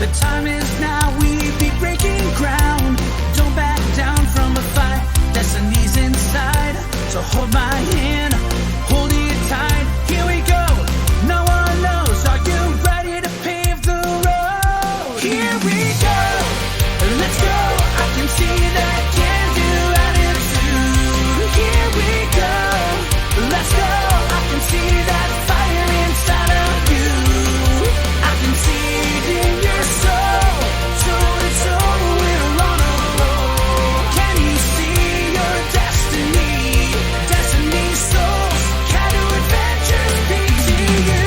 The time is now, we be breaking ground. Don't back down from the fight, destiny's inside. So hold my hand, hold it tight. Here we go, no one knows. Are you ready to pave the road? Here we go, let's go. I can see that can-do attitude. Here we go, let's go. I can see that fire inside of you. I can see it in your soul. Soul to soul, we're on a roll. Can you see your destiny? Destiny souls, Kado adventures BTU.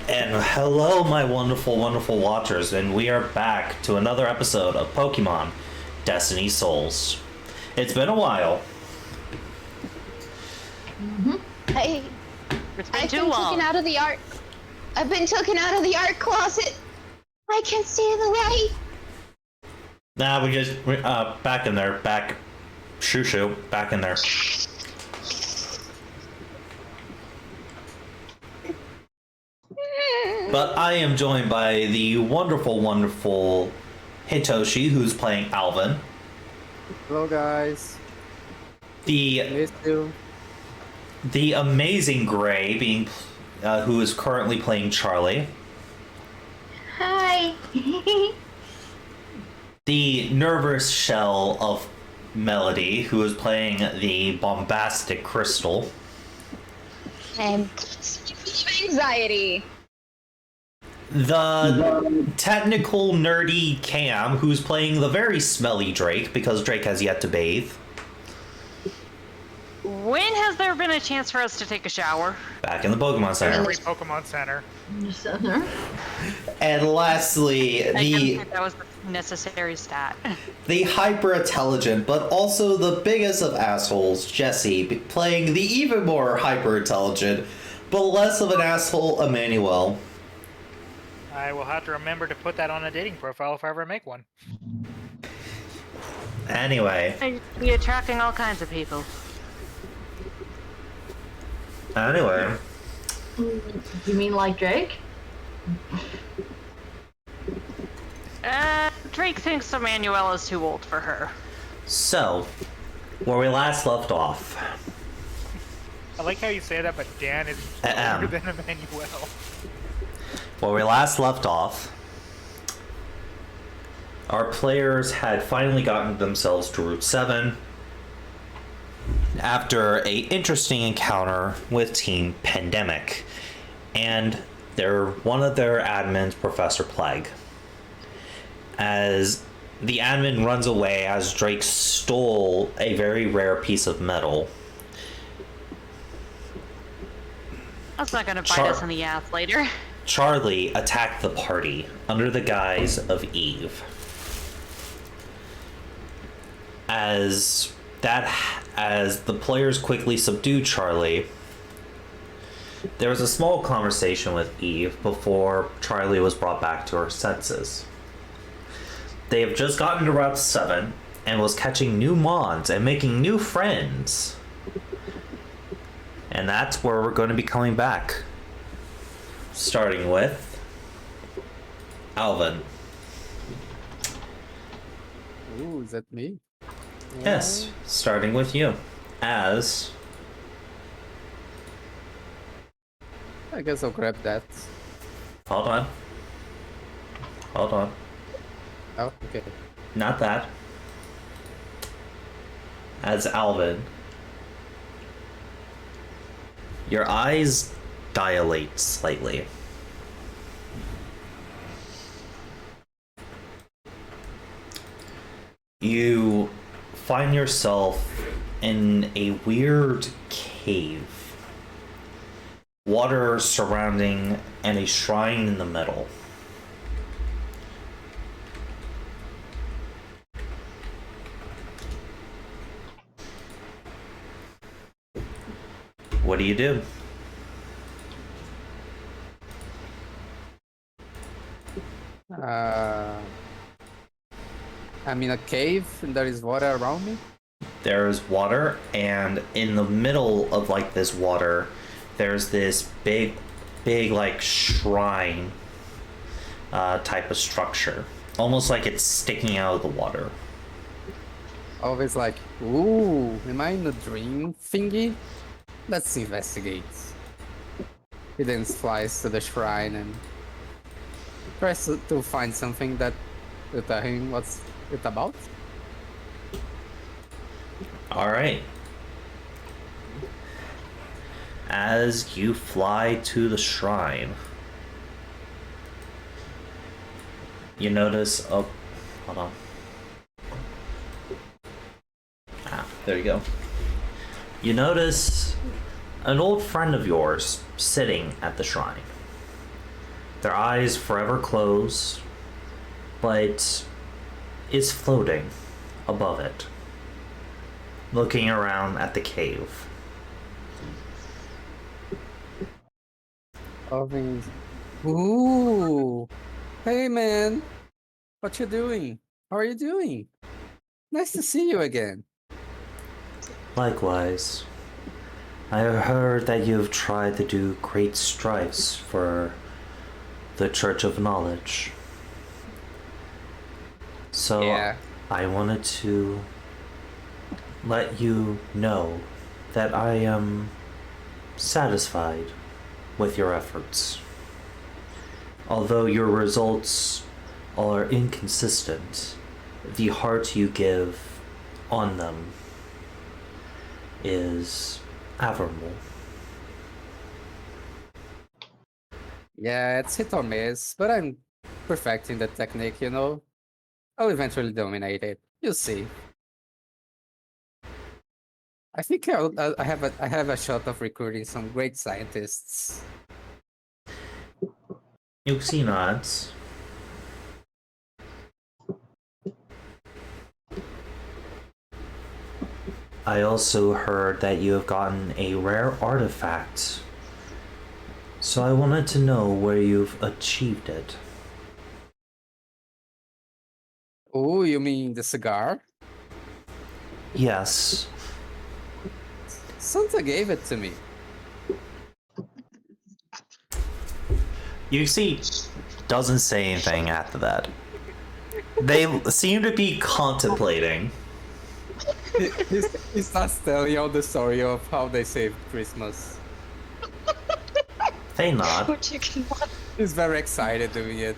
And hello, my wonderful, wonderful watchers, and we are back to another episode of Pokémon Destiny Souls. It's been a while. Hey, It's been I've too been long. taken out of the art. I've been taken out of the art closet. I can see the light. Nah, we just back in there, back, shoo, back in there. But I am joined by the wonderful, wonderful Hitoshi, who's playing Alvin. Hello guys, The missed you. amazing Gray, being who is currently playing Charlie. Hi. The nervous shell of Melody, who is playing the bombastic Crystal. I'm full of anxiety. The technical nerdy Cam, who's playing the very smelly Drake, because Drake has yet to bathe. When has there been a chance for us to take a shower? Back in the Pokemon Center. Every Pokemon Center. And lastly, I didn't the think that was the necessary stat. hyper-intelligent, but also the biggest of assholes, Jesse, playing the even more hyper-intelligent, but less of an asshole, Emmanuel. I will have to remember to put that on a dating profile if I ever make one. Anyway. You're attracting all kinds of people. You mean like Drake? Drake thinks Emmanuel is too old for her. So, where we last left off. I like how you say that, but Dan is older than Emmanuel. Where we last left off, our players had finally gotten themselves to Route 7 after a interesting encounter with Team Pandemic and one of their admins, Professor Plague. As the admin runs away as Drake stole a very rare piece of metal. That's not gonna bite us in the ass later. Charlie attacked the party under the guise of Eve. As the players quickly subdued Charlie, there was a small conversation with Eve before Charlie was brought back to her senses. They have just gotten to Route 7 and was catching new mons and making new friends. And that's where we're going to be coming back. Starting with Alvin. Ooh, is that me? Yes, starting with you. As I guess I'll grab that. hold on. Oh, okay. Not that. As Alvin. Your eyes dilate slightly. You find yourself in a weird cave. Water surrounding and a shrine in the middle. What do you do? I'm in a cave and there is water around me. There's water, and in the middle of like this water, there's this big like shrine type of structure, almost like it's sticking out of the water. Always like, ooh, am I in a dream thingy? Let's investigate. He then flies to the shrine and tries to find something that to tell him what's it about. All right. As you fly to the shrine, you notice hold on. There you go. You notice an old friend of yours sitting at the shrine. Their eyes forever closed, but is floating above it, looking around at the cave. Alvin, ooh, hey man, what you doing? How are you doing? Nice to see you again. Likewise, I heard that you've tried to do great strives for the Church of Knowledge. So Yeah. I wanted to let you know that I am satisfied with your efforts. Although your results are inconsistent, the heart you give on them is admirable. Yeah, it's hit or miss, but I'm perfecting the technique, you know? I'll eventually dominate it. You'll see. I think I have a shot of recruiting some great scientists. Yuxi nods. I also heard that you have gotten a rare artifact, so I wanted to know where you've achieved it. Oh, you mean the cigar? Yes, Santa gave it to me. Yuxi doesn't say anything after that. They seem to be contemplating. He starts telling all the story of how they saved Christmas. They nod. He's very excited doing it.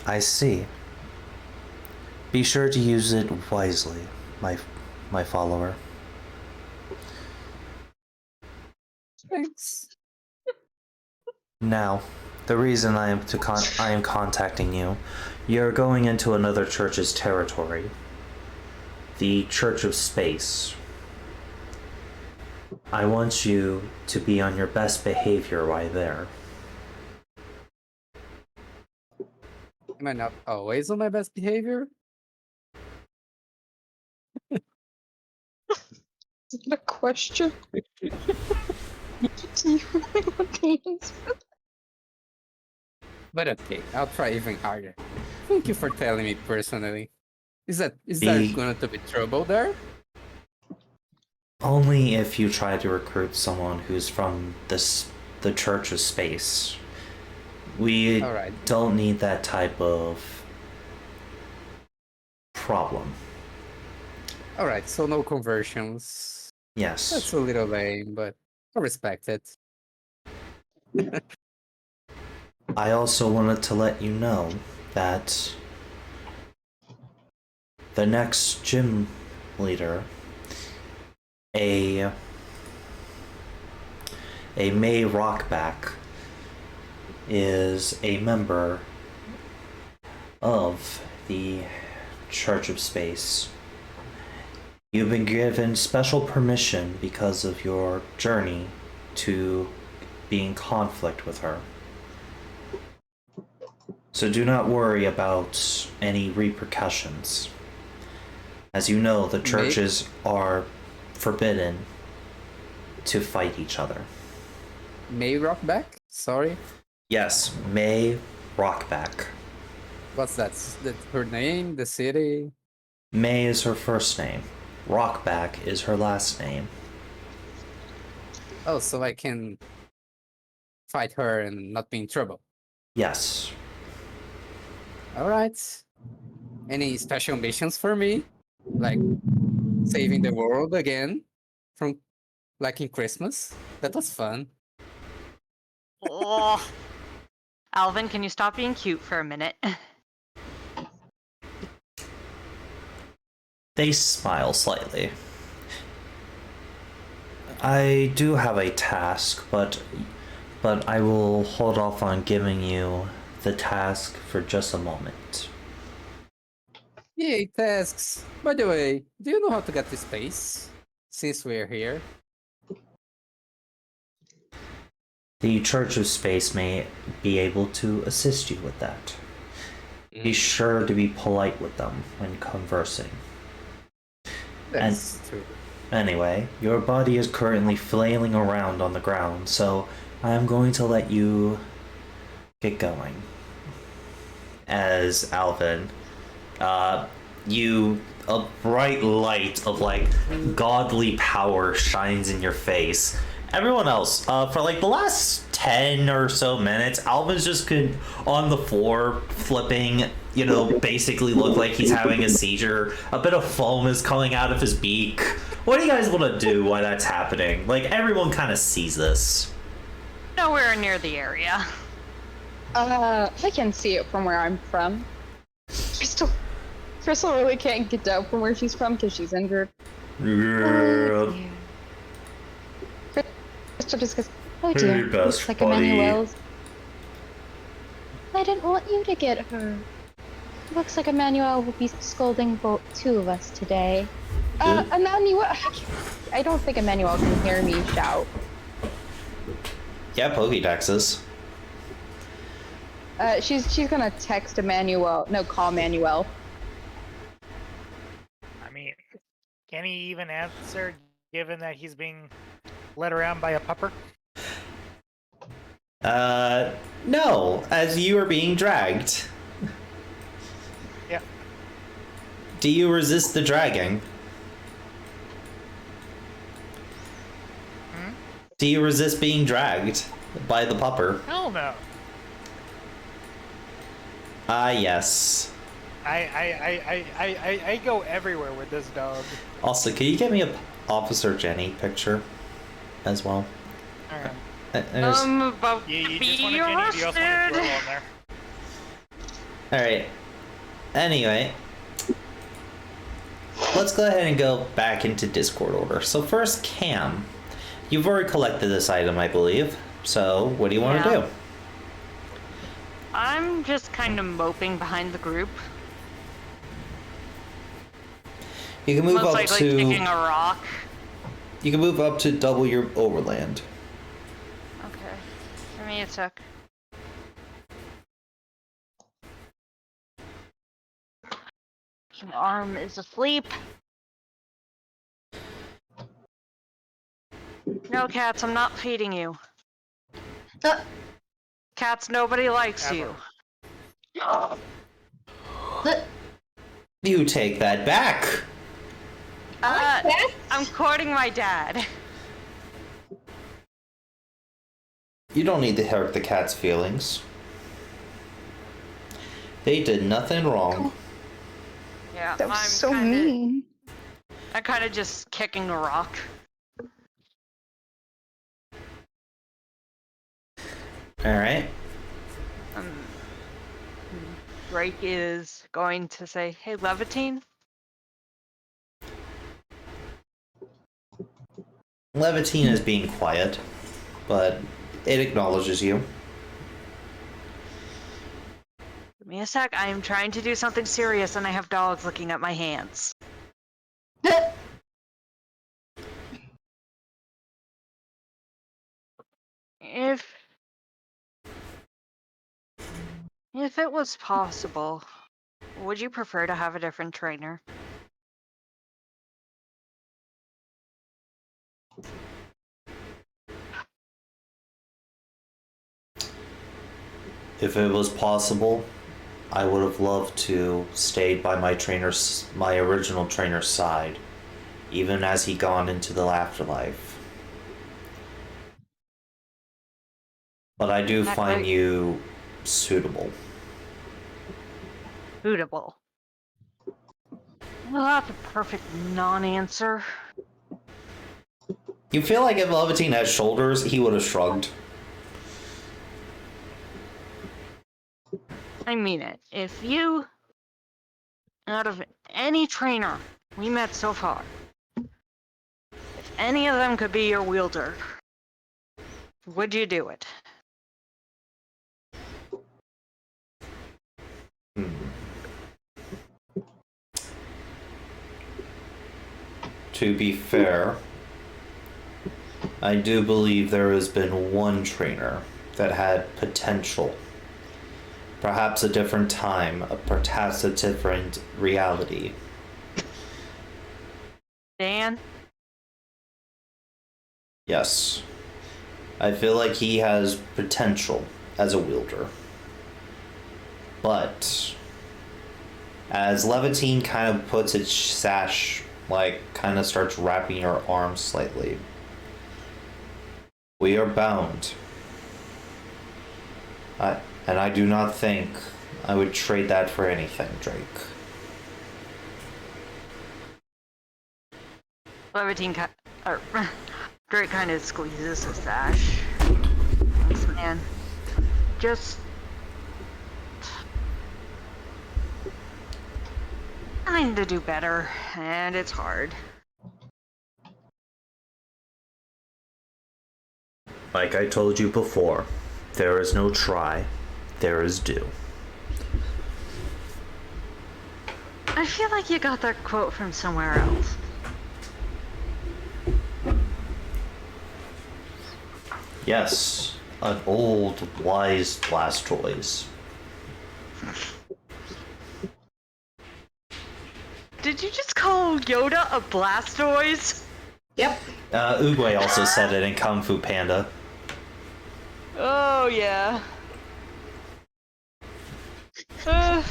I see. Be sure to use it wisely, my follower. Thanks. Now, the reason I am contacting you, you're going into another church's territory. The Church of Space. I want you to be on your best behavior while there. Am I not always on my best behavior? Is that a question? Do you really want the answer? But okay, I'll try even harder. Thank you for telling me personally. Is there going to be trouble there? Only if you try to recruit someone who's from the Church of Space. We Alright. don't need that type of problem. Alright, so no conversions. Yes. That's a little lame, but I respect it. I also wanted to let you know that the next gym leader, a May Rockback, is a member of the Church of Space. You've been given special permission because of your journey to be in conflict with her. So do not worry about any repercussions. As you know, the churches are forbidden to fight each other. May Rockback? Sorry. Yes, May Rockback. What's that? Her name? The city? May is her first name. Rockback is her last name. Oh, so I can fight her and not be in trouble. Yes. All right. Any special missions for me? Like saving the world again from like in Christmas? That was fun. Oh. Alvin, can you stop being cute for a minute? They smile slightly. I do have a task, but I will hold off on giving you the task for just a moment. Yay, tasks. By the way, do you know how to get to space? Since we're here. The Church of Space may be able to assist you with that. Be sure to be polite with them when conversing. That's true. Anyway, your body is currently flailing around on the ground, so I'm going to let you get going. As Alvin, a bright light of like godly power shines in your face. Everyone else, for like the last 10 or so minutes, Alvin's just on the floor flipping, basically look like he's having a seizure. A bit of foam is coming out of his beak. What do you guys want to do while that's happening? Like, everyone kind of sees this. Nowhere near the area. I can see it from where I'm from. Crystal really can't get down from where she's from because she's injured. Yeah. Crystal just goes, oh Hey, dear, best looks like buddy. Emmanuel's. I didn't want you to get hurt. Looks like Emmanuel will be scolding both two of us today. Emmanuel, I don't think Emmanuel can hear me shout. Yeah, Pokédexes. She's gonna text Emmanuel. No, call Emmanuel. I mean, can he even answer given that he's being led around by a pupper? No, as you are being dragged. Yeah. Do you resist the dragging? Do you resist being dragged by the pupper? Hell no. Ah, yes. I go everywhere with this dog. Also, can you get me a Officer Jenny picture as well? Alright. About You to just want be a Jenny, you also want a arrested. Joel on there. Alright. Anyway. Let's go ahead and go back into Discord order. So first, Cam. You've already collected this item, I believe. So, what do you want to Yeah. do? I'm just kind of moping behind the group. You can move Most up likely to... kicking a rock. You can move up to double your overland. Okay. Give me a sec. My arm is asleep. No, Cats, I'm not feeding you. Cats, nobody likes you. You take that back! I'm courting my dad. You don't need to hurt the cat's feelings. They did nothing wrong. Yeah, That was I'm so kinda, mean. I'm kind of just kicking a rock. Alright. Drake is going to say, "Hey, Levitine." Levitine is being quiet, but it acknowledges you. Give me a sec. I am trying to do something serious, and I have dogs looking at my hands. If it was possible, would you prefer to have a different trainer? If it was possible, I would have loved to stayed by my original trainer's side, even as he gone into the afterlife. But I do Not find quite. you suitable. Bootable. Well, that's a perfect non-answer. You feel like if Levantine had shoulders, he would have shrugged. I mean it. If you, out of any trainer we met so far, if any of them could be your wielder, would you do it? To be fair, I do believe there has been one trainer that had potential. Perhaps a different time, perhaps a different reality. Dan? Yes. I feel like he has potential as a wielder. But as Levantine kind of puts its sash, like, kind of starts wrapping her arms slightly, we are bound. And I do not think I would trade that for anything, Drake. Levantine Drake kind of squeezes his sash. Thanks, man. Just... trying to do better, and it's hard. Like I told you before, there is no try, there is do. I feel like you got that quote from somewhere else. Yes, an old wise Blastoise. Did you just call Yoda a Blastoise? Yep. Oogway also said it in Kung Fu Panda. Oh, yeah. Fuck.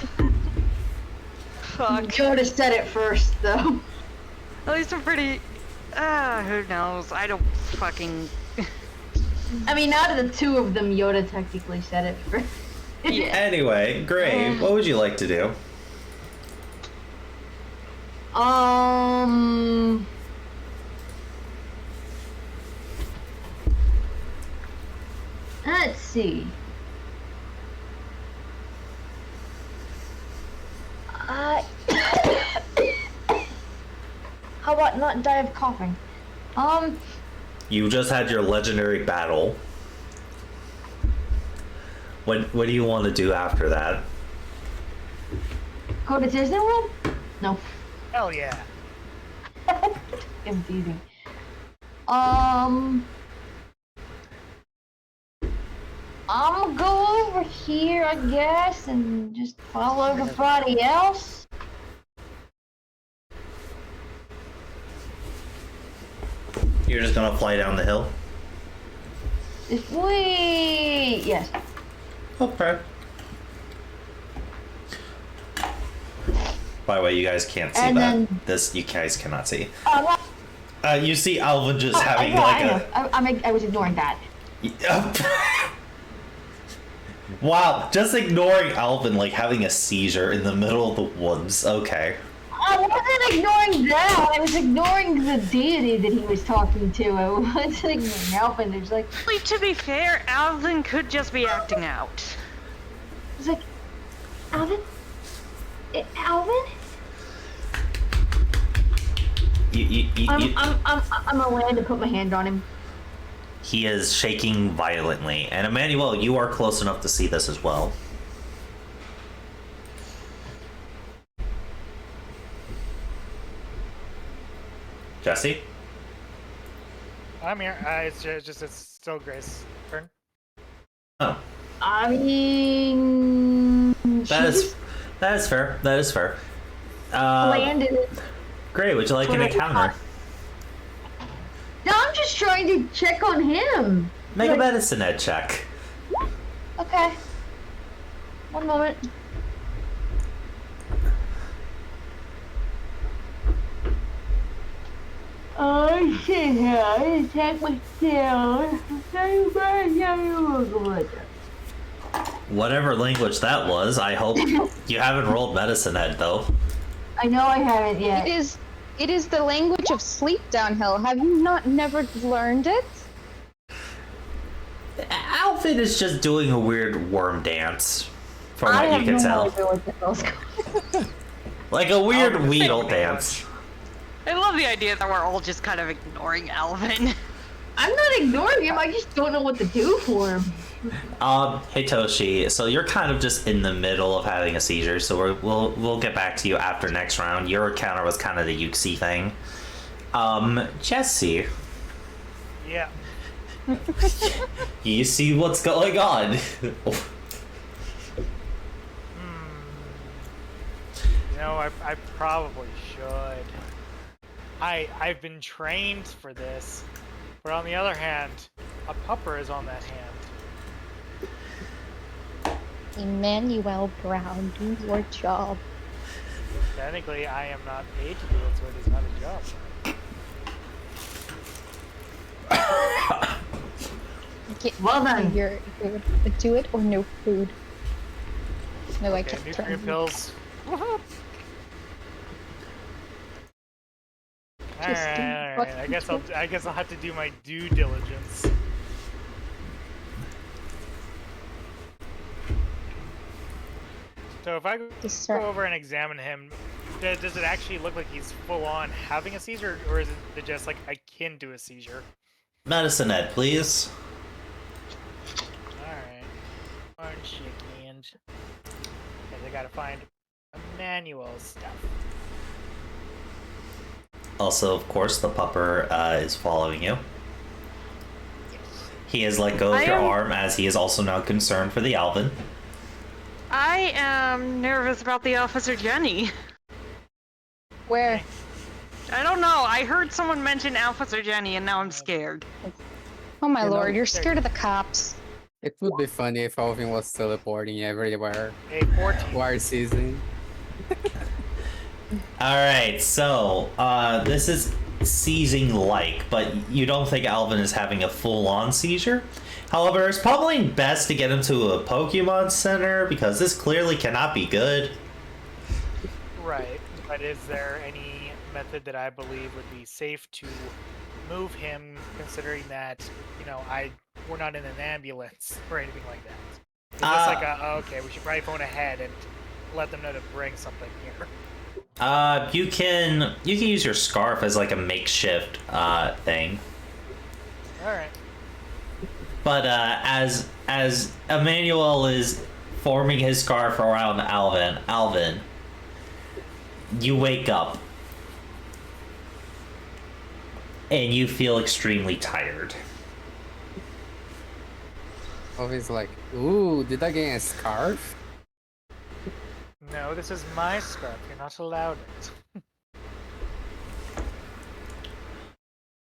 Yoda said it first, though. At least I'm pretty... who knows? I don't fucking... I mean, out of the two of them, Yoda technically said it first. Yeah. Anyway, Gray, what would you like to do? Let's see. How about not die of coughing? You just had your legendary battle. What do you want to do after that? Go to Disney World? No. Hell yeah. I'm teasing. I'm gonna go over here, I guess, and just follow everybody else. You're just gonna fly down the hill? If we... Yes. Okay. By the way, you guys can't see And that. then- This you guys cannot see. Well, You see Alvin just having I like I was ignoring that. a. Wow, just ignoring Alvin like having a seizure in the middle of the woods. Okay. I wasn't ignoring that. I was ignoring the deity that he was talking to. I wasn't ignoring Alvin. There's like, Like, to be fair, Alvin could just be acting out. it's like, Alvin? Alvin? I'm gonna land and put my hand on him. He is shaking violently, and Emmanuel, you are close enough to see this as well. Jesse? I'm here. It's still Grace's turn. Oh, I mean, that is fair. That is fair. landed. Great. Would you like an encounter? No, I'm just trying to check on him. Make a medicine ed check. Okay. One moment. I sit here, I attack myself. Whatever language that was, I hope you haven't rolled medicine head though. I know I haven't yet. It is the language of sleep downhill. Have you never learned it? Alvin is just doing a weird worm dance, from I what have you can no tell. idea what the hell's going on. Like a weird Alvin's Weedle saying dance. I love the idea that we're all just kind of ignoring Alvin. I'm not ignoring him, I just don't know what to do for him. Hitoshi, so you're kind of just in the middle of having a seizure, so we'll get back to you after next round. Your encounter was kind of the Yuxi thing. Jesse, Yeah. you see what's going on? You know, I probably should. I've been trained for this, but on the other hand, a pupper is on that hand. Emmanuel Brown, do your job. Technically, I am not paid to do it, so it is not a job. Well done. Do it or no food. No, I Okay, can't. nutrient pills. Woohoo! Just do Alright. what I guess I'll have to do my due diligence. So if I Yes, sir. go over and examine him, does it actually look like he's full on having a seizure, or is it just like akin to a seizure? Medicine head, please. Alright. One second. Because I gotta find Emmanuel's stuff. Also, of course, the pupper is following you. He has let go of your arm, as he is also now concerned for the Alvin. I am nervous about the Officer Jenny. Where? I don't know. I heard someone mention Officer Jenny, and now I'm scared. Oh my You know, lord, you're scared of the cops. It would be funny if Alvin was teleporting everywhere A 14. while seizing. Alright, so, this is seizing like, but you don't think Alvin is having a full-on seizure? However, it's probably best to get him to a Pokemon Center, because this clearly cannot be good. Right. But is there any method that I believe would be safe to move him, considering that, you know, we're not in an ambulance or anything like that? Is this like okay, we should probably phone ahead and let them know to bring something here. You can use your scarf as like a makeshift thing. Alright. But as Emmanuel is forming his scarf around Alvin, you wake up and you feel extremely tired. Always like, ooh, did I get a scarf? No, this is my scarf. You're not allowed it.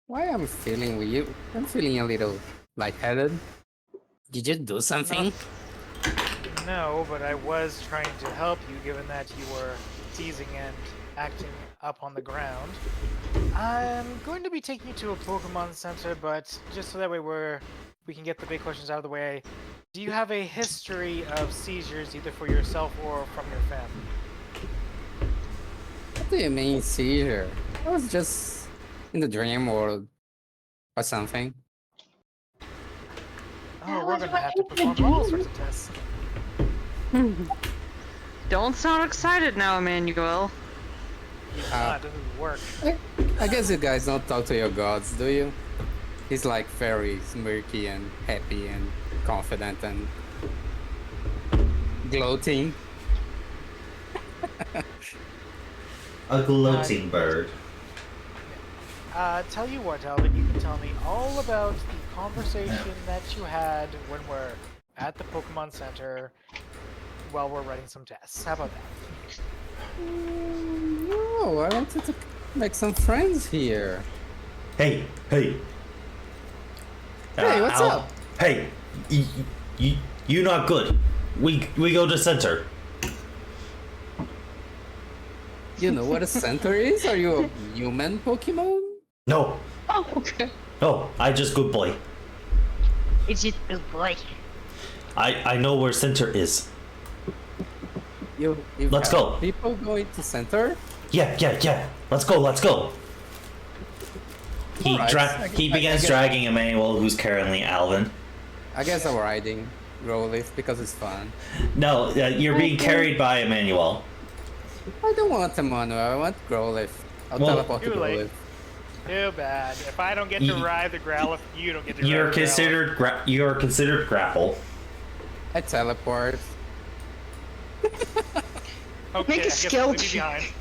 Why I'm feeling weird? I'm feeling a little lightheaded. Did you do something? No, but I was trying to help you, given that you were teasing and acting up on the ground. I'm going to be taking you to a Pokemon Center, but just so that way we can get the big questions out of the way. Do you have a history of seizures, either for yourself or from your family? What do you mean seizure? I was just in the dream world or something. Oh, we're gonna have to perform all sorts of tests. Don't sound excited now, Emmanuel. It doesn't work. I guess you guys don't talk to your gods, do you? He's like very smirky and happy and confident and gloating. A gloating bird. Tell you what, Alvin, you can tell me all about the conversation that you had when we're at the Pokemon Center while we're running some tests. How about that? No, I wanted to make some friends here. Hey. Hey, what's up? Hey, you not good. We go to center. You know what a center is? Are you a human Pokemon? No, Oh, okay. Oh, I just good boy. It's just a boy. I know where center is. You Let's have go. People going to center? Yeah. Let's go. He Alright, he begins dragging Emmanuel, who's currently Alvin. I guess I'm riding Growlithe because it's fun. No, you're being carried by Emmanuel. I don't want Emmanuel, I want Growlithe. I'll Well, teleport to too late. Growlithe. Too bad. If I don't get to ride the Growlithe, you don't get to ride You're the Growlithe. considered grapple. I teleport. Okay, Make a I guess skill I'll leave you check. behind.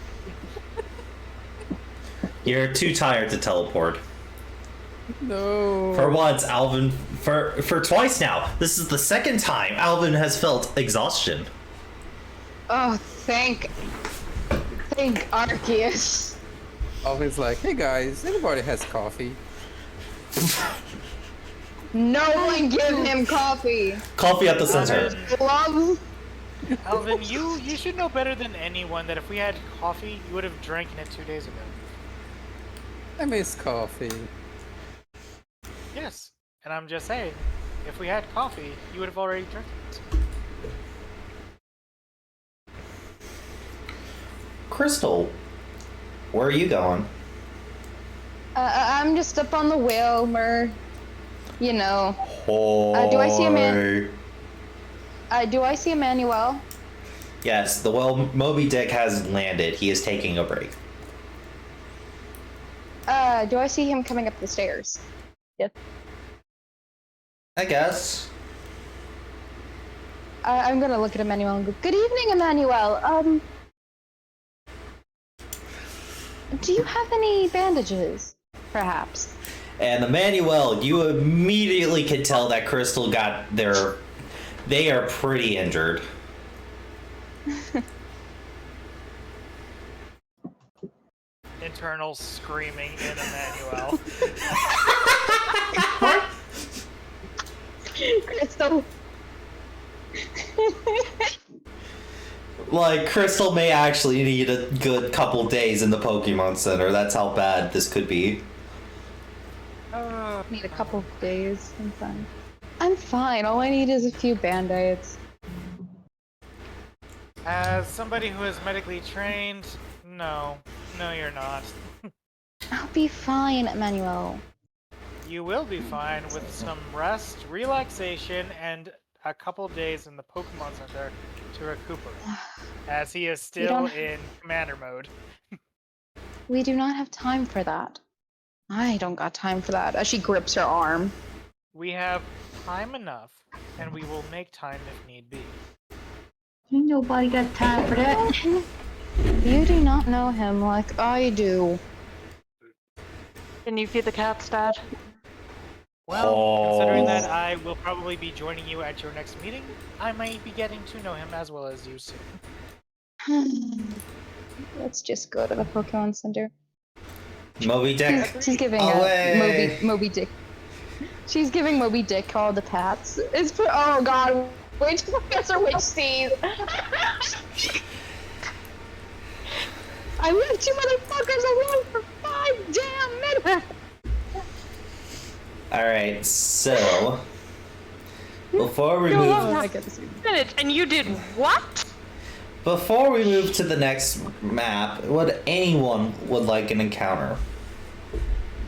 You're too tired to teleport. No. For once, Alvin, for twice now. This is the second time Alvin has felt exhaustion. Oh, thank Arceus. Always like, hey guys, anybody has coffee? No one give him coffee. Coffee at the center. Gloves. Alvin, you should know better than anyone that if we had coffee, you would have drank it 2 days ago. I miss coffee. Yes, and I'm just saying, if we had coffee, you would have already drank it. Crystal, where are you going? I'm just up on the Wilmer. You know. Do I see do I see Emmanuel? Yes, the Moby Dick has landed. He is taking a break. Do I see him coming up the stairs? Yes. I guess. I'm gonna look at Emmanuel and go, good evening, Emmanuel. Do you have any bandages, perhaps? And Emmanuel, you immediately could tell that Crystal got their... They are pretty injured. Internal screaming in Emmanuel. Crystal. Like, Crystal may actually need a good couple days in the Pokemon Center. That's how bad this could be. Need a couple of days. I'm fine. I'm fine. All I need is a few band-aids. As somebody who is medically trained, no, you're not. I'll be fine, Emmanuel. You will be fine with some rest, relaxation, and a couple days in the Pokemon Center to recuperate, as he is still in commander mode. We do not have time for that. I don't got time for that. As she grips her arm. We have time enough, and we will make time if need be. Ain't nobody got time for that. You do not know him like I do. Can you feed the cats, Dad? Well, considering that I will probably be joining you at your next meeting, I might be getting to know him as well as you soon. Let's just go to the Pokemon Center. Moby Dick. She's giving Moby Dick. She's giving Moby Dick all the pats. It's for oh god, wait till Professor Witch sees. I left you motherfuckers alone for 5 damn minutes. Alright, so... Before we Minutes, and you did what? Before we move to the next map, would anyone would like an encounter?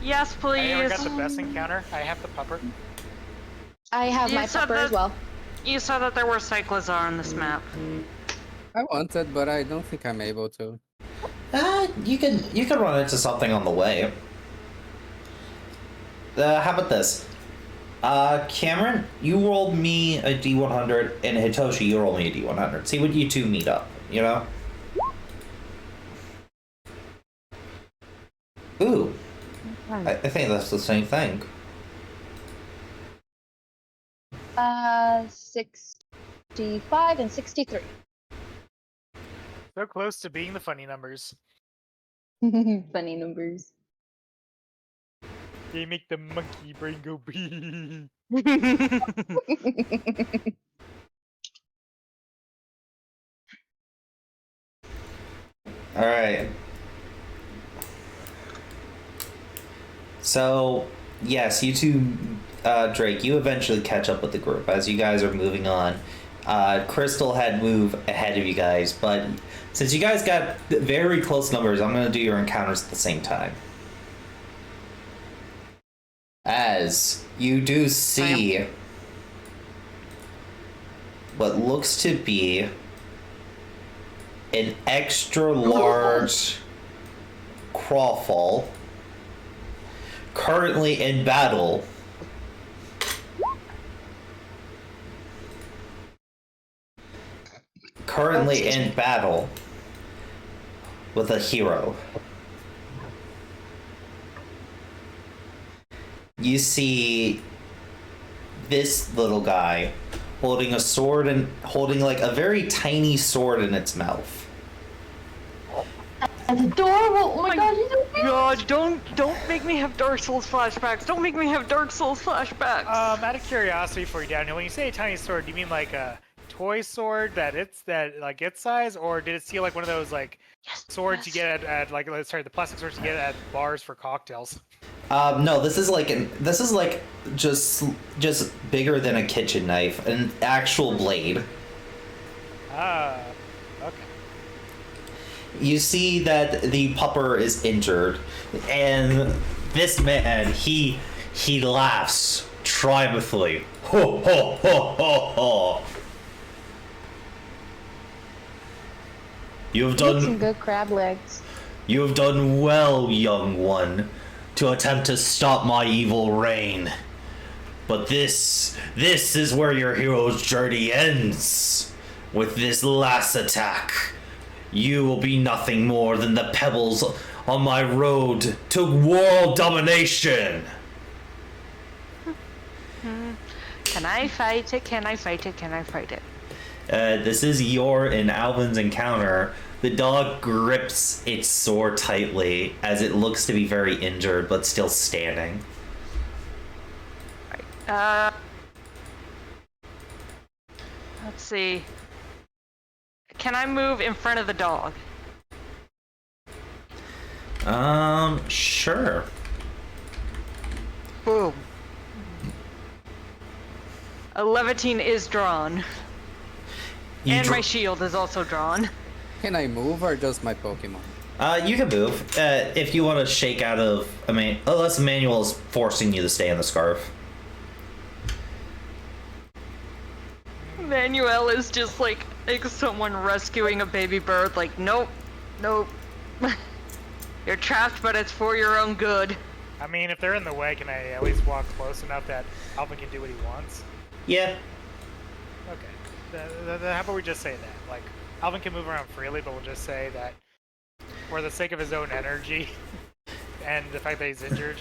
Yes, I please. never got the best encounter. I have the pupper. I have You my said pupper as that- well. You saw that there were Cyclizar on this map. I wanted, but I don't think I'm able to. You can run into something on the way. How about this? Cameron, you roll me a D100, and Hitoshi, you roll me a D100. See what you two meet up, you know? Ooh. I think that's the same thing. 65 and 63. So close to being the funny numbers. Funny numbers. They make the monkey brain go bee. Alright. So, yes, you two, Drake, you eventually catch up with the group as you guys are moving on. Crystal had moved ahead of you guys, but since you guys got very close numbers, I'm going to do your encounters at the same time. As you do see what looks to be an extra large crawfall currently in battle. Currently in battle with a hero. You see this little guy holding a sword and holding like a very tiny sword in its mouth. That's adorable. Oh my gosh, he's so cute. God, don't make me have Dark Souls flashbacks. Don't make me have Dark Souls flashbacks. Out of curiosity for you down here, when you say a tiny sword, do you mean like a toy sword that its size, or did it see like one of those like swords you get at like the plastic swords you get at bars for cocktails? No, this is like just bigger than a kitchen knife, an actual blade. Ah, okay. You see that the pupper is injured, and this man, he laughs triumphantly. Ho ho ho ho ho! You have Some done good crab legs. You have done well, young one, to attempt to stop my evil reign. But this is where your hero's journey ends. With this last attack, you will be nothing more than the pebbles on my road to world domination. Can I fight it? Can I fight it? Can I fight it? This is your and Alvin's encounter. The dog grips its sword tightly as it looks to be very injured but still standing. Right. Let's see. Can I move in front of the dog? Sure. Boom. A levitine is drawn. And my shield is also drawn. Can I move or just my Pokemon? You can move. If you want to shake out of... unless Emmanuel is forcing you to stay in the scarf. Manuel is just like someone rescuing a baby bird, like, nope, nope. You're trapped, but it's for your own good. I mean, if they're in the way, can I at least walk close enough that Alvin can do what he wants? Yeah. Okay. How about we just say that? Like, Alvin can move around freely, but we'll just say that for the sake of his own energy and the fact that he's injured,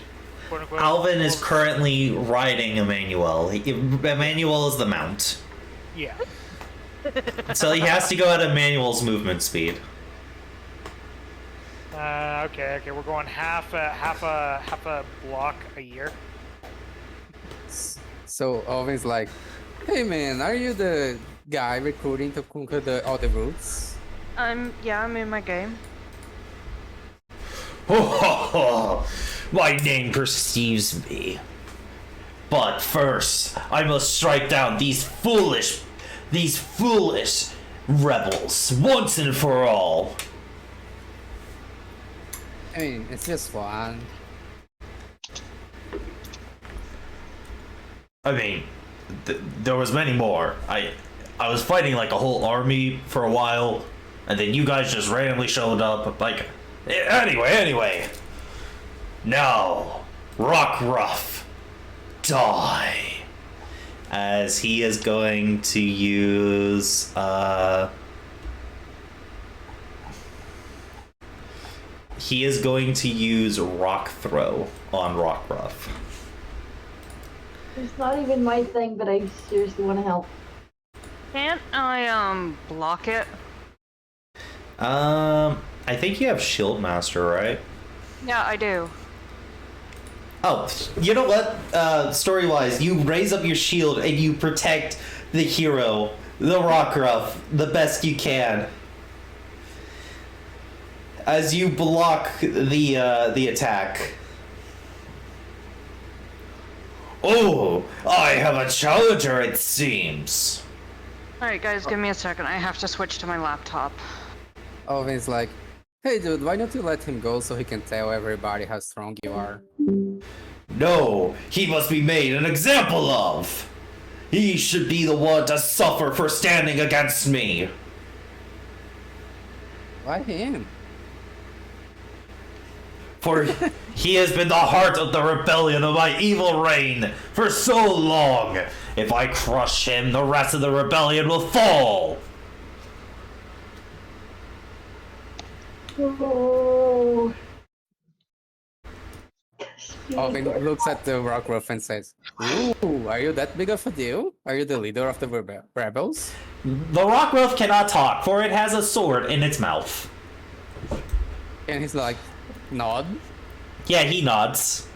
quote unquote. Alvin is currently riding Emmanuel. Emmanuel is the mount. Yeah. So he has to go at Emmanuel's movement speed. Okay. We're going half a block a year. So Alvin's like, hey man, are you the guy recruiting to conquer all the routes? I'm in my game. My name perceives me. But first, I must strike down these foolish rebels once and for all. I mean, it's just fun. I mean, there was many more. I was fighting like a whole army for a while, and then you guys just randomly showed up. Like, anyway. Now, Rockruff, die. As he is going to use Rock Throw on Rockruff. It's not even my thing, but I seriously want to help. Can't I block it? I think you have Shield Master, right? Yeah, I do. Oh, you know what? Story-wise, you raise up your shield and you protect the hero, the Rockruff, the best you can. As you block the attack. Oh, I have a challenger, it seems. Alright, guys, give me a second. I have to switch to my laptop. Always like, hey dude, why don't you let him go so he can tell everybody how strong you are? No, he must be made an example of. He should be the one to suffer for standing against me. Why him? For he has been the heart of the rebellion of my evil reign for so long. If I crush him, the rest of the rebellion will fall. Oh. Alvin looks at the Rockruff and says, ooh, are you that big of a deal? Are you the leader of the rebels? The Rockruff cannot talk, for it has a sword in its mouth. And he's like, nod. Yeah, he nods.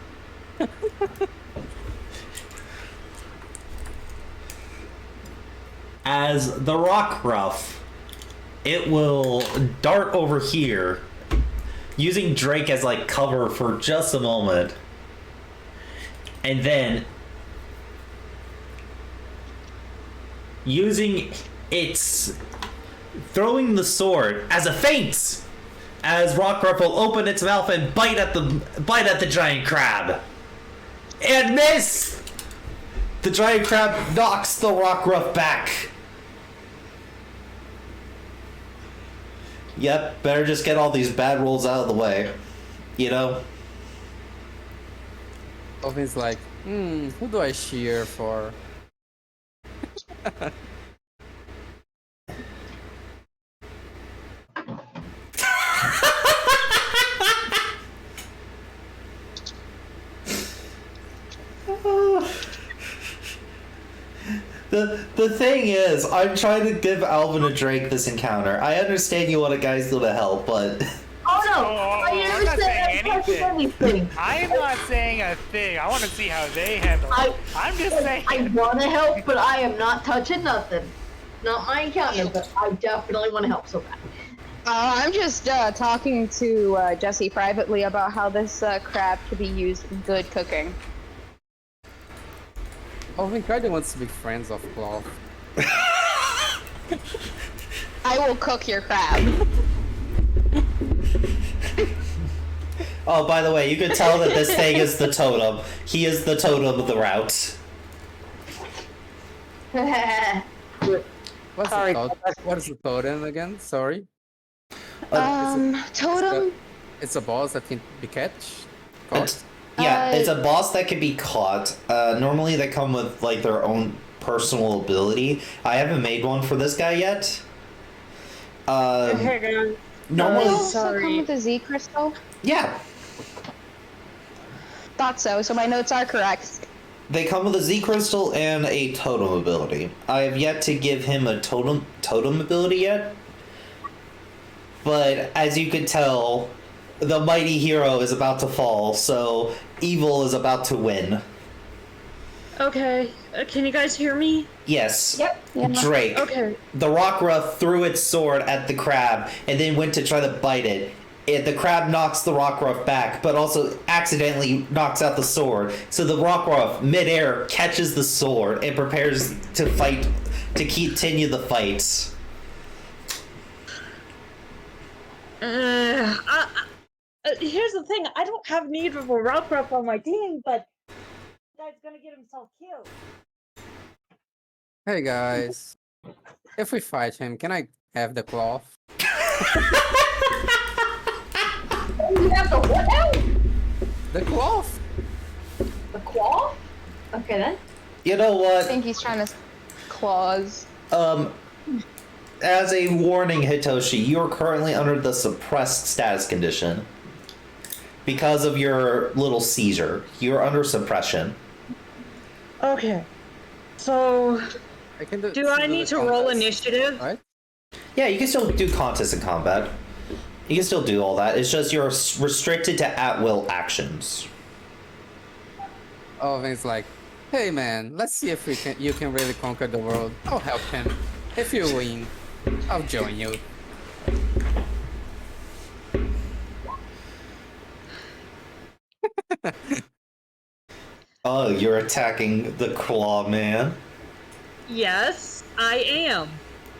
As the Rockruff, it will dart over here, using Drake as like cover for just a moment. And then using its throwing the sword as a feint, as Rockruff will open its mouth and bite at the giant crab. And miss! The giant crab knocks the Rockruff back. Yep, better just get all these bad rolls out of the way. You know? Alvin's like, who do I cheer for? The thing is, I'm trying to give Alvin and Drake this encounter. I understand you want a guys to help, but Oh no! Oh, I I'm never not said saying I touched anything. anything. I am not saying a thing. I want to see how they handle it. I'm just saying. I want to help, but I am not touching nothing. Not my encounter, but I definitely want to help so bad. I'm just talking to Jesse privately about how this crab could be used in good cooking. Alvin kinda wants to be friends of Cloth. I will cook your crab. oh, by the way, you can tell that this thing is the totem. He is the totem of the route. What's Sorry. what is the totem again? Sorry. Totem? It's a boss that can be caught. It's a boss that can be caught. Normally they come with like their own personal ability. I haven't made one for this guy yet. Okay, Normally, They also come with a Z crystal? yeah, Thought so my notes are correct. they come with a Z crystal and a totem ability. I have yet to give him a totem ability yet. But as you could tell, the mighty hero is about to fall, so evil is about to win. Okay, can you guys hear me? Yes. Yep. Yeah. Drake. Okay. The Rockruff threw its sword at the crab and then went to try to bite it. The crab knocks the Rockruff back, but also accidentally knocks out the sword. So the Rockruff, midair, catches the sword and prepares to fight, to continue the fight. Here's the thing, I don't have need of a Rockruff on my team, but guy's gonna get himself killed. Hey guys, if we fight him, can I have the cloth? You have the what now? The cloth? The claw? Okay then. You know I what? think he's trying to claws. As a warning, Hitoshi, you are currently under the suppressed status condition. Because of your little seizure. You're under suppression. Okay. So, I can Do I need to roll initiative? Right? Yeah, you can still do contests in combat. You can still do all that. It's just you're restricted to at-will actions. Alvin's like, hey man, let's see if you can really conquer the world. I'll help him. If you win, I'll join you. Oh, you're attacking the claw man. Yes, I am.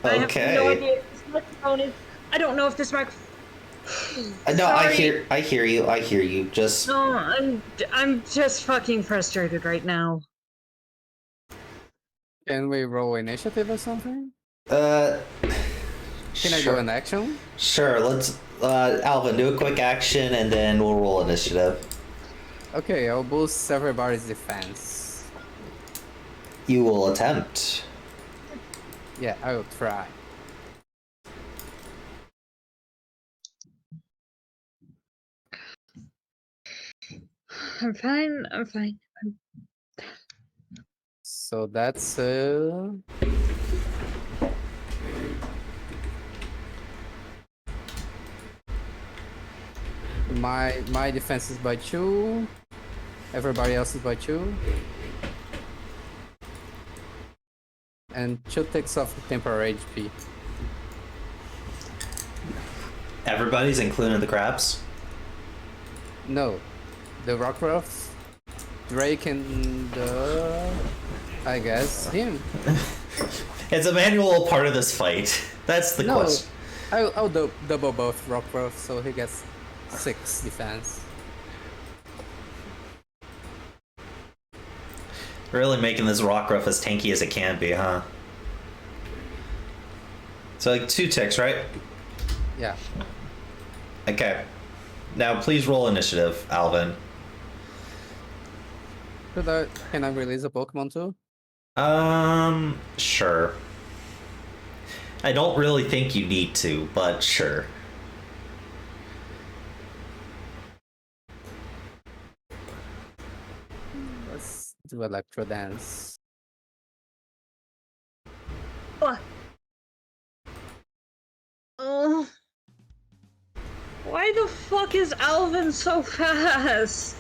I have Okay. no idea if this microphone is. I don't know if this microphone. No, I Sorry. hear you. Just No, I'm just fucking frustrated right now. Can we roll initiative or something? uh. Can I do an action? Sure. Let's Alvin, do a quick action, and then we'll roll initiative. Okay, I'll boost everybody's defense. You will attempt. Yeah, I will try. I'm fine. I'm fine. So that's my defense is by 2. Everybody else is by 2. And 2 takes off the temporary HP. Everybody's including the crabs. No, the Rockruff, Drake, and I guess him. It's a manual part of this fight. That's the No, question. I'll double both Rockruff, so he gets 6 defense. Really making this Rockruff as tanky as it can be, huh? So like 2 ticks, right? Yeah. Okay. Now please roll initiative, Alvin. Can I release a Pokemon too? Sure. I don't really think you need to, but sure. Let's do Electro Dance. Oh. Why the fuck is Alvin so fast?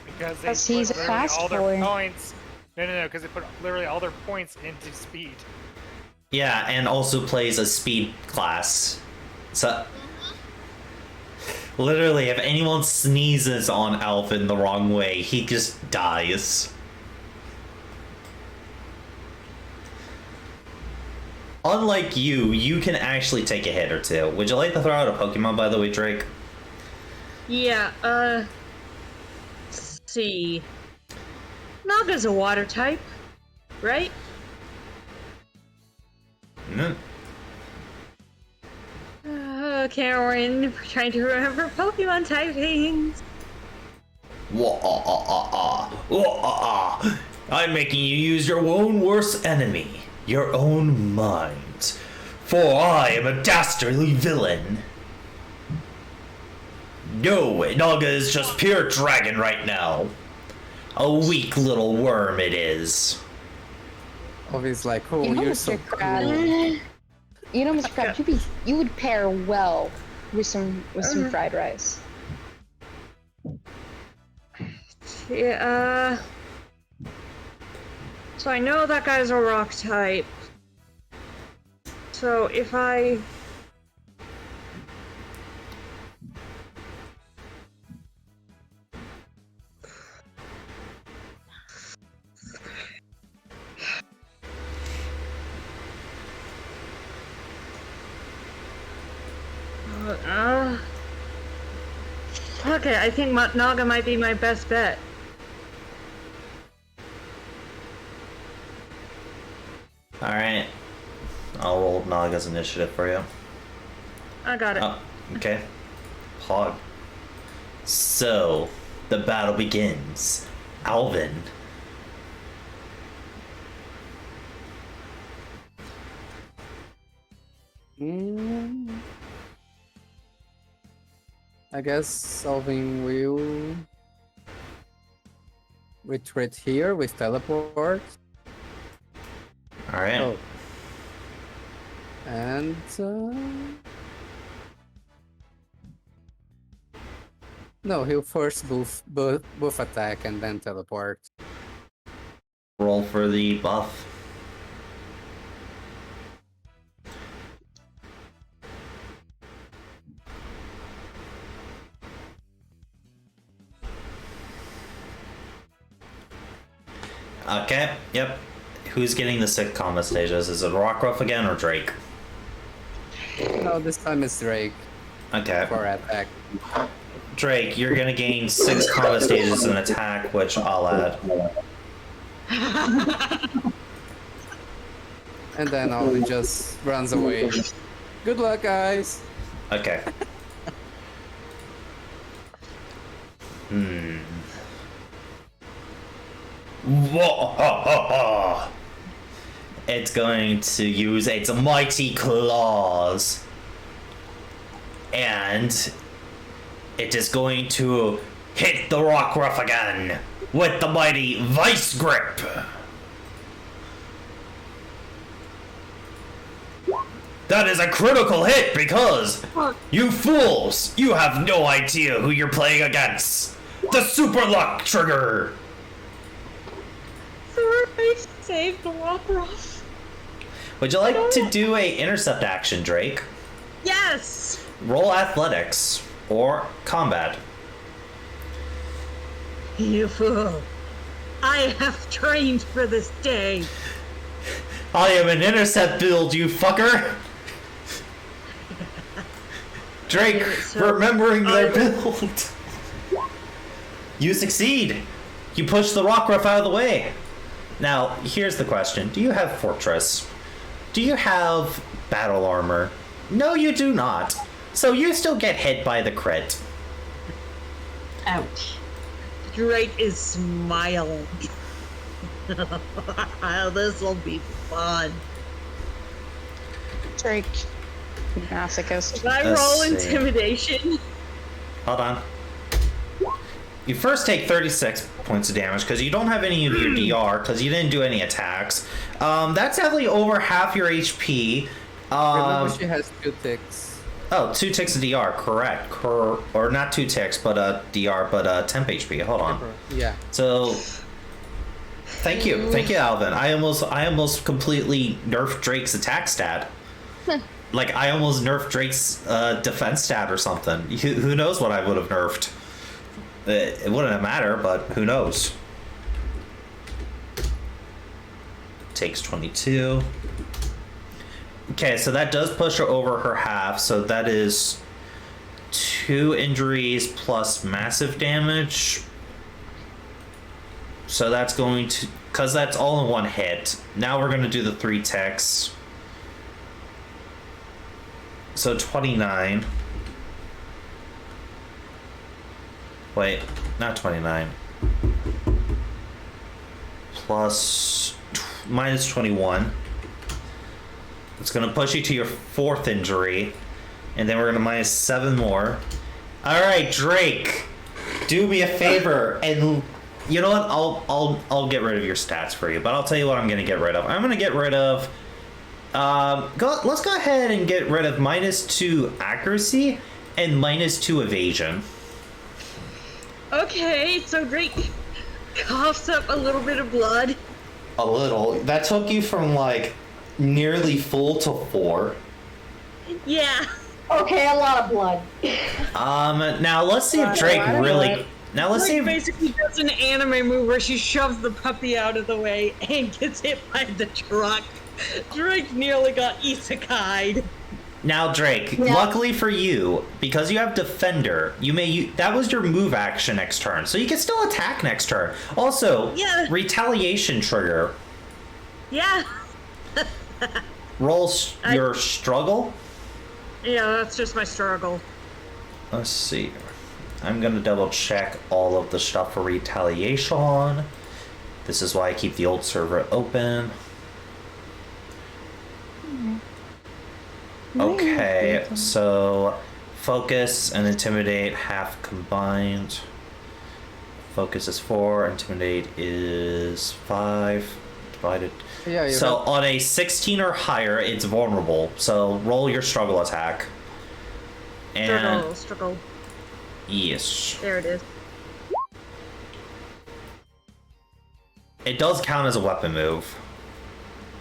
Because they 'Cause put he's a literally fast all their boy. points. No, because they put literally all their points into speed. Yeah, and also plays a speed class. So literally, if anyone sneezes on Alvin the wrong way, he just dies. Unlike you can actually take a hit or two. Would you like to throw out a Pokemon, by the way, Drake? Yeah, let's see. Naga's a water type, right? Mm. Karen, trying to remember Pokemon typings. I'm making you use your own worst enemy, your own mind. For I am a dastardly villain. No, Naga is just pure dragon right now. A weak little worm it is. Always like, oh, You know, you're so Mr. Crab. cool. You know, Mr. Crab, you would pair well with some fried rice. Yeah, so I know that guy's a rock type. So if I... okay, I think Naga might be my best bet. Alright. I'll roll Naga's initiative for you. I got it. Oh, okay. Hog. So, the battle begins. Alvin. I guess Solving will retreat here with teleport. Alright. Oh. And no, he'll first buff attack and then teleport. Roll for the buff. Okay, yep. Who's getting the 6 combat stages? Is it Rockruff again or Drake? No, this time it's Drake Okay. for attack. Drake, you're gonna gain 6 combat stages in attack, which I'll add. And then Ollie just runs away. Good luck, guys. Okay. Whoa. It's going to use its mighty claws. And it is going to hit the Rockruff again with the mighty Vice Grip. That is a critical hit because, you fools, you have no idea who you're playing against. The Super Luck Trigger. Sorry, save the Rockruff. Would you like to do a intercept action, Drake? Yes. Roll athletics or combat. You fool. I have trained for this day. I am an intercept build, you fucker. Drake, remembering their build. You succeed. You push the Rockruff out of the way. Now, here's the question. Do you have Fortress? Do you have Battle Armor? No, you do not. So you still get hit by the crit. Ouch. Drake is smiling. This'll be fun. Drake. Masochist. Can I Let's roll see. intimidation? Hold on. You first take 36 points of damage because you don't have any of your DR because you didn't do any attacks. That's definitely over half your HP. Remember, she has 2 ticks. Oh, 2 ticks of DR, correct. Or not 2 ticks, but DR, but temp HP. Hold on. Yeah. So, thank you, Alvin. I almost completely nerfed Drake's attack stat. Like I almost nerfed Drake's defense stat or something. Who knows what I would have nerfed? It wouldn't matter, but who knows? Takes 22. Okay, so that does push her over her half, so that is 2 injuries plus massive damage. So that's going to, because that's all in one hit. Now we're going to do the 3 ticks. So 29. Wait, not 29. Plus minus 21. It's going to push you to your 4th injury. And then we're going to minus 7 more. Alright, Drake. Do me a favor. And you know what? I'll get rid of your stats for you. But I'll tell you what I'm going to get rid of. I'm going to get rid of... let's go ahead and get rid of minus 2 accuracy and minus 2 evasion. Okay, so Drake coughs up a little bit of blood. A little. That took you from like nearly full to 4. Yeah. Okay, a lot of blood. Now let's see if Drake really. Now let's see Drake if. basically does an anime move where she shoves the puppy out of the way and gets hit by the truck. Drake nearly got isekai'd. Now Drake, Yeah. luckily for you, because you have Defender, that was your move action next turn, so you can still attack next turn. Also, Yeah. retaliation trigger. Yeah. Roll your struggle. Yeah, that's just my struggle. Let's see. I'm gonna double check all of the stuff for retaliation. This is why I keep the old server open. Okay, so focus and intimidate half combined. Focus is 4, intimidate is 5. Divided. Yeah, you So have- on a 16 or higher, it's vulnerable. So roll your struggle attack. And Struggle. yes, There it is. it does count as a weapon move.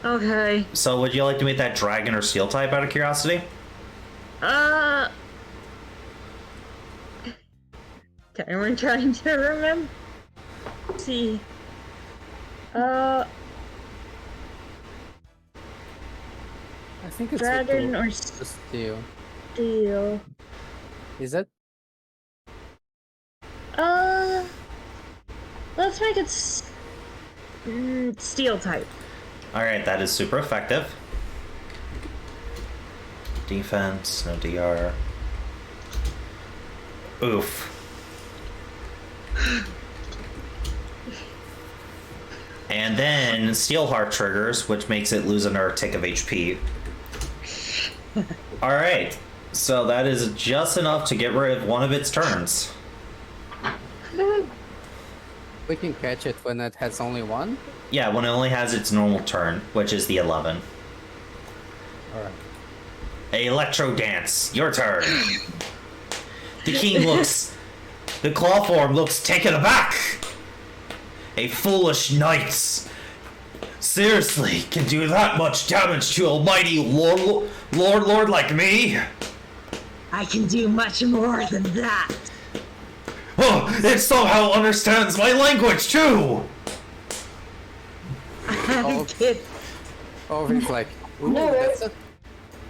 Okay. So would you like to make that dragon or steel type out of curiosity? Okay, we're trying to remember. See. Uh, I think it's dragon or the steel. steel. Is it? Let's make it steel type. Alright, that is super effective. Defense, no DR. Oof. And then Steelheart triggers, which makes it lose another tick of HP. Alright, so that is just enough to get rid of one of its turns. We can catch it when it has only one? Yeah, when it only has its normal turn, which is the 11. Alright. Electro Dance, your turn. The king looks... The claw form looks taken aback. A foolish knight. Seriously, can do that much damage to a mighty lord like me? I can do much more than that. Oh, it somehow understands my language too! Oh, Kid. oh, he's like, ooh, No,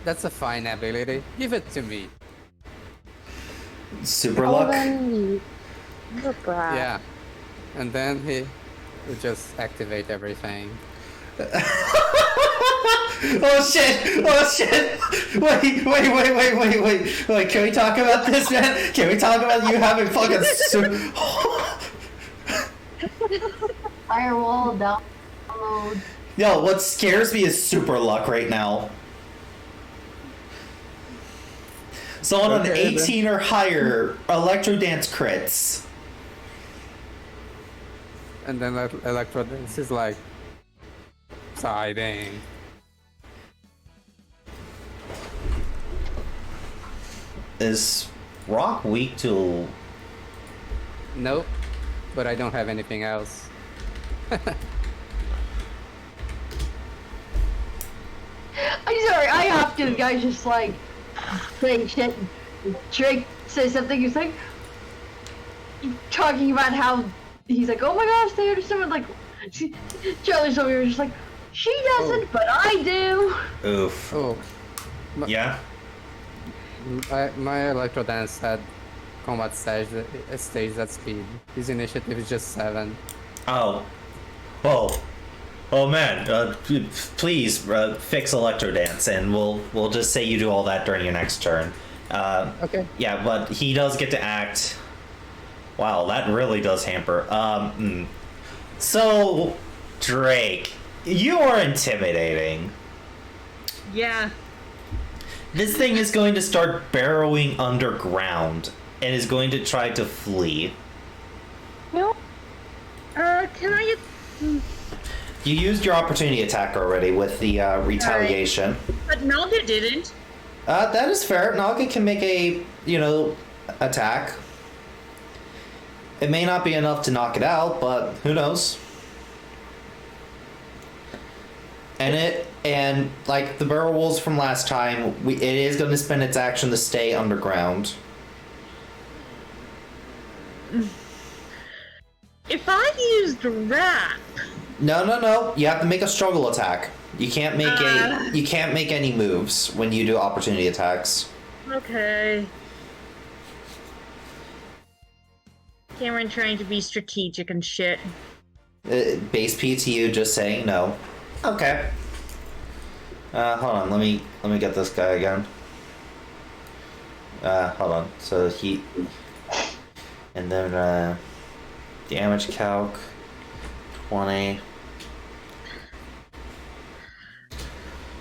that's a fine ability. Give it to me. Super Oh, luck. then the brat. Yeah. And then he would just activate everything. Oh shit! Oh shit! Wait, can we talk about this, man? Can we talk about you having fucking Firewall download. Yo, what scares me is super luck right now. So on an Okay, 18 or higher, Electro Dance crits. And then Electro Dance is like, siding. Is Rock weak to... Nope. But I don't have anything else. I'm sorry, I hopped in. The guy's just like saying shit. Drake says something. He's like talking about how he's like, "Oh my gosh, they understand." What, like Charlie's over here, just like she doesn't, but I do. Oof. Oh. Yeah? My Electro Dance had combat stage at speed. His initiative is just 7. Oh. Oh man, please fix Electro Dance, and we'll just say you do all that during your next turn. Okay. Yeah, but he does get to act. Wow, that really does hamper. So, Drake, you are intimidating. Yeah. This thing is going to start burrowing underground and is going to try to flee. No. Can I get... You used your opportunity attack already with the retaliation. But Naga didn't. That is fair. Naga can make a, attack. It may not be enough to knock it out, but who knows? And like the barrel wolves from last time, it is going to spend its action to stay underground. If I used wrap... No. You have to make a struggle attack. You can't make any moves when you do opportunity attacks. Okay. Cameron trying to be strategic and shit. Base PTU just saying no. Okay. Hold on. Let me get this guy again. Hold on. So he, and then damage calc 20.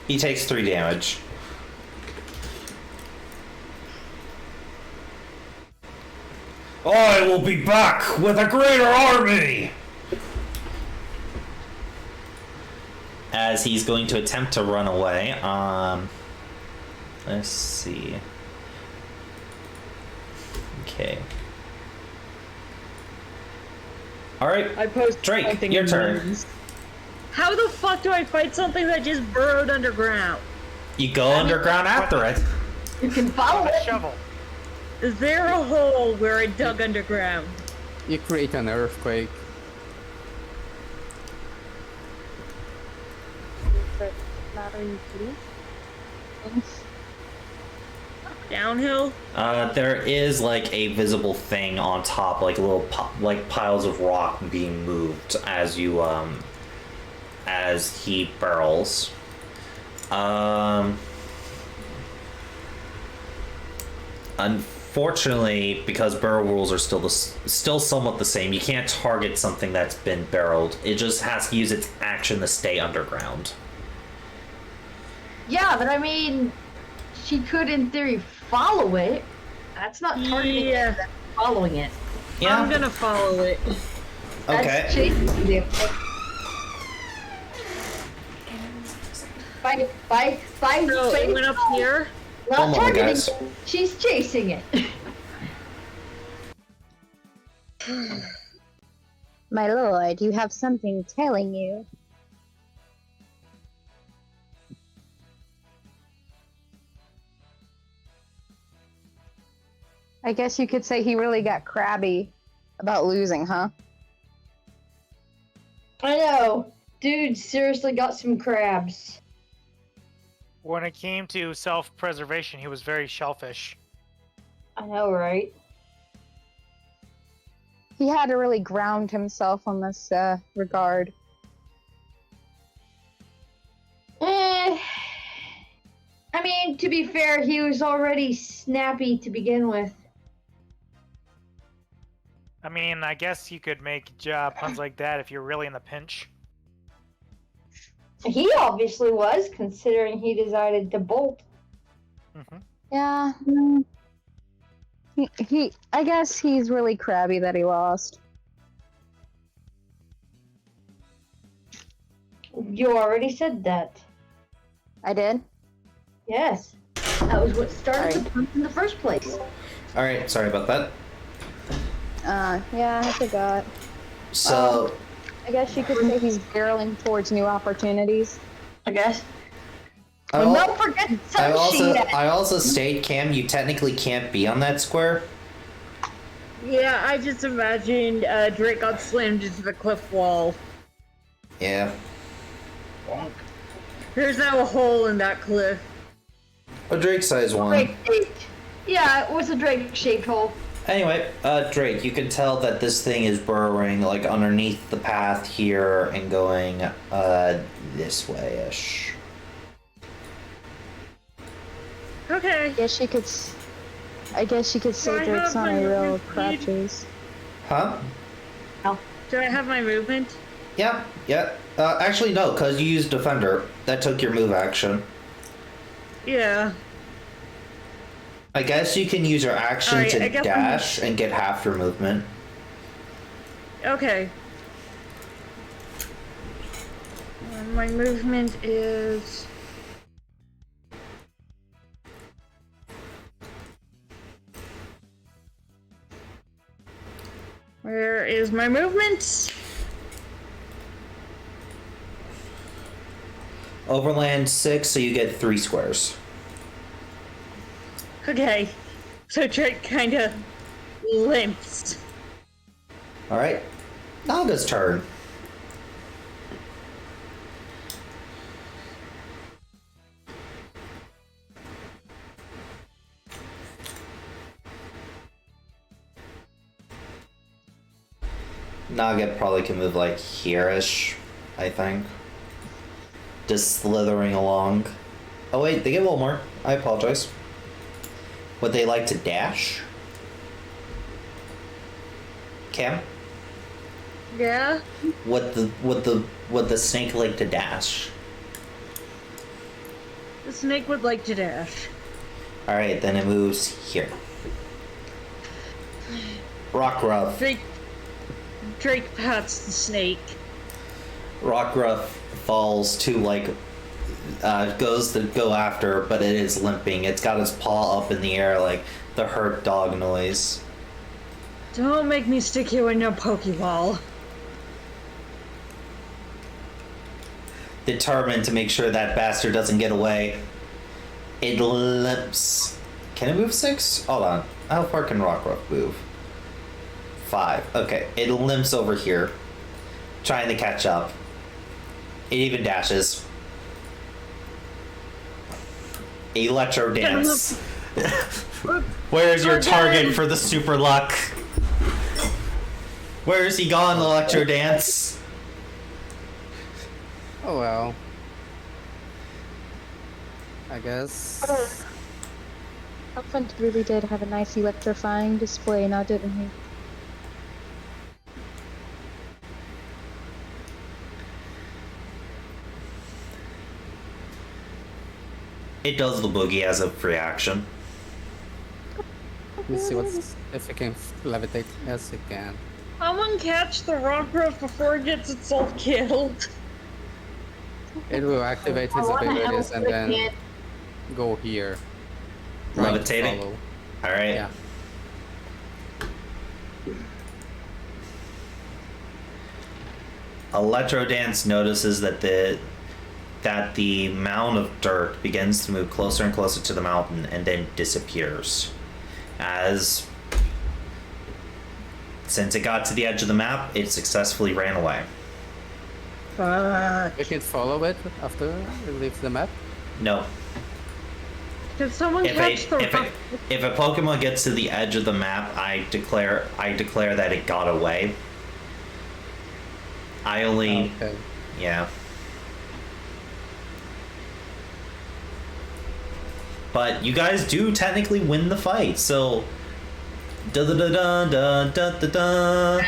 He takes 3 damage. I will be back with a greater army! As he's going to attempt to run away. Let's see. Okay. Alright, I post Drake, something your in turn. memes. How the fuck do I fight something that just burrowed underground? You go underground after it. You can follow With a it. shovel. Is there a hole where I dug underground? You create an earthquake. but not are you please? Downhill? There is like a visible thing on top, like little like piles of rock being moved as you as he barrels. Unfortunately, because barrel rules are still somewhat the same, you can't target something that's been barreled. It just has to use its action to stay underground. Yeah, but I mean, she could, in theory, follow it. That's not targeting it, Yeah. that's following it. Yeah. I'm gonna follow it. That's Okay. chasing the Bye, bye, bye. So it went up here. Not One moment, targeting guys. it. She's chasing it. My lord, you have something telling you. I guess you could say he really got crabby about losing, huh? I know. Dude seriously got some crabs. When it came to self-preservation, he was very shellfish. I know, right? He had to really ground himself on this regard. I mean, to be fair, he was already snappy to begin with. I mean, I guess you could make puns like that if you're really in the pinch. He obviously was, considering he decided to bolt. Hmm. Yeah. I guess he's really crabby that he lost. You already said that. I did? Yes. That was what started Sorry. the puns in the first place. All right, sorry about that. Yeah, I forgot. So, I guess you could say he's barreling towards new opportunities. I guess. I Well, al- don't forget I also Sunshine. I also state, Cam, you technically can't be on that square. Yeah, I just imagined Drake got slammed into the cliff wall. Yeah. There's now a hole in that cliff. A Drake size one. Drake-shaped. Yeah, it was a Drake-shaped hole. Anyway, Drake, you can tell that this thing is burrowing like underneath the path here and going this way-ish. Okay. I guess you could Do say I Drake's have on my a real movement crab speed? chase. Huh? Do I have my movement? Yeah, yeah. Actually, no, because you used Defender. That took your move action. Yeah. I guess you can use your action Alright, I to guess dash and get half your movement. Okay. My movement is... Where is my movement? Overland 6, so you get 3 squares. Okay. So Drake kinda limps. Alright. Naga's turn. Naga probably can move like here-ish, I think. Just slithering along. Oh wait, they get a little more. I apologize. Would they like to dash? Cam? Yeah? Would the snake like to dash? The snake would like to dash. Alright, then it moves here. Rockruff. Drake pats the snake. Rockruff falls to like goes to go after, but it is limping. It's got its paw up in the air like the hurt dog noise. Don't make me stick you in your Pokeball. Determined to make sure that bastard doesn't get away. It limps. Can it move 6? Hold on. How far can Rockruff move? 5. Okay. It limps over here. Trying to catch up. It even dashes. Electro Dance. Where's your target for the super luck? Where's he gone, Electro Dance? Oh well. I guess. Elephant really did have a nice electrifying display now, didn't he? It does the boogie as a free action. Let's see what's if it can levitate. Yes, it can. Someone catch the Rockruff before it gets itself killed. It will activate his I wanna abilities help and the then kid. go here. Right, Levitating? follow. Alright. Yeah. Electro Dance notices that the mound of dirt begins to move closer and closer to the mountain and then disappears. Since it got to the edge of the map, it successfully ran away. Fuck. We can follow it after it leaves the map. No. Can someone If catch the Rockruff? if a Pokemon gets to the edge of the map, I declare that it got away. I only Okay. yeah. But you guys do technically win the fight, so da da da da da da da.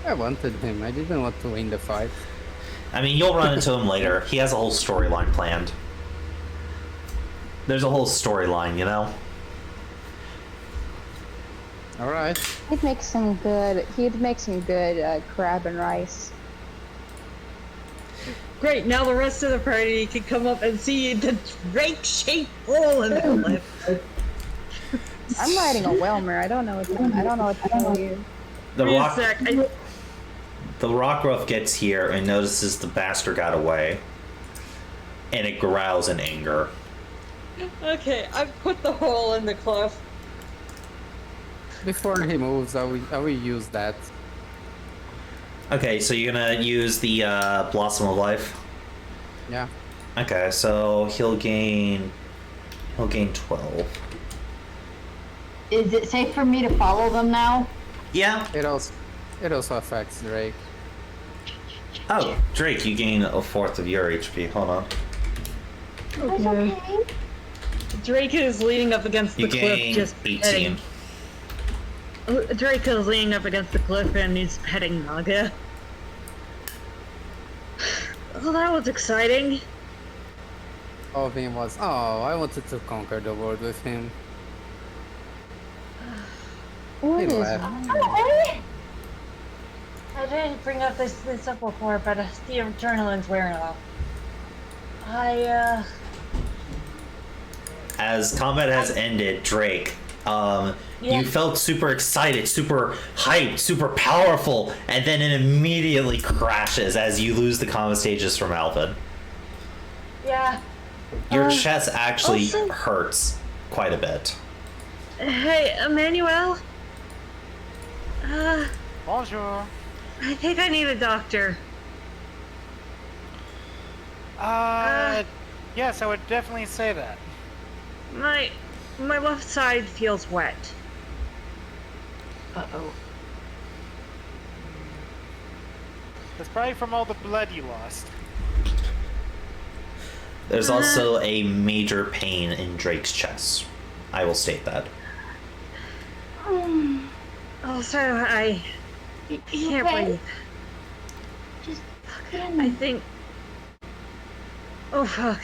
I wanted him. I didn't want to win the fight. I mean, you'll run into him later. He has a whole storyline planned. There's a whole storyline, you know? Alright. He'd make some good crab and rice. Great, now the rest of the party can come up and see the Drake-shaped hole in the lip. I'm riding a Whelmer. I don't know what to tell you. The Wait a rock sec, the Rockruff gets here and notices the bastard got away. And it growls in anger. Okay, I've put the hole in the cliff. Before he moves, I will use that. Okay, so you're gonna use the Blossom of Life? Yeah. Okay, so he'll gain 12. Is it safe for me to follow them now? Yeah. It also affects Drake. Oh, Drake, you gain a fourth of your HP. Hold on. That's okay. Drake is leaning up against You the cliff, gain just 18. petting. Drake is leaning up against the cliff and he's petting Naga. Well, that was exciting. Ovin was. Oh, I wanted to conquer the world with him. What He is left. Okay. I didn't bring up this up before, but the adrenaline's wearing off. As combat has ended, Drake, you felt super excited, super hyped, super powerful, and then it immediately crashes as you lose the combat stages from Alvin. Yeah. Your chest actually also- hurts quite a bit. Hey, Emmanuel? Bonjour. I think I need a doctor. Yes, I would definitely say that. My left side feels wet. Uh-oh. That's probably from all the blood you lost. There's also a major pain in Drake's chest. I will state that. Also, I You can't okay? breathe. Just tuck it in. I think... Oh, fuck.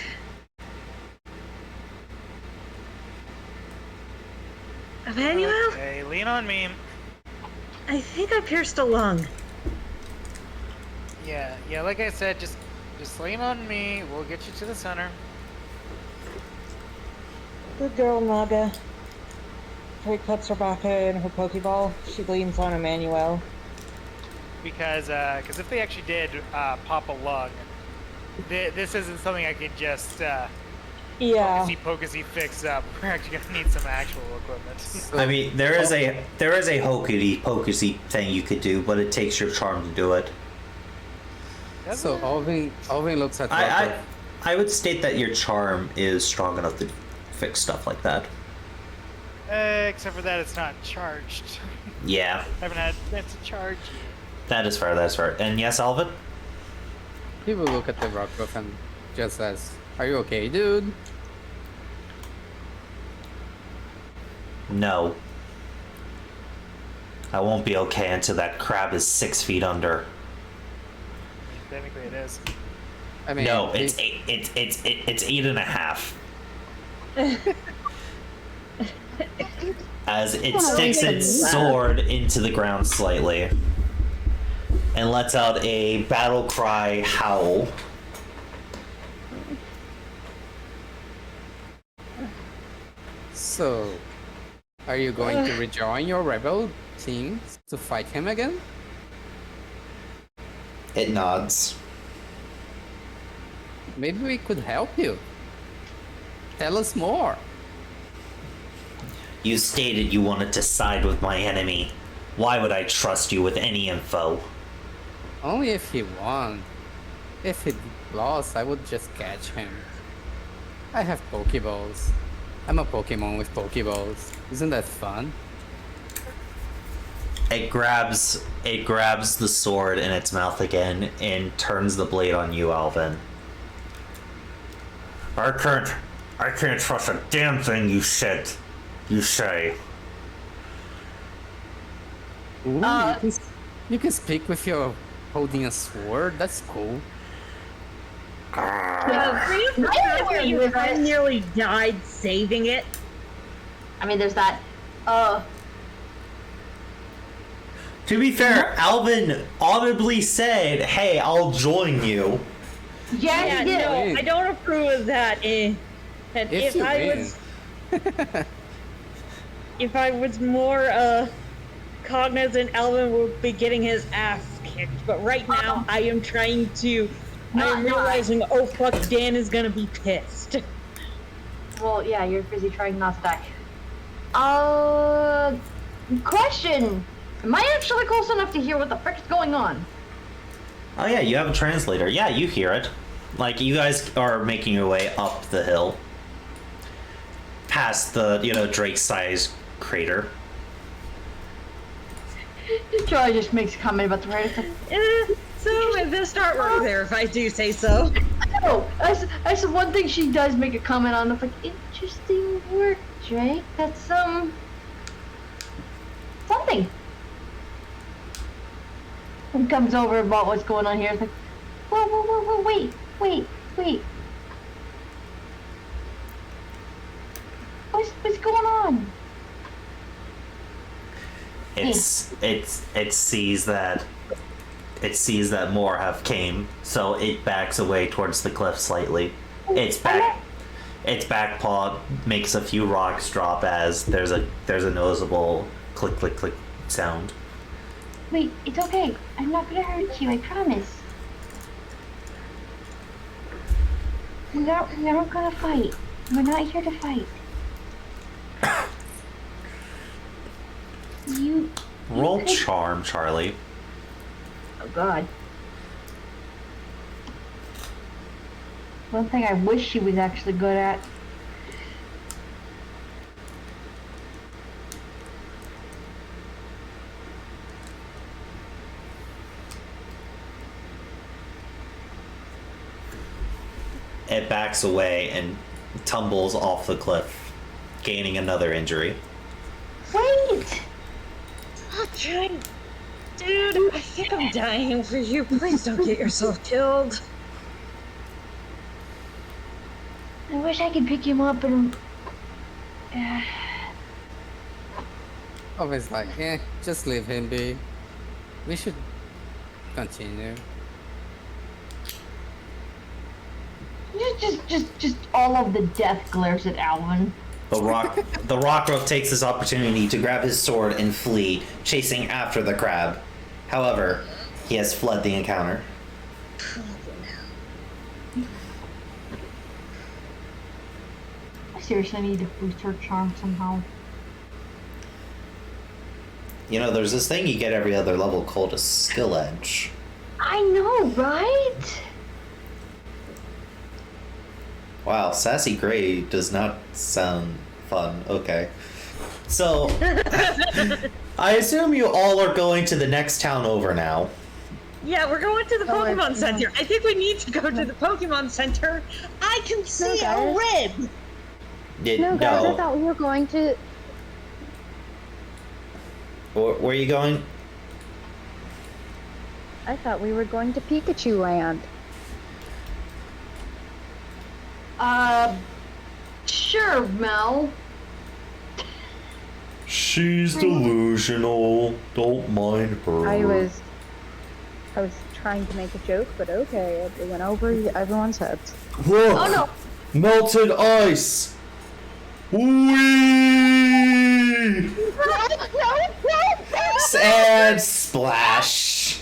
Emmanuel? Okay, lean on me. I think I pierced a lung. Yeah, like I said, just lean on me. We'll get you to the center. Good girl, Naga. Drake puts her back in her Pokeball. She leans on Emmanuel. Because if they actually did pop a lung, this isn't something I could just Yeah. pokey fix up. We're actually gonna need some actual equipment. I mean, there is a hokey pokey thing you could do, but it takes your charm to do it. Does So it? Ovin looks at I I would state that your charm is strong enough to fix stuff like that. Except for that, it's not charged. Yeah, I haven't had a chance to charge yet. that is fair, that's fair. And yes, Alvin? He will look at the Rockruff and just says, "Are you okay, dude?" No. I won't be okay until that crab is 6 feet under. Technically, it is. I mean, No, it's 8.5. As it sticks its sword into the ground slightly and lets out a battle cry howl. So, are you going to rejoin your rebel team to fight him again? It nods. Maybe we could help you. Tell us more. You stated you wanted to side with my enemy. Why would I trust you with any info? Only if he won. If he lost, I would just catch him. I have Pokeballs. I'm a Pokemon with Pokeballs. Isn't that fun? It grabs the sword in its mouth again and turns the blade on you, Alvin. I can't trust a damn thing you say. Ooh, you can speak with your holding a sword. That's cool. Were you surprised that your friend nearly died saving it? I mean, there's that. To be fair, Alvin audibly said, "Hey, I'll join you." Yeah, he did. No, I don't approve of that. And If you win. if I was more cognizant, Alvin would be getting his ass kicked. But right now, I am trying to. I am realizing, oh fuck, Dan is gonna be pissed. Well, yeah, you're busy trying not to die. Question. Am I actually close enough to hear what the frick is going on? Oh yeah, you have a translator. Yeah, you hear it. Like, you guys are making your way up the hill. Past the, Drake-sized crater. Charlie just makes a comment about the right. So there's start work there, if I do say so. No, I said one thing she does make a comment on. It's like, interesting work, Drake. That's something. And comes over about what's going on here. It's like, whoa, wait. What's going on? It sees that more have came, so it backs away towards the cliff slightly. Its back paw makes a few rocks drop as there's a noticeable click click click sound. Wait, it's okay. I'm not gonna hurt you, I promise. We aren't gonna fight. We're not here to fight. Roll charm, Charlie. Oh God. One thing I wish she was actually good at. It backs away and tumbles off the cliff, gaining another injury. Wait! Okay. Dude, I think I'm dying for you. Please don't get yourself killed. I wish I could pick him up and... Always like, just leave him be. We should continue. Just all of the death glares at Alvin. The Rockruff takes this opportunity to grab his sword and flee, chasing after the crab. However, he has fled the encounter. I seriously need to boost her charm somehow. There's this thing you get every other level called a skill edge. I know, right? Wow, Sassy Gray does not sound fun. Okay. So, I assume you all are going to the next town over now. Yeah, we're going to the Oh, Pokemon no. Center. I think we need to go to the Pokemon Center. I can see a guys. rib. No, guys, I thought we were going to. Where are you going? I thought we were going to Pikachu Land. Sure, Mel. She's delusional. Don't mind her. I was trying to make a joke, but okay, it went over everyone's heads. Look! Oh no! Melted ice! Whee! No! And splash!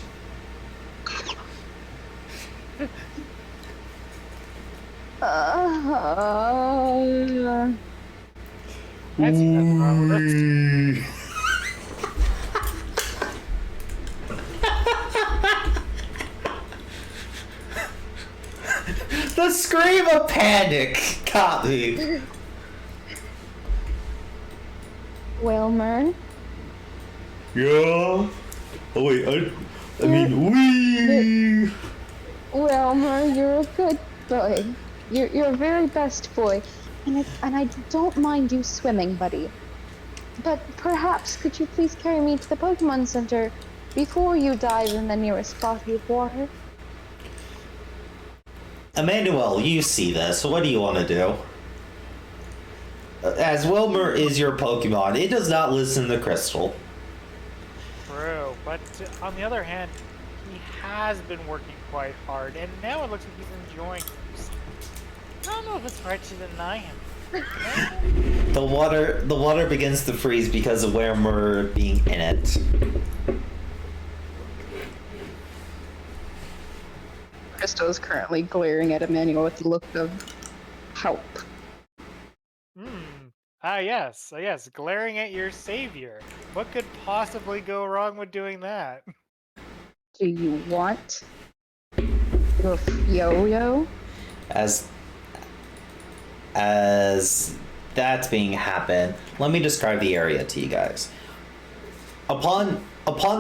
That's nothing wrong with it. Whee! The scream of panic caught me. Wilmer, Yeah. Oh wait, I mean, wee. Wilmer, you're a good boy. You're a very best boy, and I don't mind you swimming, buddy. But perhaps could you please carry me to the Pokemon Center before you dive in the nearest body of water? Emmanuel, you see this. What do you want to do? As Wilmer is your Pokemon, it does not listen to Crystal. True, but on the other hand, he has been working quite hard, and now it looks like he's enjoying himself. I don't know if it's right to deny him. The water begins to freeze because of Wilmer being in it. Crystal is currently glaring at Emmanuel with a look of help. Yes, glaring at your savior. What could possibly go wrong with doing that? Do you want your yo-yo? As that's being happened, let me describe the area to you guys. Upon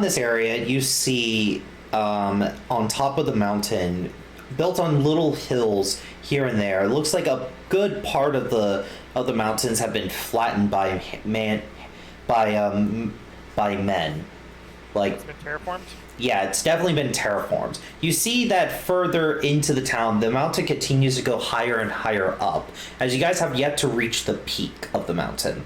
this area, you see on top of the mountain, built on little hills here and there. It looks like a good part of the mountains have been flattened by men. Like, It's been terraformed? yeah, it's definitely been terraformed. You see that further into the town, the mountain continues to go higher and higher up, as you guys have yet to reach the peak of the mountain.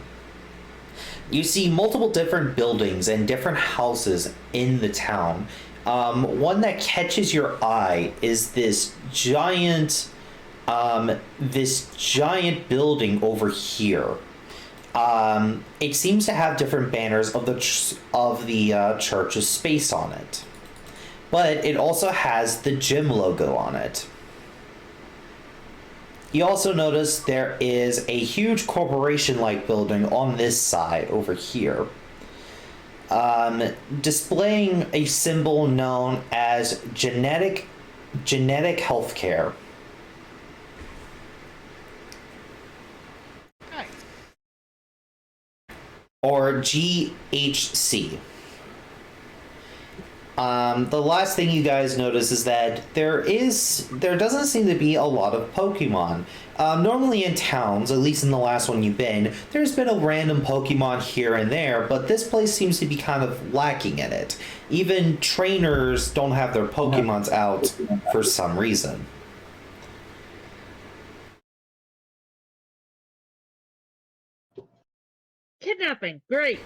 You see multiple different buildings and different houses in the town. One that catches your eye is this giant building over here. It seems to have different banners of the church's space on it, but it also has the gym logo on it. You also notice there is a huge corporation-like building on this side over here, displaying a symbol known as genetic healthcare. Nice. Or GHC. The last thing you guys notice is that there doesn't seem to be a lot of Pokemon. Normally in towns, at least in the last one you've been, there's been a random Pokemon here and there, but this place seems to be kind of lacking in it. Even trainers don't have their Pokemons out for some reason. Kidnapping, great.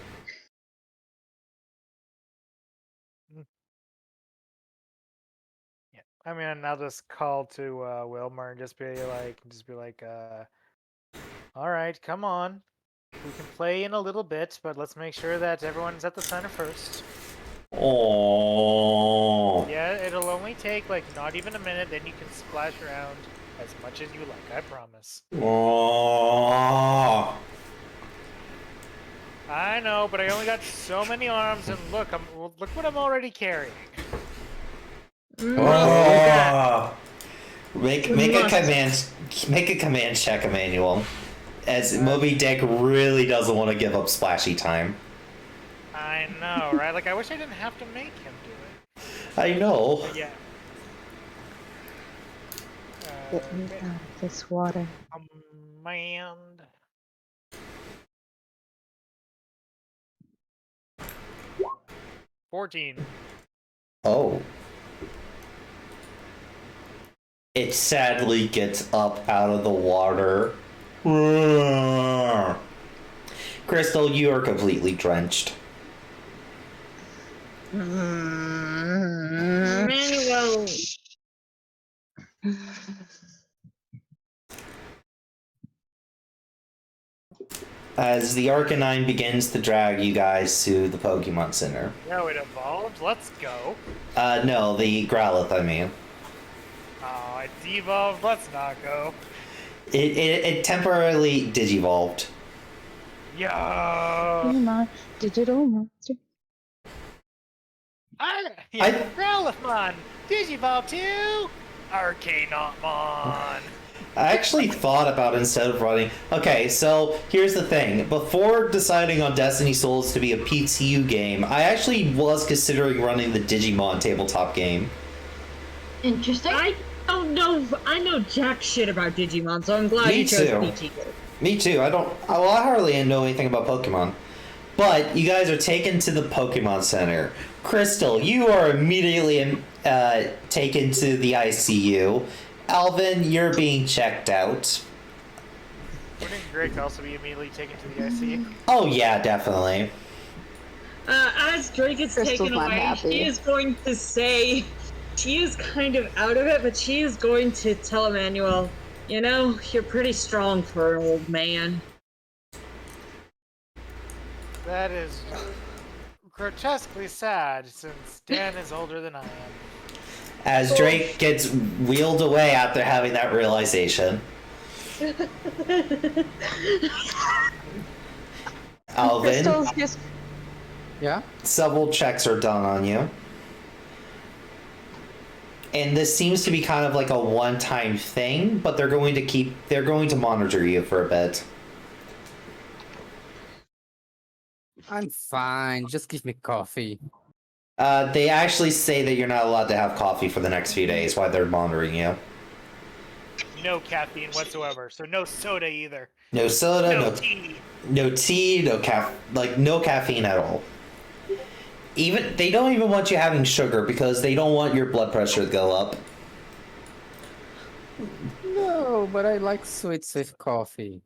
Yeah. I mean, I'll just call to Wilmer and just be like, all right, come on. We can play in a little bit, but let's make sure that everyone's at the center first. Oh. Yeah, it'll only take like not even a minute, then you can splash around as much as you like, I promise. Oh. I know, but I only got so many arms, and look what I'm already carrying. Oh. Make a command check, Emmanuel. As Moby Dick really doesn't want to give up splashy time. I know, right? Like, I wish I didn't have to make him do it. I know. But yeah. Get me out of this water. Command. $14. Oh. It sadly gets up out of the water. Crystal, you are completely drenched. Emmanuel. As the Arcanine begins to drag you guys to the Pokemon Center. No, it evolved. Let's go. No, the Growlithe, I mean. Oh, it devolved. Let's not go. It temporarily digivolved. Yo! My digital monster. Growlithmon! Digivolve to Arcanopmon! I actually thought about instead of running. Okay, so here's the thing. Before deciding on Destiny Souls to be a PTU game, I actually was considering running the Digimon tabletop game. Interesting. I don't know. I know jack shit about Digimon, so I'm glad Me you chose too. PTU. Me too. I hardly know anything about Pokemon. But you guys are taken to the Pokemon Center. Crystal, you are immediately taken to the ICU. Alvin, you're being checked out. Wouldn't Drake also be immediately taken to the IC? Oh yeah, definitely. As Drake is Crystal's taken not away, happy. she is going to say, she is kind of out of it, but she is going to tell Emmanuel, you know, you're pretty strong for an old man. That is grotesquely sad, since Dan is older than I am. As Drake gets wheeled away after having that realization. Alvin, Crystal's just Yeah? several checks are done on you. And this seems to be kind of like a one-time thing, but they're going to monitor you for a bit. I'm fine. Just give me coffee. They actually say that you're not allowed to have coffee for the next few days while they're monitoring you. No caffeine whatsoever, so no soda either. No soda, No tea. no tea, no caffeine at all. They don't even want you having sugar because they don't want your blood pressure to go up. No, but I like sweets with coffee.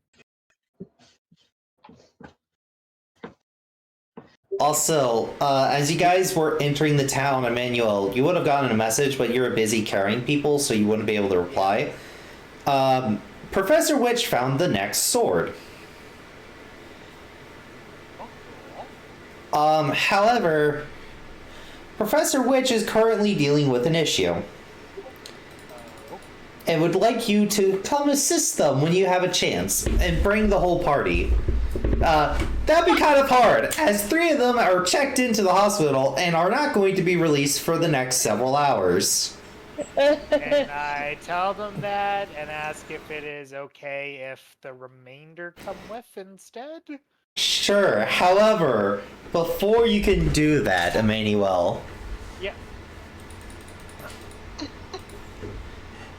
Also, as you guys were entering the town, Emmanuel, you would have gotten a message, but you're busy carrying people, so you wouldn't be able to reply. Professor Witch found the next sword. However, Professor Witch is currently dealing with an issue. And would like you to come assist them when you have a chance, and bring the whole party. That'd be kind of hard, as 3 of them are checked into the hospital and are not going to be released for the next several hours. And I tell them that and ask if it is okay if the remainder come with instead. Sure, however, before you can do that, Emmanuel, Yeah.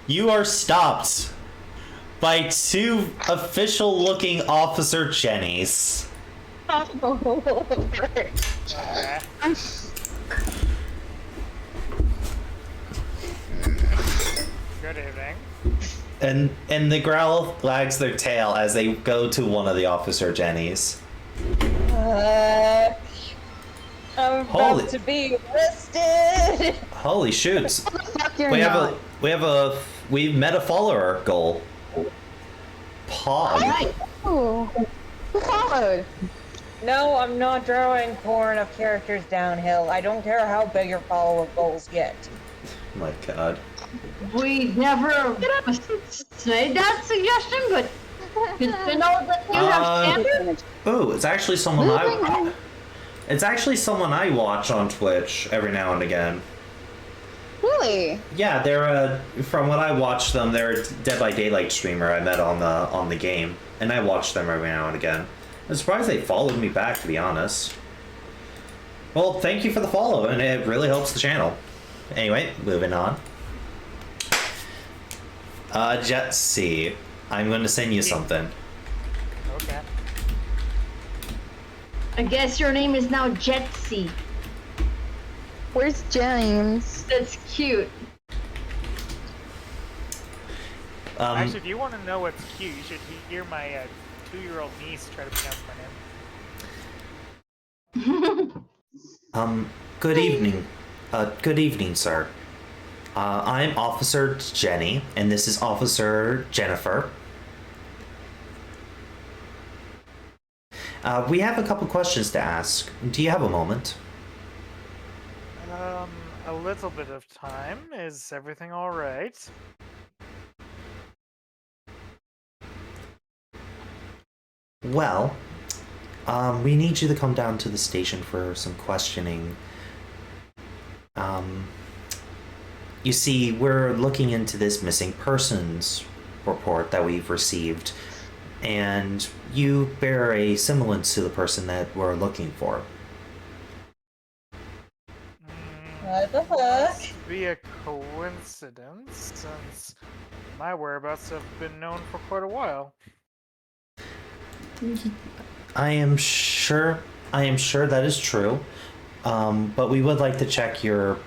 you are stopped by 2 official-looking Officer Jennies. Good evening. And the growl wags their tail as they go to one of the Officer Jennies. I'm about Holy- to be arrested. Holy shoots! fuck you're We not. we've met a follower goal. Pog. Oh, who followed? No, I'm not drawing poor enough characters downhill. I don't care how big your follower goals get. My God. We never say that suggestion, but good to know that you have standards. Oh, it's actually someone It's actually someone I watch on Twitch every now and again. Really? Yeah, they're from what I watched them, they're a Dead by Daylight streamer I met on the game, and I watch them every now and again. I'm surprised they followed me back, to be honest. Well, thank you for the follow, and it really helps the channel. Anyway, moving on. Jetsy, I'm going to send you something. Okay. I guess your name is now Jetsy. Where's James? That's cute. Actually, if you want to know what's cute, you should hear my 2-year-old niece try to pronounce my name. Good evening. Good evening, sir. I'm Officer Jenny, and this is Officer Jennifer. We have a couple questions to ask. Do you have a moment? A little bit of time. Is everything all right? Well, we need you to come down to the station for some questioning. You see, we're looking into this missing persons report that we've received, and you bear a semblance to the person that we're looking for. What the fuck? Must be a coincidence, since my whereabouts have been known for quite a while. I am sure that is true. But we would like to check your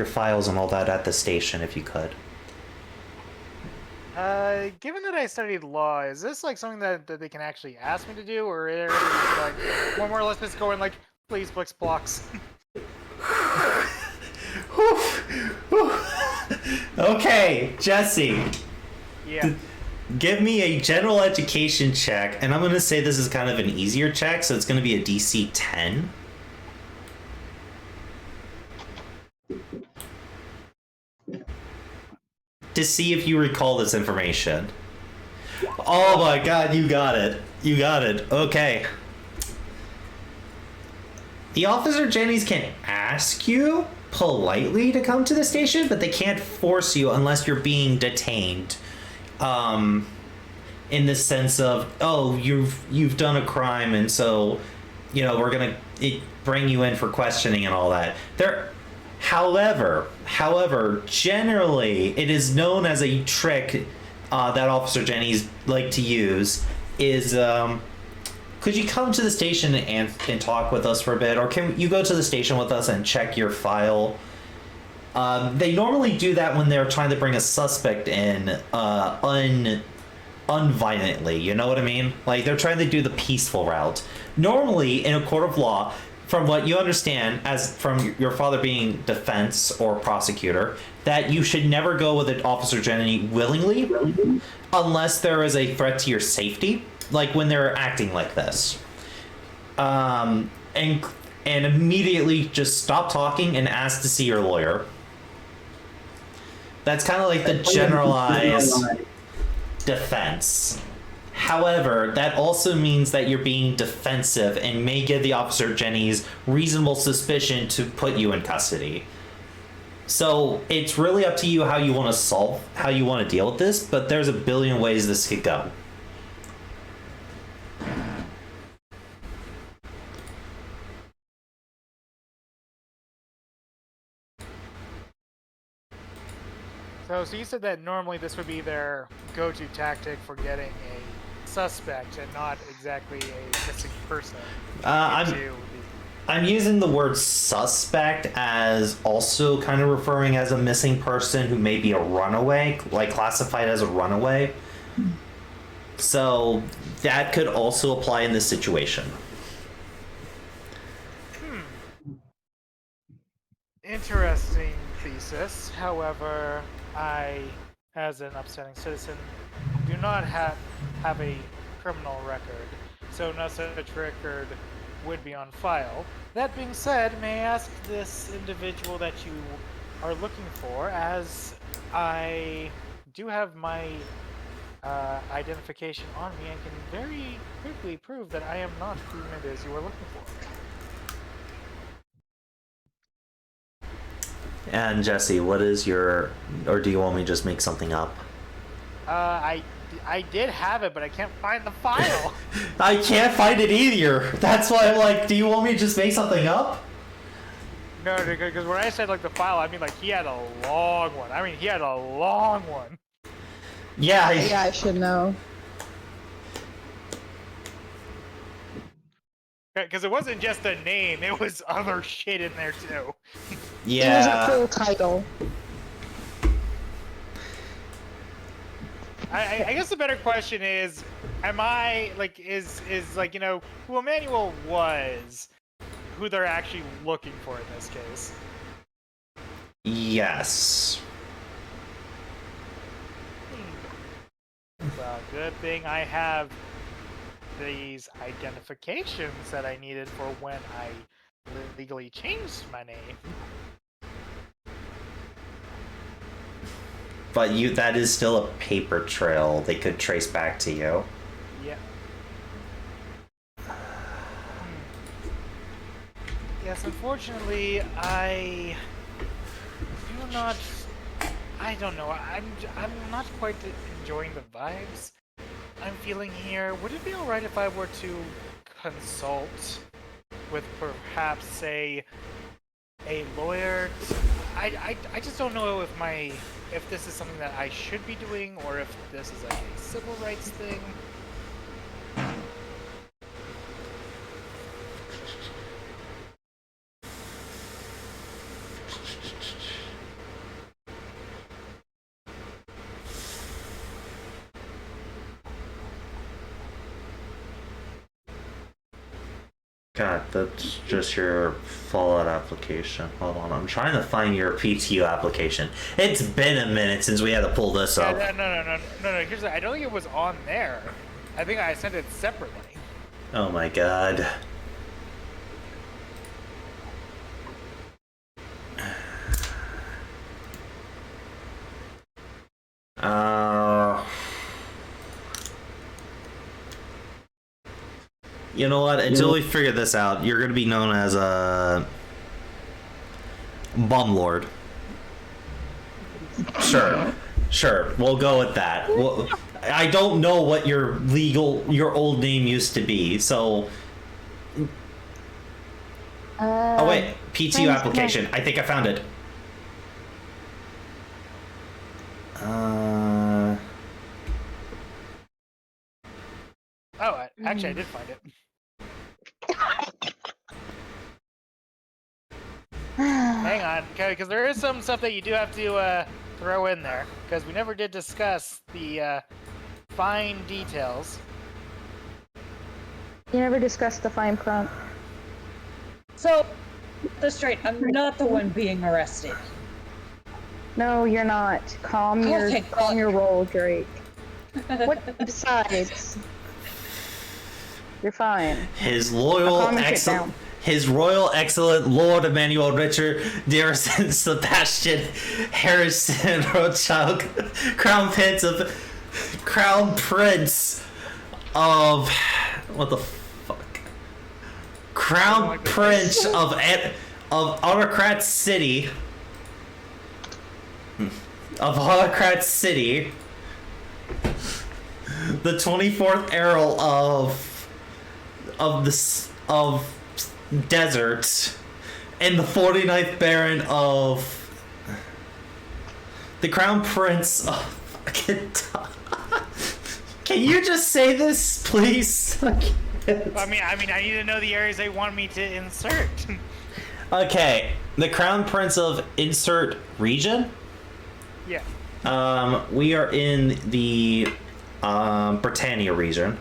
files and all that at the station if you could. Given that I studied law, is this like something that they can actually ask me to do, or are they like one more or less just going like, please, Blix blocks? Okay, Jesse. Yeah. Give me a general education check, and I'm going to say this is kind of an easier check, so it's going to be a DC 10. To see if you recall this information. Oh my god, you got it. You got it. Okay. The Officer Jennies can ask you politely to come to the station, but they can't force you unless you're being detained. In the sense of, oh, you've done a crime, and so, you know, we're gonna bring you in for questioning and all that. However, generally, it is known as a trick that Officer Jennies like to use. Is could you come to the station and talk with us for a bit, or can you go to the station with us and check your file? They normally do that when they're trying to bring a suspect in unviolently, you know what I mean? Like, they're trying to do the peaceful route. Normally, in a court of law, from what you understand, as from your father being defense or prosecutor, that you should never go with an Officer Jenny willingly, unless there is a threat to your safety, like when they're acting like this. And immediately just stop talking and ask to see your lawyer. That's kind of like the generalized defense. However, that also means that you're being defensive and may give the Officer Jennies reasonable suspicion to put you in custody. So it's really up to you how you want to deal with this, but there's a billion ways this could go. So you said that normally this would be their go-to tactic for getting a suspect and not exactly a missing person. I'm using the word suspect as also kind of referring as a missing person who may be a runaway, like classified as a runaway. So that could also apply in this situation. Interesting thesis. However, I, as an upstanding citizen, do not have a criminal record, so no such record would be on file. That being said, may I ask this individual that you are looking for, as I do have my identification on me and can very quickly prove that I am not whom it is you are looking for. And Jesse, what is your, or do you want me to just make something up? I did have it, but I can't find the file. I can't find it either. That's why I'm like, do you want me to just make something up? No, because when I said like the file, I mean like he had a long one. I mean he had a long one. Yeah. Yeah, I should know. Because it wasn't just a name; it was other shit in there too. Yeah. It was a full title. I guess the better question is, am I like is like, you know, who Emmanuel was, who they're actually looking for in this case? Yes. Well, good thing I have these identifications that I needed for when I legally changed my name. But that is still a paper trail they could trace back to you. Yeah. Yes, unfortunately, I do not. I don't know. I'm not quite enjoying the vibes I'm feeling here. Would it be all right if I were to consult with perhaps, say, a lawyer? I just don't know if this is something that I should be doing or if this is like a civil rights thing. God, that's just your Fallout application. Hold on, I'm trying to find your PTU application. It's been a minute since we had to pull this up. No. Here's I don't think it was on there. I think I sent it separately. Oh my god. You know what? Until we figure this out, you're gonna be known as a bum lord. Sure. We'll go with that. Well, I don't know what your old name used to be, so. Oh wait, PTU application. I think I found it. Oh, actually, I did find it. Hang on, okay, because there is some stuff that you do have to throw in there, because we never did discuss the fine details. You never discussed the fine print. So, that's straight. I'm not the one being arrested. No, you're not. Calm your roll, Drake. What besides? You're fine. His royal excellent Lord Emmanuel Richard Dearson Sebastian Harrison Rothschild, Crown Prince of what the fuck? Crown Prince of Autocrat City. Of Autocrat City. The 24th Earl of Desert, and the 49th Baron of the Crown Prince of fucking. Can you just say this, please? I mean, I need to know the areas they want me to insert. Okay, the Crown Prince of insert region. Yeah. We are in the Britannia region.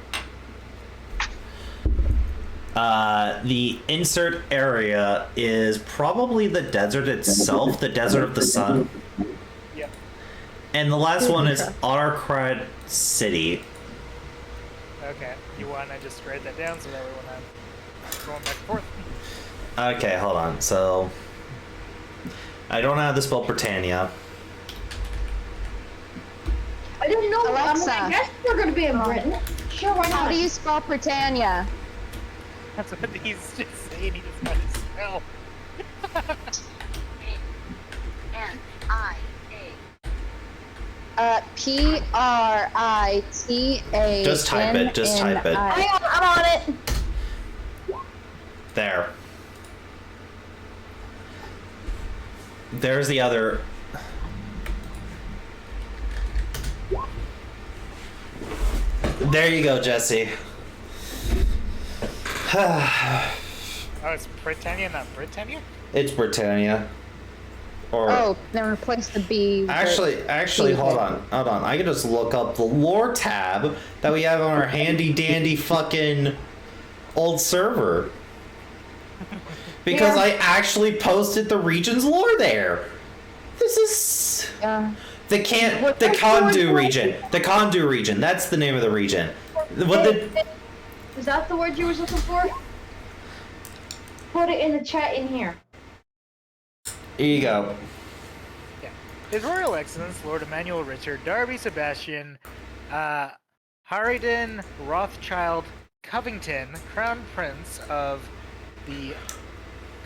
The insert area is probably the desert itself, the Desert of the Sun. Yep. And the last one is Autocrat City. Okay. You want to just write that down so that way when I'm going back and forth. Okay, hold on. So, I don't know how to spell Britannia. I didn't know. Alexa. I guess we're gonna be in Britain. Sure, why not? How do you spell Britannia? That's what he's just saying. He doesn't know how to spell. Prita. Just type it, just type it. Hang on, I'm on it. There. There's the other. There you go, Jesse. Oh, it's Britannia, not Britannia? It's Britannia. Or Oh, then replace the B. with actually, B. hold on. I can just look up the lore tab that we have on our handy dandy fucking old server. Because Yeah. I actually posted the region's lore there. This is the Kondu region. The Kondu region. That's the name of the region. What the? Is that the word you were looking for? Put it in the chat in here. Here you go. Yeah. His Royal Excellence, Lord Emmanuel Richard Darby Sebastian, Harridan Rothschild Covington, Crown Prince of the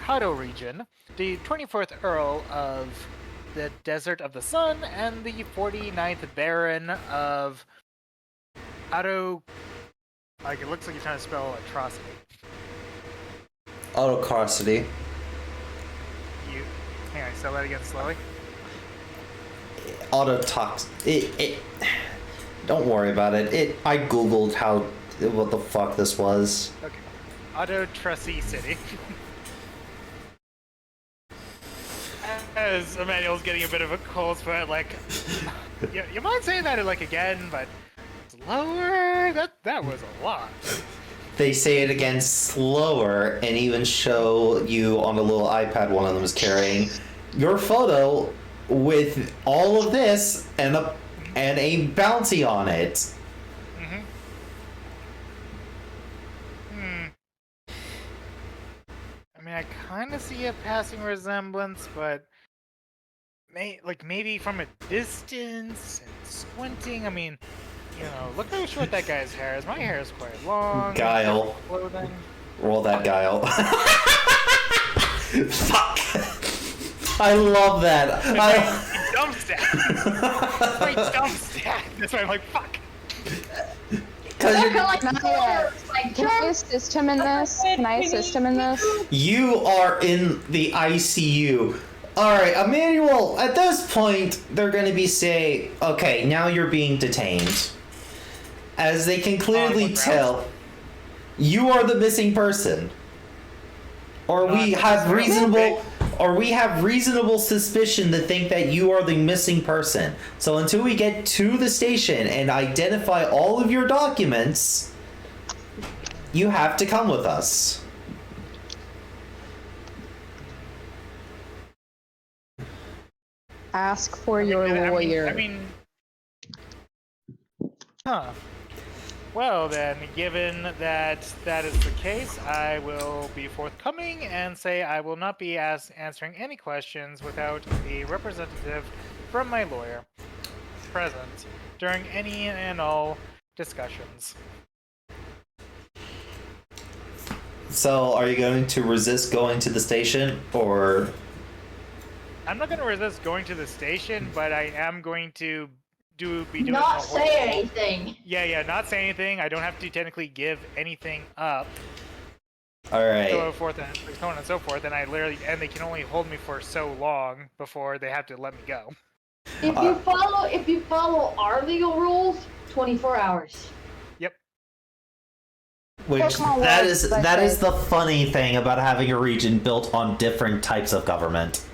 Kado region, the 24th Earl of the Desert of the Sun, and the 49th Baron of Auto. Like, it looks like you're trying to spell atrocity. Autocarcity. You. Hang on, spell that again slowly. Autotox. It. Don't worry about it. I googled what the fuck this was. Okay. Autotrusty City. As Emmanuel's getting a bit of a cold sweat, like, you mind saying that like again, but slower? That was a lot. They say it again slower and even show you on the little iPad one of them is carrying your photo with all of this and a bounty on it. I mean, I kind of see a passing resemblance, but maybe from a distance and squinting. I mean, you know, look how short that guy's hair is. My hair is quite long. Guile. Clothing. Roll that guile. Fuck. I love that. Dumb stat. Wait, dumb stat. That's why I'm like, fuck. Because Can I assist him in this? you are in the ICU. Alright, Emmanuel, at this point, they're going to be saying, okay, now you're being detained. As they can clearly tell, you are the missing person. Or we have reasonable suspicion to think that you are the missing person. So until we get to the station and identify all of your documents, you have to come with us. Ask for your lawyer. I mean, huh. Well then, given that that is the case, I will be forthcoming and say I will not be answering any questions without a representative from my lawyer present during any and all discussions. So, are you going to resist going to the station, or? I'm not going to resist going to the station, but I am going to be doing Not the say anything. Yeah, not say anything. I don't have to technically give anything up. All right. So forth and so on and so forth, and they can only hold me for so long before they have to let me go. If you follow our legal rules, 24 hours. Yep. Which that is the funny thing about having a region built on different types of government.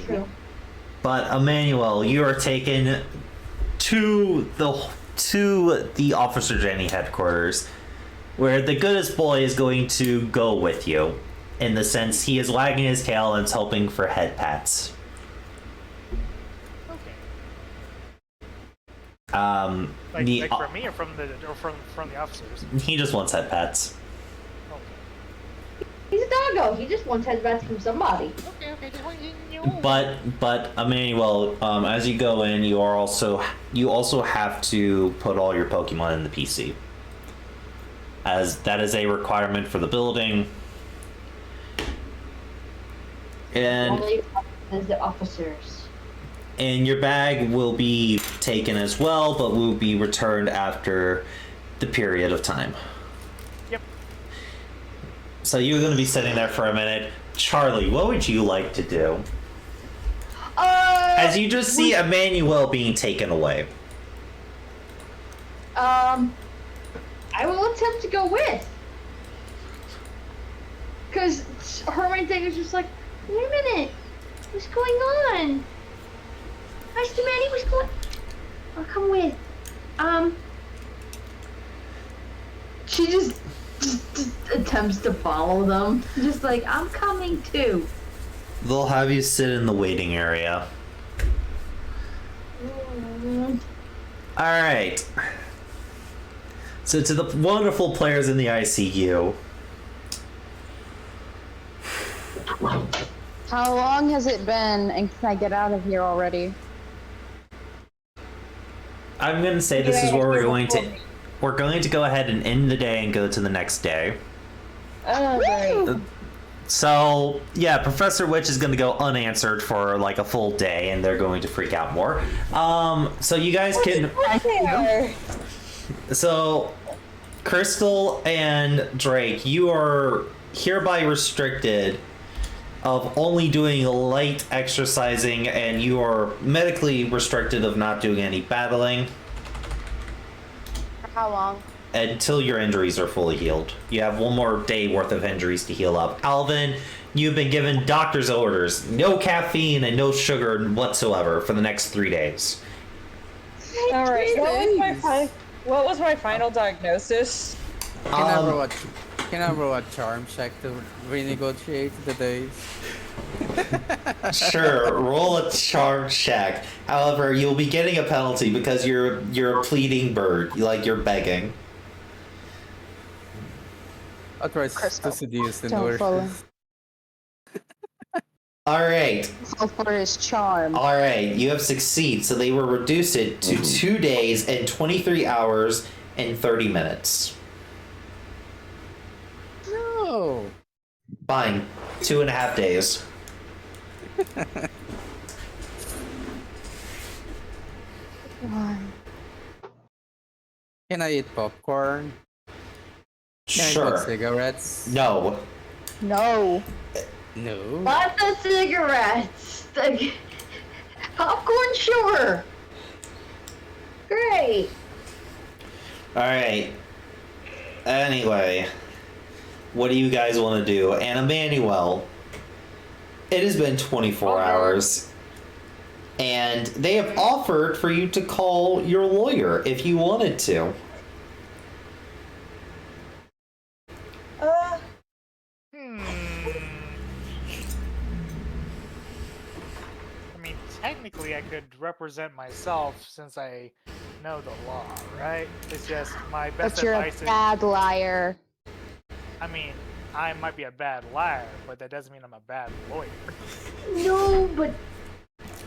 True. But Emmanuel, you are taken to the Officer Jenny headquarters, where the goodest boy is going to go with you, in the sense he is wagging his tail and is hoping for head pats. Okay. Like from me or from the officers? He just wants head pats. He's a doggo. He just wants headbats from somebody. Okay. Just want you But Emmanuel, as you go in, you also have to put all your Pokemon in the PC, as that is a requirement for the building. And Only as the officers. And your bag will be taken as well, but will be returned after the period of time. Yep. So you're going to be sitting there for a minute. Charlie, what would you like to do? As you just see Emmanuel being taken away. I will attempt to go with. Because her main thing is just like, wait a minute, what's going on? Master Manny, what's going on? I'll come with. She just attempts to follow them. Just like, I'm coming too. They'll have you sit in the waiting area. Alright. So to the wonderful players in the ICU. How long has it been, and can I get out of here already? I'm going to say this is where we're going to go ahead and end the day and go to the next day. Oh, great. So, yeah, Professor Witch is going to go unanswered for like a full day, and they're going to freak out more. So you guys can... So, Crystal and Drake, you are hereby restricted of only doing light exercising, and you are medically restricted of not doing any battling. For how long? Until your injuries are fully healed. You have one more day worth of injuries to heal up. Alvin, you've been given doctor's orders. No caffeine and no sugar whatsoever for the next 3 days. All right. What was my final diagnosis? Can I roll a charm check to renegotiate the days? Sure, roll a charm check. However, you'll be getting a penalty because you're a pleading bird. You're begging. I'll try to seduce the Don't follow. nurses. Alright. Go for his charm. Alright, you have succeeded. So they will reduce it to 2 days and 23 hours and 30 minutes. No. Fine. 2.5 days. Why? Can I eat popcorn? Can I Sure. smoke cigarettes? No. No. No. Lots of cigarettes. Like, popcorn, sure. Great. Alright. Anyway. What do you guys want to do? And Emmanuel, it has been 24 hours. And they have offered for you to call your lawyer if you wanted to. I mean, technically, I could represent myself since I know the law, right? It's just my best But you're a advice is. bad liar. I mean, I might be a bad liar, but that doesn't mean I'm a bad lawyer. No, but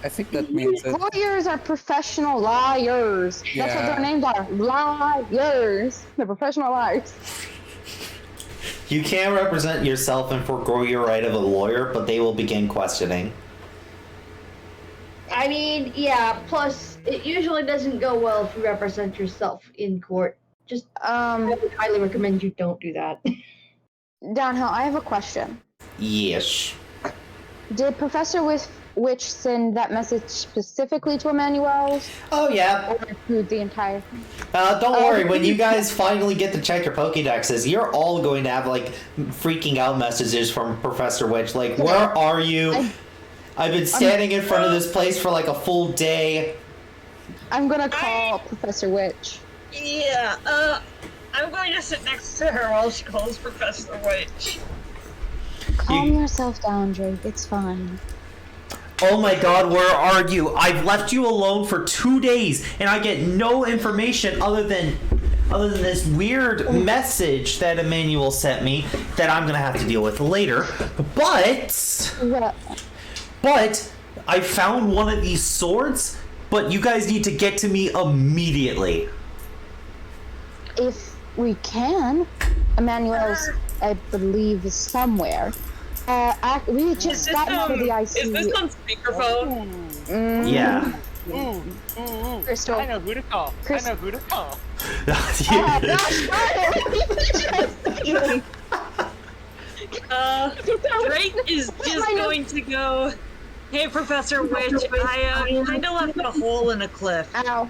I think that means that Lawyers are professional liars. That's what Yeah. their names are. Liars. They're professional liars. You can represent yourself and forego your right of a lawyer, but they will begin questioning. I mean, yeah, plus, it usually doesn't go well if you represent yourself in court. Just, I would highly recommend you don't do that. Downhill, I have a question. Yes. Did Professor Witch send that message specifically to Emmanuel's, Oh, yeah. or to the entire thing? Don't worry, when you guys finally get to check your Pokédexes, you're all going to have, freaking out messages from Professor Witch. Like, where are you? I've been standing in front of this place for, a full day. I'm gonna call Professor Witch. Yeah, I'm going to sit next to her while she calls Professor Witch. Calm yourself down, Drake. It's fine. Oh my god, where are you? I've left you alone for 2 days, and I get no information other than this weird message that Emmanuel sent me that I'm gonna have to deal with later. But I found one of these swords, but you guys need to get to me immediately. If we can, Emmanuel's, I believe, is somewhere. We just got into the ICU. Is this on speakerphone? Yeah. Crystal. I know who to call. Chris- I know who to call. Gosh, Drake is just going to go. Hey, Professor Witch, I kind of left a hole in a cliff. Ow.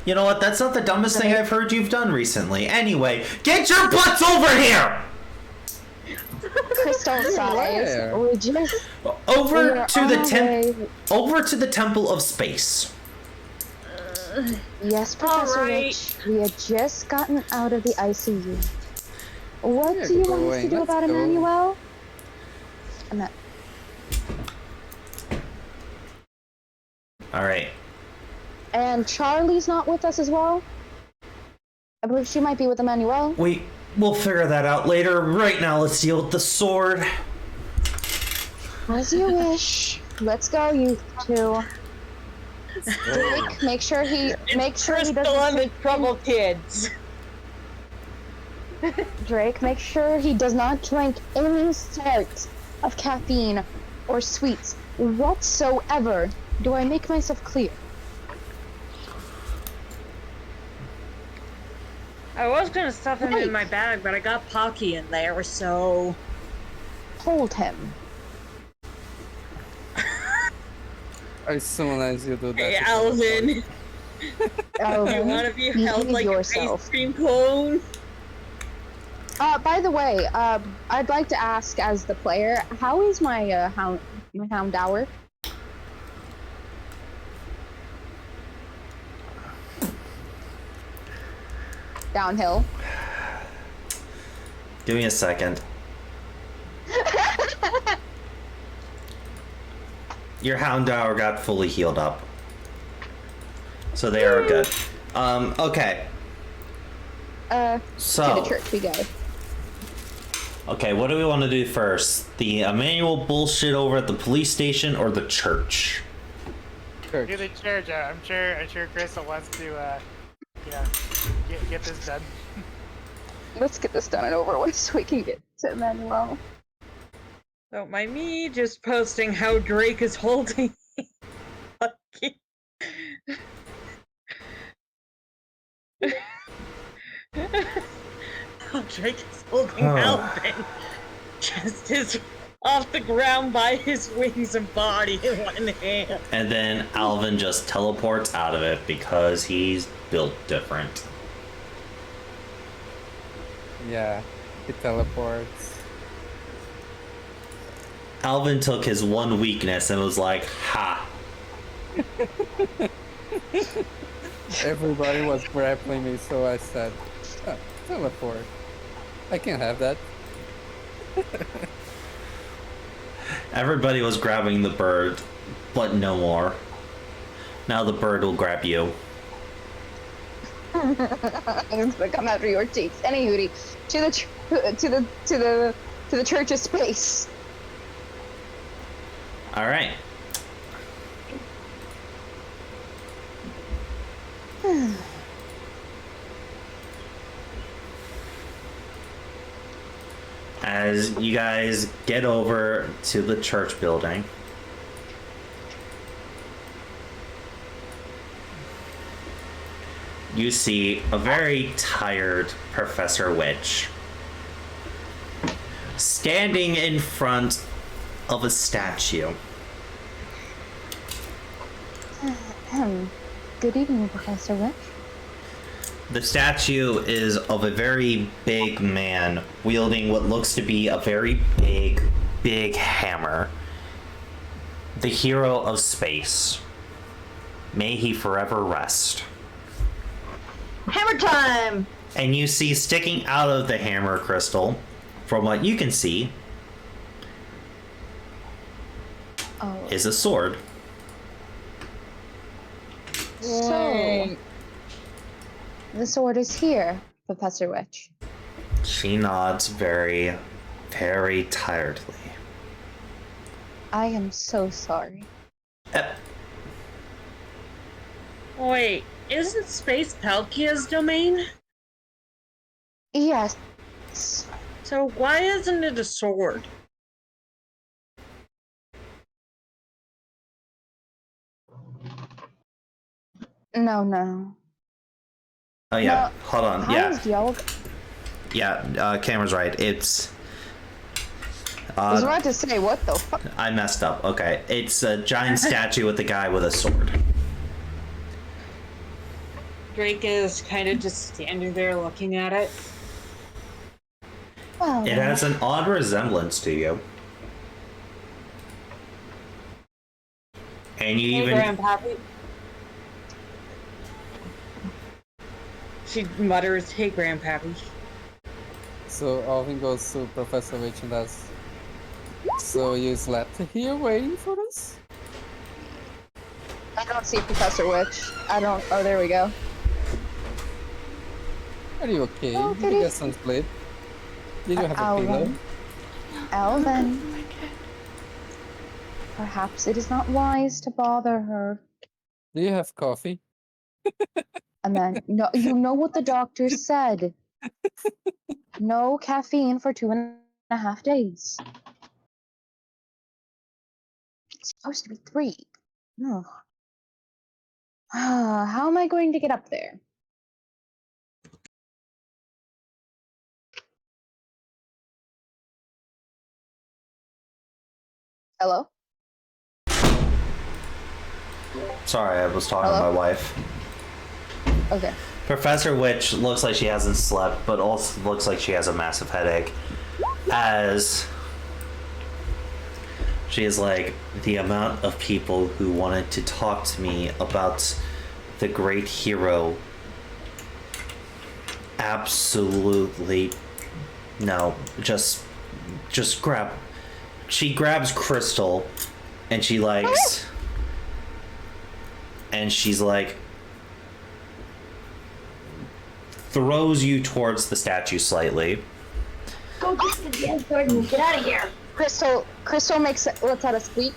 You know what? That's not the dumbest thing I've heard you've done recently. Anyway, get your butts over here! Crystal size. Where? We just Over to the way. over to the Temple of Space. Yes, Professor Alright. Rich. We had just gotten out of the ICU. What We're do you want us going. to do Let's about go. Emmanuel? Alright. And Charlie's not with us as well? I believe she might be with Emmanuel. We'll figure that out later. Right now, let's deal with the sword. As you wish. Let's go, you two. Drake, make sure he Crystal and the doesn't. Trouble Kids. Drake, make sure he does not drink any sort of caffeine or sweets whatsoever. Do I make myself clear? I was gonna stuff him in my bag, but I got Pocky in there, so... Hold him. As soon as you do that. Hey, it's Alvin, Oh, you wanna be held behave like yourself. an ice cream cone? By the way, I'd like to ask as the player, how is my hound hour? Downhill. Give me a second. Your hound hour got fully healed up. So they are good. Okay. To the church we go. Okay, what do we want to do first? The Emmanuel bullshit over at the police station or the church? Church. Do the church. I'm sure Crystal wants to, get this done. Let's get this done and over with so we can get to Emmanuel. Don't mind me just posting how Drake is holding Pocky. How Drake is holding Alvin. Just his off the ground by his wings and body in one hand. And then Alvin just teleports out of it because he's built different. Yeah, it teleports. Alvin took his one weakness and was like, ha. Everybody was grappling me, so I said, oh, teleport. I can't have that. Everybody was grabbing the bird, but no more. Now the bird will grab you. It's gonna come after your cheeks. Any hootie. To the church of space. Alright. As you guys get over to the church building, you see a very tired Professor Witch standing in front of a statue. Good evening, Professor Witch. The statue is of a very big man wielding what looks to be a very big hammer. The hero of space. May he forever rest. Hammer time! And you see sticking out of the hammer crystal, from what you can see, is a sword. So, the sword is here, Professor Witch. She nods very tiredly. I am so sorry. Wait, isn't space Palkia's domain? Yes. So why isn't it a sword? No. Oh yeah, No. hold on. How is Dialga? Yeah. Cameron's right. It's. I was about to say, what the fuck? I messed up. Okay, it's a giant statue with a guy with a sword. Drake is kind of just standing there looking at it. Well, It has an odd resemblance to you. And you Hey, even. Grandpappy. She mutters, "Hey, Grandpappy." So Alvin goes to Professor Witch and does. So you slept here waiting for us? I don't see Professor Witch. I don't. Oh, there we go. Are you okay? Oh, Did did you he- get some sleep? Did you have a pillow? Alvin. Alvin. Perhaps it is not wise to bother her. Do you have coffee? And then, no, you know what the doctor said. No caffeine for 2.5 days. It's supposed to be 3. Ugh. How am I going to get up there? Hello? Sorry, I was talking Hello? to my wife. Okay. Professor Witch looks like she hasn't slept, but also looks like she has a massive headache. As she is like, the amount of people who wanted to talk to me about the great hero. Absolutely no. Just grab. She grabs Crystal and she likes. And she's like, throws you towards the statue slightly. Go get the damn sword and get out of here. Crystal makes it. What's that? A squeak?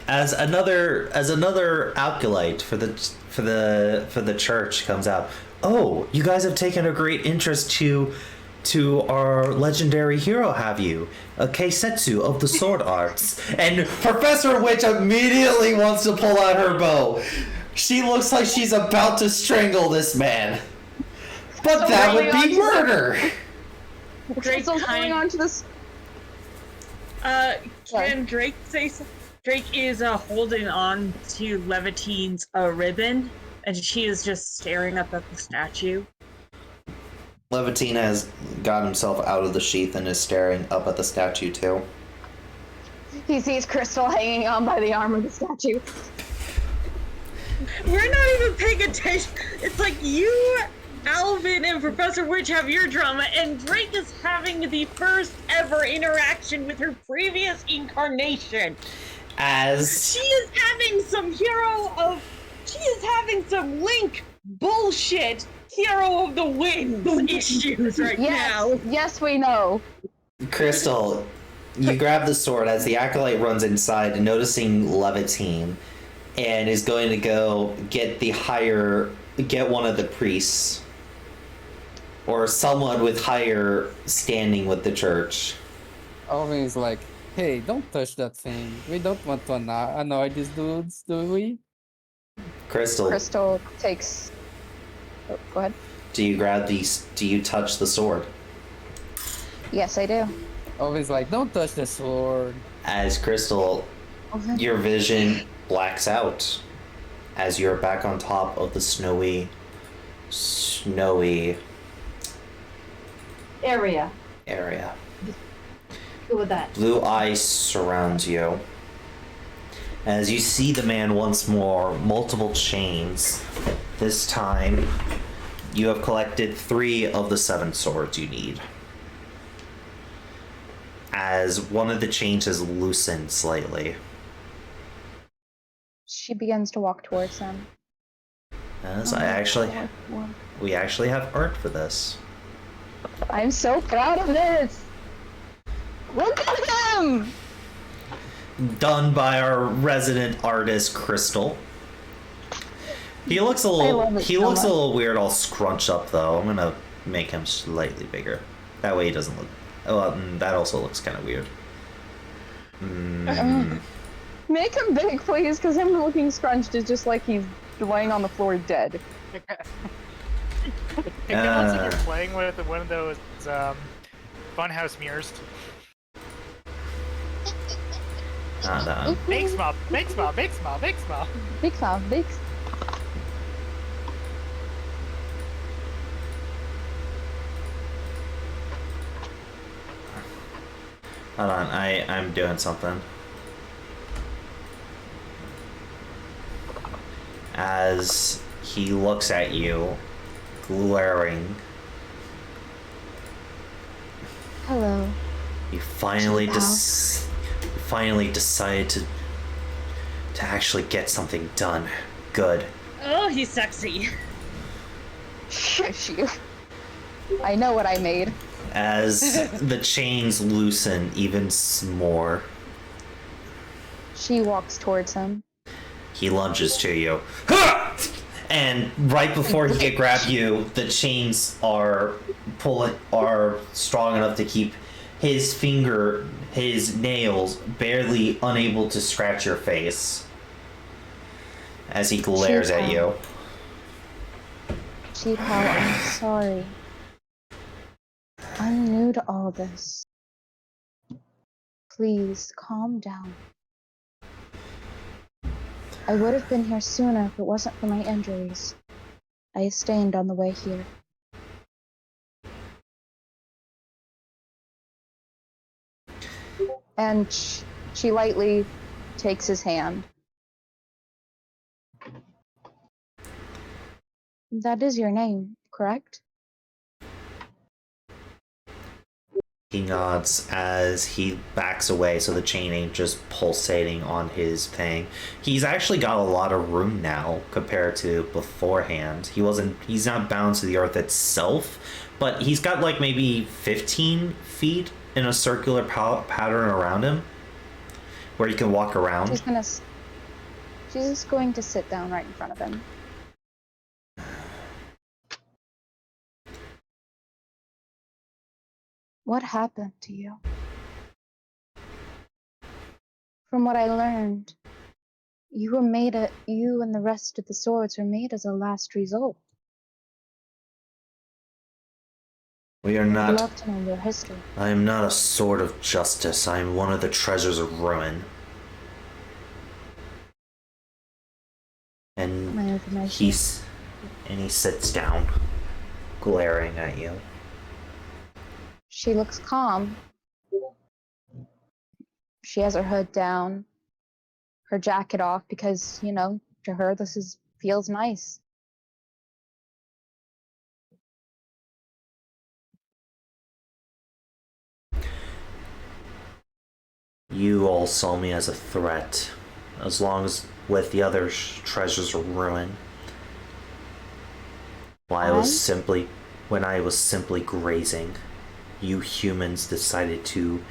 As another acolyte for the church comes out. Oh, you guys have taken a great interest to our legendary hero, have you? A Keisetsu of the sword arts. And Professor Witch immediately wants to pull out her bow. She looks like she's about to strangle this man. But that would be murder. Crystal's holding on to this. Can Drake say something? Drake is holding on to Levitine's ribbon, and she is just staring up at the statue. Levitine has got himself out of the sheath and is staring up at the statue too. He sees Crystal hanging on by the arm of the statue. We're not even paying attention. It's like you, Alvin, and Professor Witch have your drama, and Drake is having the first ever interaction with her previous incarnation. As She is having some Link bullshit Hero of the Winds issues right now. Yes, we know. Crystal, you grab the sword as the acolyte runs inside, noticing Levitine, and is going to go get one of the priests or someone with higher standing with the church. Alvin is like, hey, don't touch that thing. We don't want to annoy these dudes, do we? Crystal, takes. Oh, go ahead. do you touch the sword? Yes, I do. Alvin's like, don't touch the sword. As Crystal, your vision blacks out as you're back on top of the snowy Area. area. Go with that. Blue ice surrounds you. As you see the man once more, multiple chains. This time, you have collected 3 of the 7 swords you need. As one of the chains has loosened slightly. She begins to walk towards him. As we actually have art for this. I'm so proud of this. Look at him. Done by our resident artist, Crystal. He looks a love little. it He so looks a much. little weird, all scrunched up though. I'm gonna make him slightly bigger. That way he doesn't look. Oh, that also looks kind of weird. Make him big, please, because him looking scrunched is just like he's laying on the floor dead. It looks like you're playing with one of those funhouse mirrors. Hold on. Big smile, big smile, big smile, big smile. Big smile, big. Hold on, I'm doing something. As he looks at you, glaring, Hello. you finally Pal. finally decide to actually get something done. Good. Oh, he's sexy. Shush you. I know what I made. As the chains loosen even more, She walks towards him. he lunges to you. Ha! And right before he can grab you, the chains are strong enough to keep his nails barely unable to scratch your face. As he glares at you. Chi Pao, I'm sorry. I'm new to all this. Please, calm down. I would have been here sooner if it wasn't for my injuries. I stained on the way here. And she lightly takes his hand. That is your name, correct? He nods as he backs away so the chain ain't just pulsating on his thing. He's actually got a lot of room now compared to beforehand. He's not bound to the earth itself, but he's got like maybe 15 feet in a circular pattern around him where he can walk around. She's just going to sit down right in front of him. What happened to you? From what I learned, you and the rest of the swords were made as a last result. We are I'd not. love to know your history. I am not a sword of justice. I am one of the treasures of ruin. And My information. he sits down, glaring at you. She looks calm. She has her hood down, her jacket off because, to her this feels nice. You all saw me as a threat, as long as with the other treasures of ruin. When I was simply grazing, you humans decided to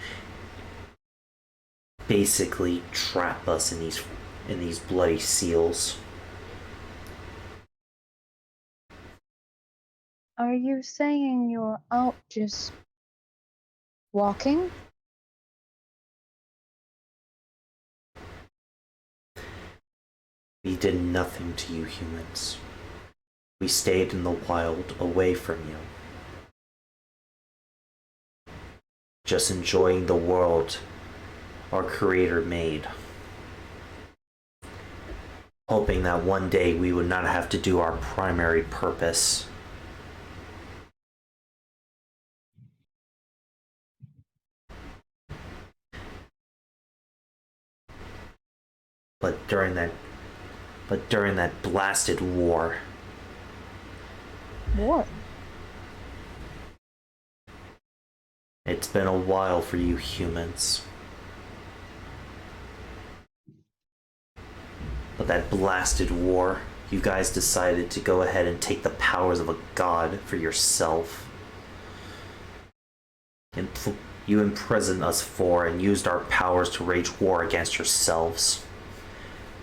basically trap us in these bloody seals. Are you saying you're out just walking? We did nothing to you humans. We stayed in the wild, away from you. Just enjoying the world our Creator made. Hoping that one day we would not have to do our primary purpose. But during that blasted war. War? It's been a while for you humans. But that blasted war, you guys decided to go ahead and take the powers of a god for yourself. You imprisoned us for and used our powers to wage war against yourselves.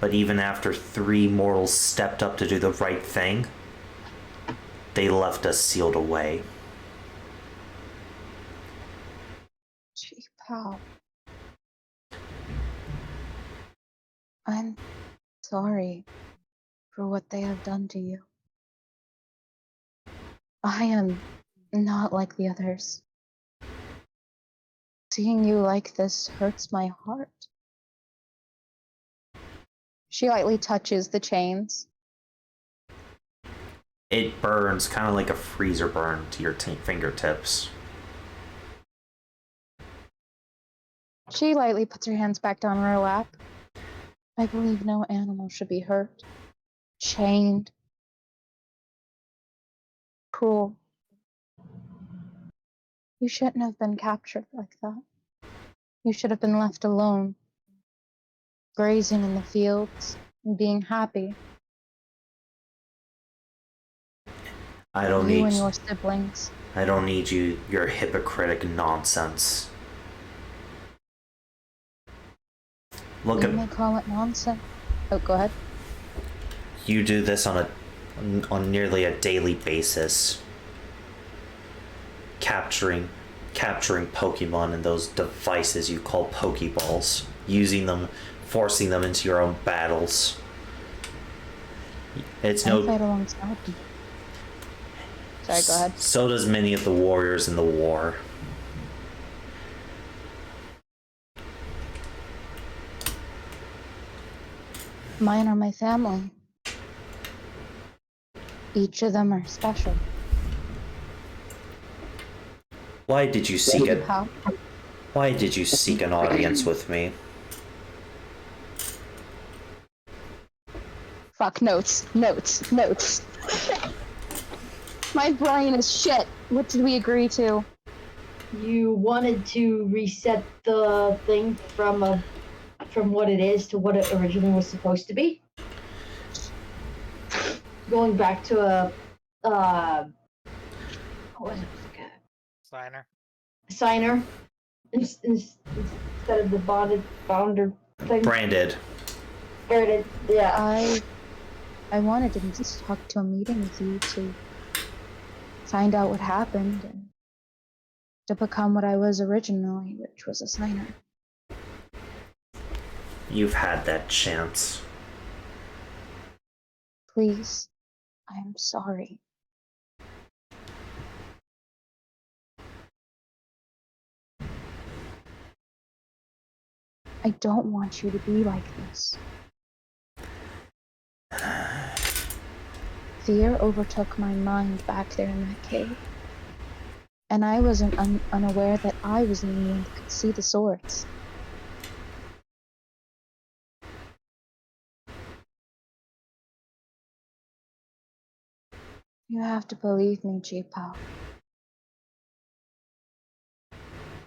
But even after 3 mortals stepped up to do the right thing, they left us sealed away. Pal. I'm sorry for what they have done to you. I am not like the others. Seeing you like this hurts my heart. She lightly touches the chains. It burns kind of like a freezer burn to your fingertips. She lightly puts her hands back down her lap. I believe no animal should be hurt, chained, cruel. You shouldn't have been captured like that. You should have been left alone, grazing in the fields and being happy. I don't You need and your siblings. I don't need your hypocritic nonsense. Look You at may call it nonsense. Oh, go ahead. you do this on nearly a daily basis. Capturing Pokemon in those devices you call Pokeballs, using them, forcing them into your own battles. It's I no. fight alongside you. Sorry, go ahead. So does many of the warriors in the war. Mine are my family. Each of them are special. Why did you seek it? How? Why did you seek an audience with me? Fuck, notes. My brain is shit. What did we agree to? You wanted to reset the thing from what it is to what it originally was supposed to be. Going back to what was it? Signer. Instead of the bounder thing. Branded. Yeah. I wanted to just talk to a meeting with you to find out what happened and to become what I was originally, which was a signer. You've had that chance. Please, I am sorry. I don't want you to be like this. Fear overtook my mind back there in that cave. And I was unaware that I was the only one that could see the swords. You have to believe me, G-Pal.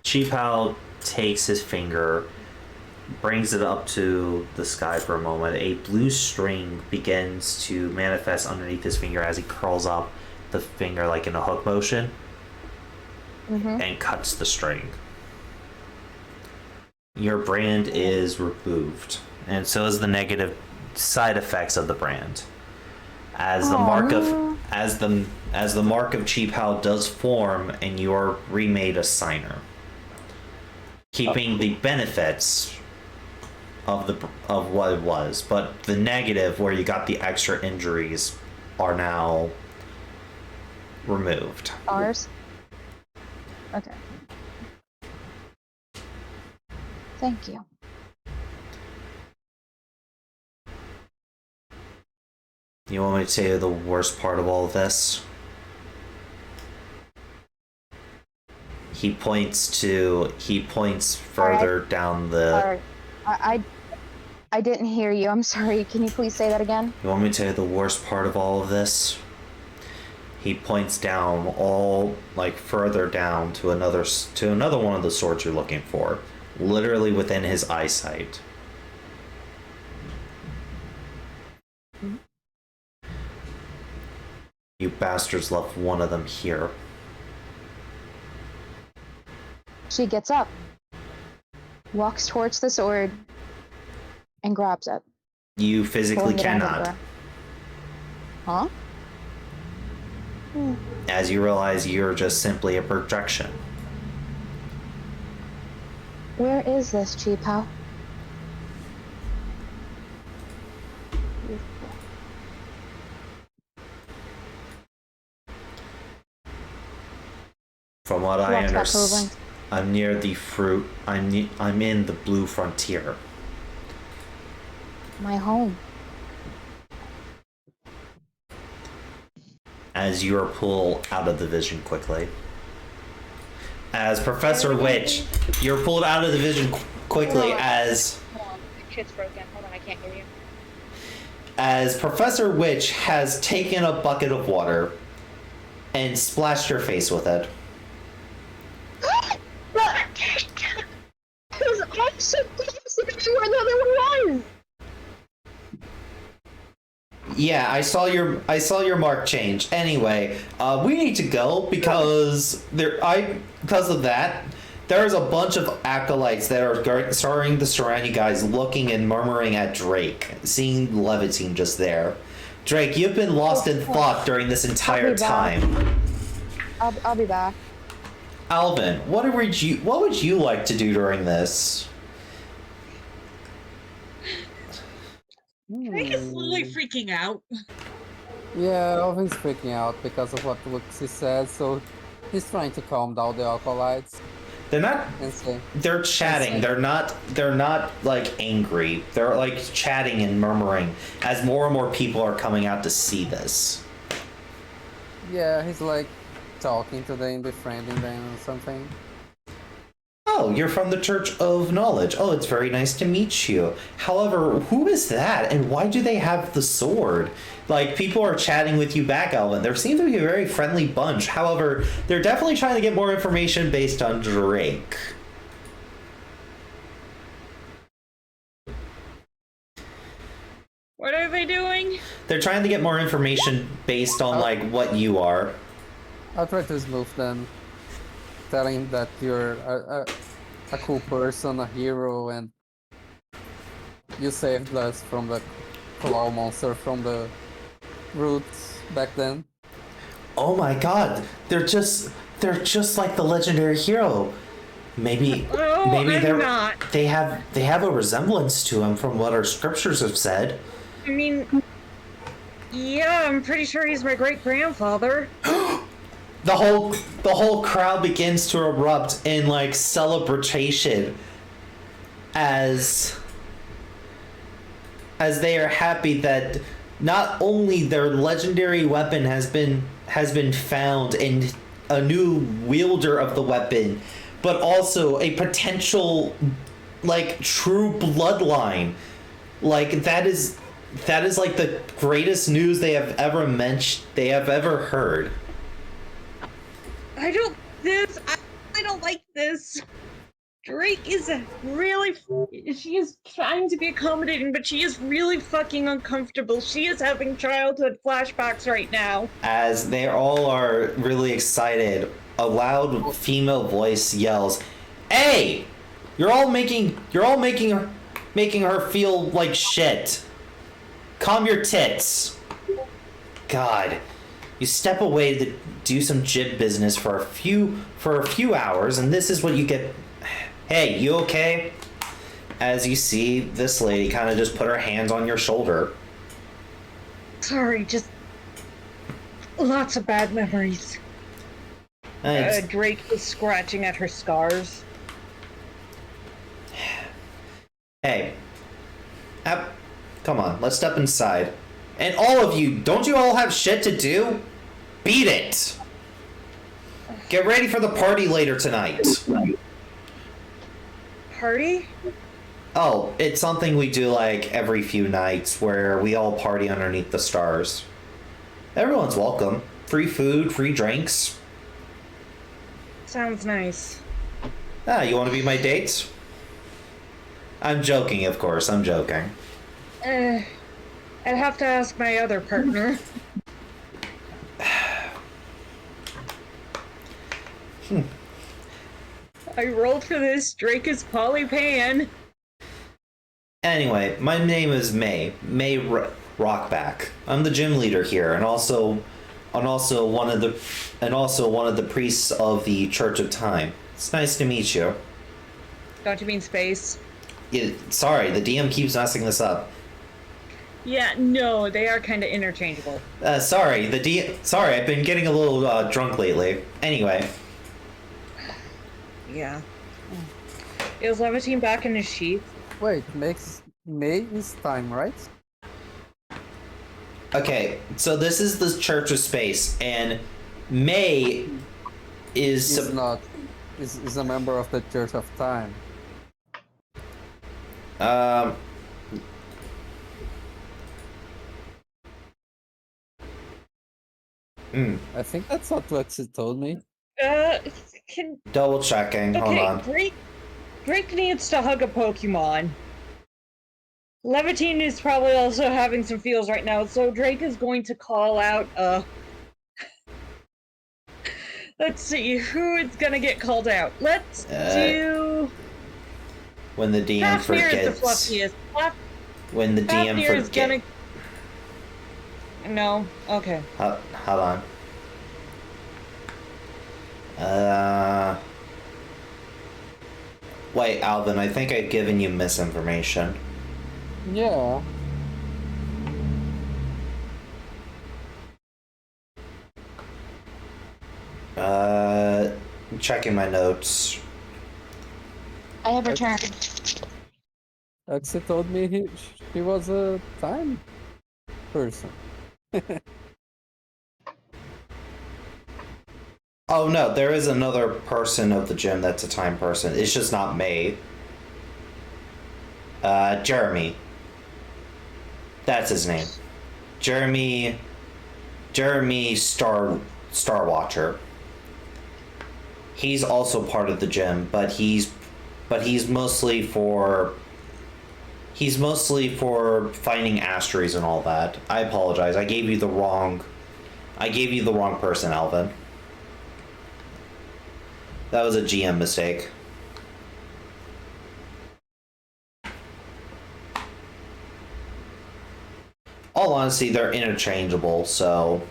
Chi-Pao takes his finger, brings it up to the sky for a moment. A blue string begins to manifest underneath his finger as he curls up the finger like in a hook motion and cuts the string. Your brand is removed, and so is the negative side effects of the brand. As the mark of Chi-Pao does form, and you are remade a signer, keeping the benefits of what it was, but the negative, where you got the extra injuries, are now removed. Ours? Okay. Thank you. You want me to tell you the worst part of all of this? He points further down the... Sorry. I didn't hear you. I'm sorry. Can you please say that again? You want me to tell you the worst part of all of this? He points down, all like further down to another one of the swords you're looking for, literally within his eyesight. You bastards left one of them here. She gets up, walks towards the sword, and grabs it. You physically pulling it out of cannot. her. Huh? As you realize you're just simply a projection. Where is this, Chi-Pao? From what I What's that understand, I'm near the fruit. I'm in the blue frontier. My home. As you are pulled out of the vision quickly. As Professor Witch, you're pulled out of the vision quickly as... Hold on, my shit's broken. Hold on, I can't hear you. As Professor Witch has taken a bucket of water and splashed your face with it. Because I'm so close to where the other one was! Yeah, I saw your mark change. Anyway, we need to go because because of that, there's a bunch of acolytes that are starting to surround you guys, looking and murmuring at Drake, seeing Levitine just there. Drake, you've been lost in thought during this entire time. I'll be back. Alvin, what would you like to do during this? Drake is slowly freaking out. Yeah, Alvin's freaking out because of what Luxie said, so he's trying to calm down the acolytes They're not. and say, They're chatting. They're not. They're not like angry. They're like chatting and murmuring as more and more people are coming out to see this. yeah, he's like talking to them, befriending them or something. Oh, you're from the Church of Knowledge. Oh, it's very nice to meet you. However, who is that, and why do they have the sword? Like, people are chatting with you back, Alvin. There seems to be a very friendly bunch. However, they're definitely trying to get more information based on Drake. What are they doing? They're trying to get more information based on, like, what you are. I'll try to smooth them, telling that you're a cool person, a hero, and you saved us from the claw monster from the roots back then. Oh my god, they're just like the legendary hero. Maybe I'm not. they have a resemblance to him from what our scriptures have said. I mean, yeah, I'm pretty sure he's my great grandfather. The whole crowd begins to erupt in like celebration as they are happy that not only their legendary weapon has been found and a new wielder of the weapon, but also a potential like true bloodline. Like that is like the greatest news they have ever heard. I don't like this. Drake is she is trying to be accommodating, but she is really fucking uncomfortable. She is having childhood flashbacks right now. As they all are really excited, a loud female voice yells, "Hey! You're all making her feel like shit. Calm your tits." God, you step away to do some jib business for a few hours, and this is what you get. Hey, you okay? As you see this lady kind of just put her hands on your shoulder. Sorry, just lots of bad memories. Drake is scratching at her scars. Hey, come on, let's step inside. And all of you, don't you all have shit to do? Beat it! Get ready for the party later tonight. Party? Oh, it's something we do like every few nights where we all party underneath the stars. Everyone's welcome. Free food, free drinks. Sounds nice. You want to be my dates? I'm joking, of course, I'm joking. I'd have to ask my other partner. I rolled for this. Drake is Polypan. Anyway, my name is May Rockback. I'm the gym leader here, and also one of the priests of the Church of Time. It's nice to meet you. Don't you mean space? Yeah, sorry, the DM keeps messing this up. Yeah, no, they are kind of interchangeable. Sorry, Sorry, I've been getting a little drunk lately. Anyway. Yeah. Is Levantine back in his sheath? Wait, May is time, right? Okay, so this is the Church of Space, and May is... Is a member of the Church of Time. I think that's what Lexi told me. Can... Double checking, hold on. Drake needs to hug a Pokemon. Levantine is probably also having some feels right now, so Drake is going to call out, let's see, who is gonna get called out? Let's do... When the DM Fafnir forgets. is the fluffiest. When the DM Fafnir is forgets. No, okay. Hold on. Wait, Alvin, I think I've given you misinformation. Yeah. Checking my notes. I have returned. Lexi told me he was a time person. Oh no, there is another person of the gym that's a time person. It's just not May. Jeremy. That's his name. Jeremy Starwatcher. He's also part of the gym, but he's mostly for finding asteroids and all that. I apologize. I gave you the wrong person, Alvin. That was a GM mistake. All honesty, they're interchangeable, so...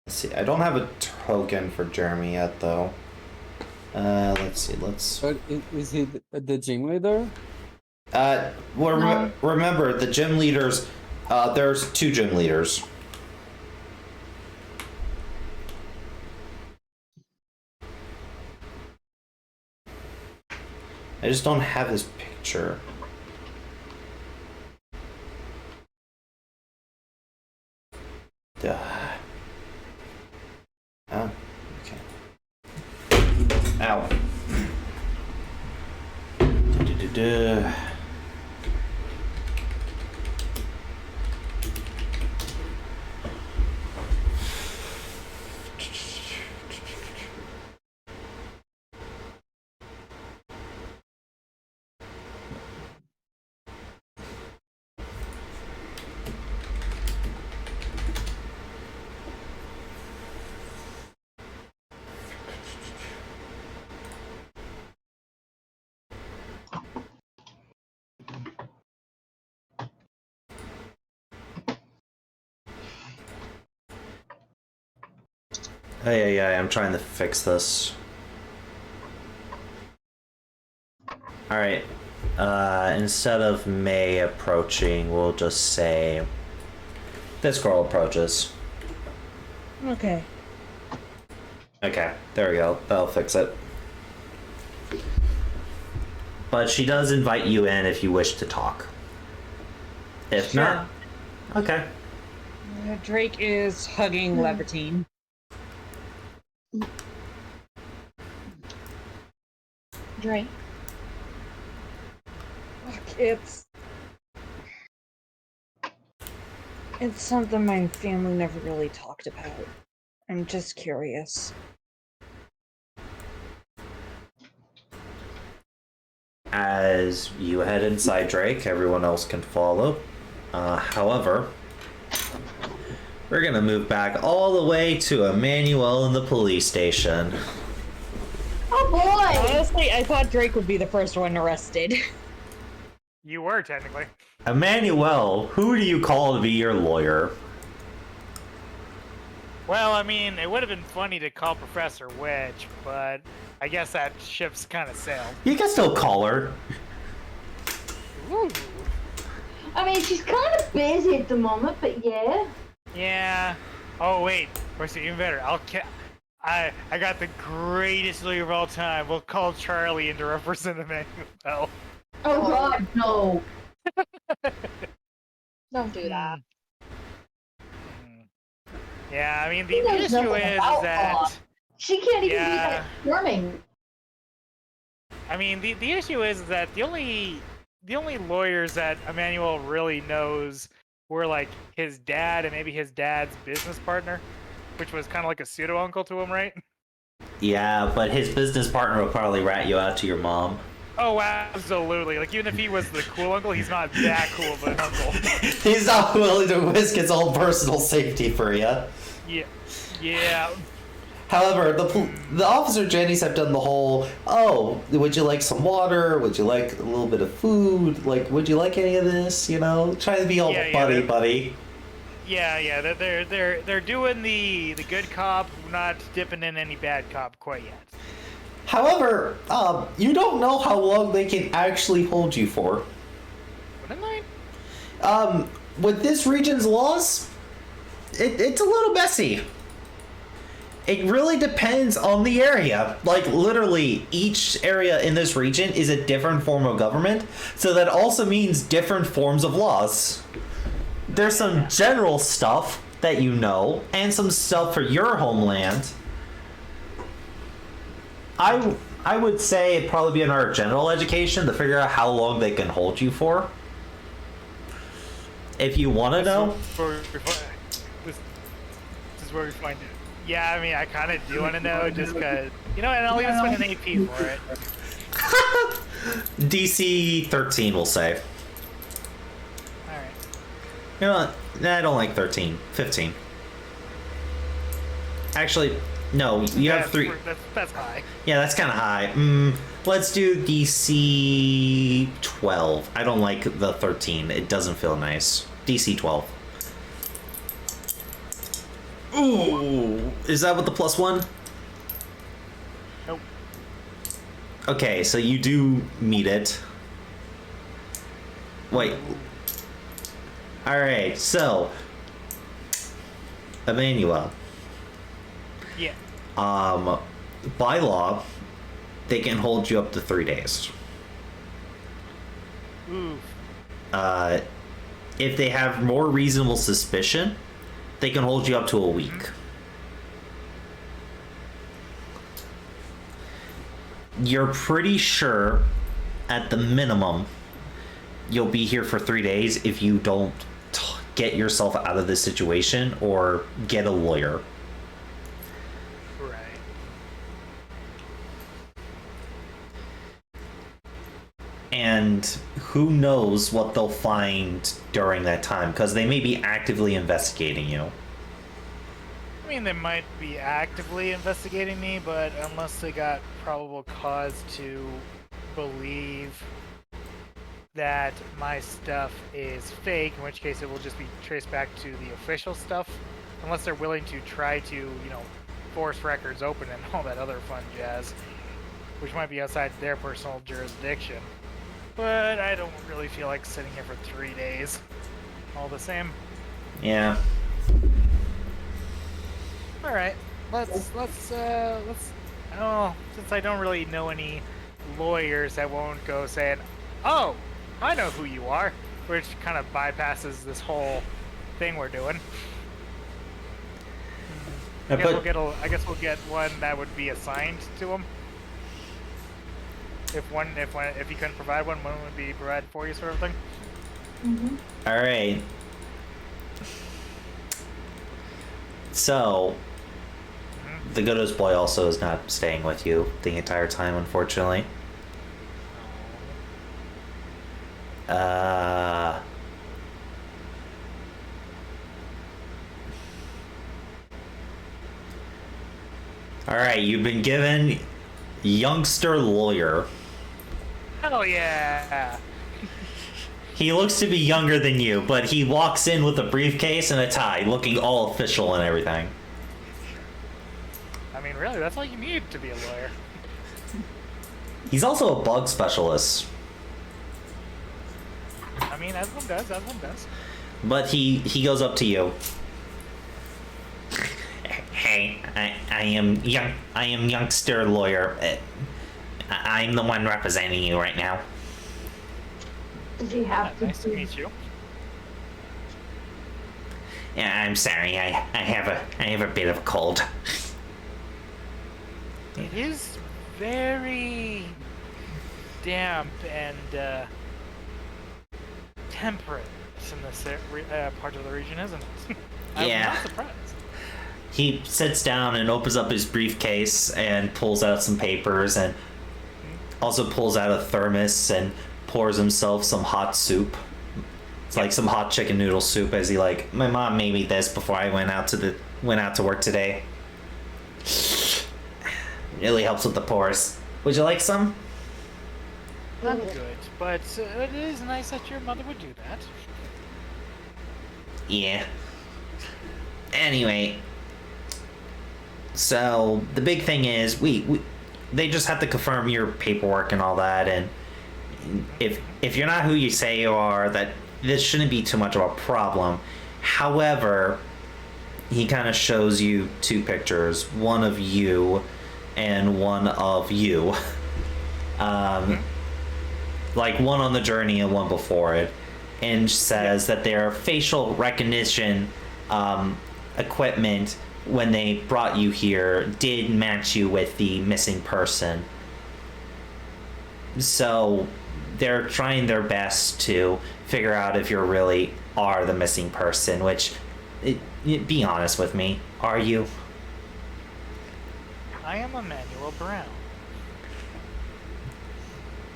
Let's see, I don't have a token for Jeremy yet, though. Let's see, But is he the gym leader? Well, remember, the gym leaders, there's 2 gym leaders. I just don't have his picture. Duh. Oh, okay. Ow. Du-du-du-du. Hey, I'm trying to fix this. Alright. Instead of May approaching, we'll just say this girl approaches. Okay. Okay, there we go. That'll fix it. But she does invite you in if you wish to talk. If not, okay. Drake is hugging Levantine. Drake. It's something my family never really talked about. I'm just curious. As you head inside Drake, everyone else can follow. However, we're gonna move back all the way to Emmanuel in the police station. Oh boy! Honestly, I thought Drake would be the first one arrested. You were, technically. Emmanuel, who do you call to be your lawyer? Well, I mean, it would have been funny to call Professor Witch, but I guess that ship's kind of sailed. You can still call her. Ooh. I mean, she's kind of busy at the moment, but yeah. Yeah. Oh wait, or it's even better. I got the greatest lawyer of all time. We'll call Charlie in to represent Emmanuel. Oh God, no. Don't do that. Yeah, I mean She the knows issue nothing is about that law. She can't even be Yeah. that charming. I mean the issue is that the only lawyers that Emmanuel really knows were like his dad and maybe his dad's business partner, which was kind of like a pseudo uncle to him, right? Yeah, but his business partner will probably rat you out to your mom. Oh, absolutely. Like, even if he was the cool uncle, he's not that cool of an uncle. He's not willing to risk his own personal safety for you. Yeah. Yeah. However, the officer Jennies have done the whole, oh, would you like some water? Would you like a little bit of food? Like, would you like any of this? You know, trying to be all buddy. Yeah. They're doing the good cop, not dipping in any bad cop quite yet. However, you don't know how long they can actually hold you for. Wouldn't I? With this region's laws, it's a little messy. It really depends on the area. Like, literally, each area in this region is a different form of government, so that also means different forms of laws. There's some general stuff that you know, and some stuff for your homeland. I would say it'd probably be in our general education to figure out how long they can hold you for. If you want to know. This is where we find it. Yeah, I mean, I kind of do want to know just because, you know, and I'll even spend an AP for it. DC 13, we'll say. Alright. You know what? Nah, I don't like 13. 15. Actually, no, you have 3. That's high. Yeah, that's kind of high. Let's do DC 12. I don't like the 13. It doesn't feel nice. DC 12. Ooh, is that with the +1? Nope. Okay, so you do meet it. Wait. Alright, so Emmanuel. Yeah. By law, they can hold you up to 3 days. Ooh. If they have more reasonable suspicion, they can hold you up to a week. You're pretty sure, at the minimum, you'll be here for 3 days if you don't get yourself out of this situation or get a lawyer. Right. And who knows what they'll find during that time, because they may be actively investigating you. I mean, they might be actively investigating me, but unless they got probable cause to believe that my stuff is fake, in which case it will just be traced back to the official stuff, unless they're willing to try to, you know, force records open and all that other fun jazz, which might be outside their personal jurisdiction. But I don't really feel like sitting here for 3 days. All the same. Yeah. All right. Let's. Oh, since I don't really know any lawyers that won't go saying, "Oh, I know who you are," which kind of bypasses this whole thing we're doing. I guess we'll get one that would be assigned to him. If you couldn't provide one would be provided for you, sort of thing. Mm-hmm. All right. So, the Godot's boy also is not staying with you the entire time, unfortunately. Alright, you've been given youngster lawyer. Hell yeah! He looks to be younger than you, but he walks in with a briefcase and a tie, looking all official and everything. I mean, really, that's all you need to be a lawyer. He's also a bug specialist. I mean, as one does, as one does. But he goes up to you. Hey, I am youngster lawyer. I'm the one representing you right now. Did you have to Nice to meet you. Yeah, I'm sorry. I have a bit of a cold. It is very damp and temperate in this part of the region, isn't it? I'm Yeah. not surprised. He sits down and opens up his briefcase and pulls out some papers and also pulls out a thermos and pours himself some hot soup. It's like some hot chicken noodle soup, as he like, my mom made me this before I went out to work today. Really helps with the pores. Would you like some? Not good, but it is nice that your mother would do that. Yeah. Anyway, so the big thing is they just have to confirm your paperwork and all that, and if you're not who you say you are, that this shouldn't be too much of a problem. However, he kind of shows you two pictures, one of you and one of you. Like one on the journey and one before it, and says that their facial recognition equipment when they brought you here did match you with the missing person. So they're trying their best to figure out if you really are the missing person, which, be honest with me, are you? I am Emmanuel Brown.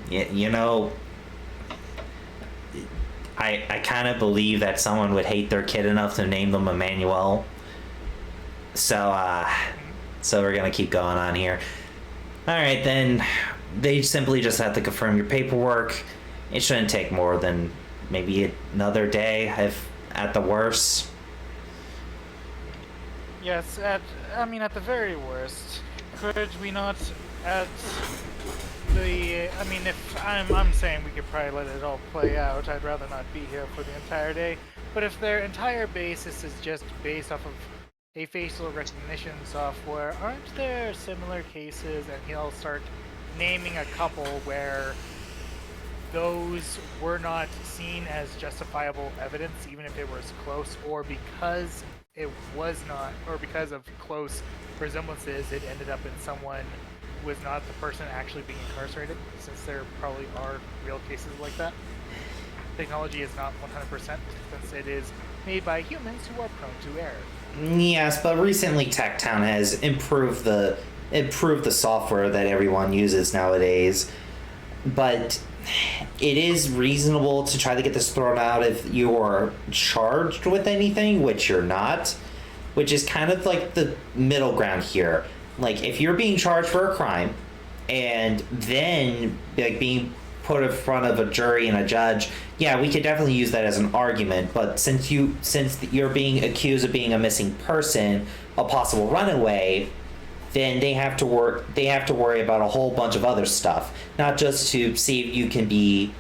You know, I kind of believe that someone would hate their kid enough to name them Emmanuel. So we're gonna keep going on here. All right, then they simply just have to confirm your paperwork. It shouldn't take more than maybe another day, if at the worst. Yes, at the very worst, could we not at the, I mean, if I'm saying we could probably let it all play out, I'd rather not be here for the entire day, but if their entire basis is just based off of a facial recognition software, aren't there similar cases, and he'll start naming a couple where those were not seen as justifiable evidence, even if it was close, or because it was not, or because of close resemblances, it ended up in someone who was not the person actually being incarcerated, since there probably are real cases like that. Technology is not 100%, since it is made by humans who are prone to error. Yes, but recently Techtown has improved the software that everyone uses nowadays. But it is reasonable to try to get this thrown out if you are charged with anything, which you're not, which is kind of like the middle ground here. Like, if you're being charged for a crime and then like being put in front of a jury and a judge, yeah, we could definitely use that as an argument. But since you're being accused of being a missing person, a possible runaway, then they have to worry about a whole bunch of other stuff, not just to see if you can be,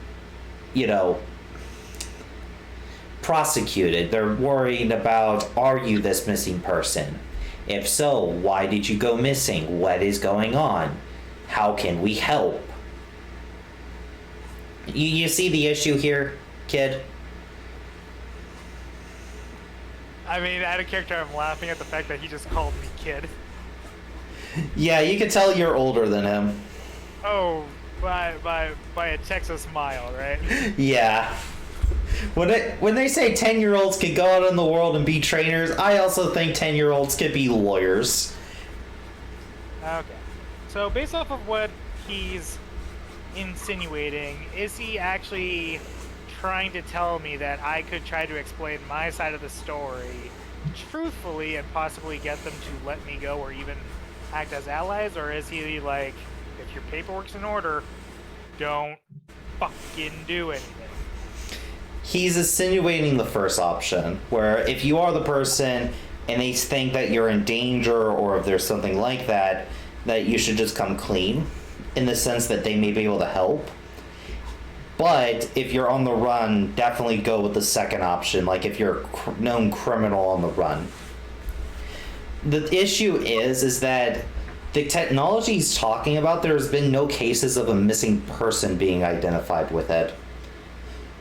prosecuted. They're worried about, are you this missing person? If so, why did you go missing? What is going on? How can we help? You see the issue here, kid? I mean, out of character, I'm laughing at the fact that he just called me kid. Yeah, you can tell you're older than him. Oh, by a Texas mile, right? Yeah. When they say 10-year-olds can go out in the world and be trainers, I also think 10-year-olds can be lawyers. Okay. So based off of what he's insinuating, is he actually trying to tell me that I could try to explain my side of the story truthfully and possibly get them to let me go or even act as allies? Or is he like, if your paperwork's in order, don't fucking do anything? He's insinuating the first option, where if you are the person and they think that you're in danger or if there's something like that, that you should just come clean, in the sense that they may be able to help. But if you're on the run, definitely go with the second option, like if you're a known criminal on the run. The issue is that the technology he's talking about, there's been no cases of a missing person being identified with it.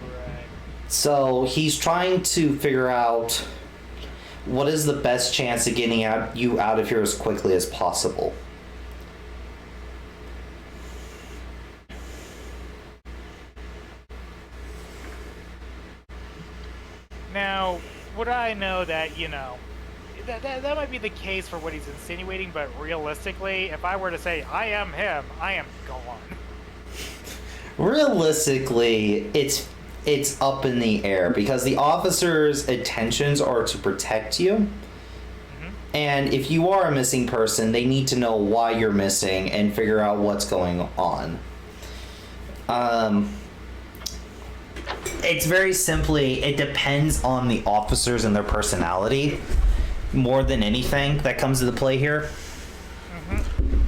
Right. So he's trying to figure out what is the best chance of getting you out of here as quickly as possible. Now, would I know that, you know, that might be the case for what he's insinuating, but realistically, if I were to say, I am him, I am gone. Realistically, it's up in the air, because the officer's intentions are to protect you. Mm-hmm. And if you are a missing person, they need to know why you're missing and figure out what's going on. It's very simply, it depends on the officers and their personality more than anything that comes into play here. Mm-hmm.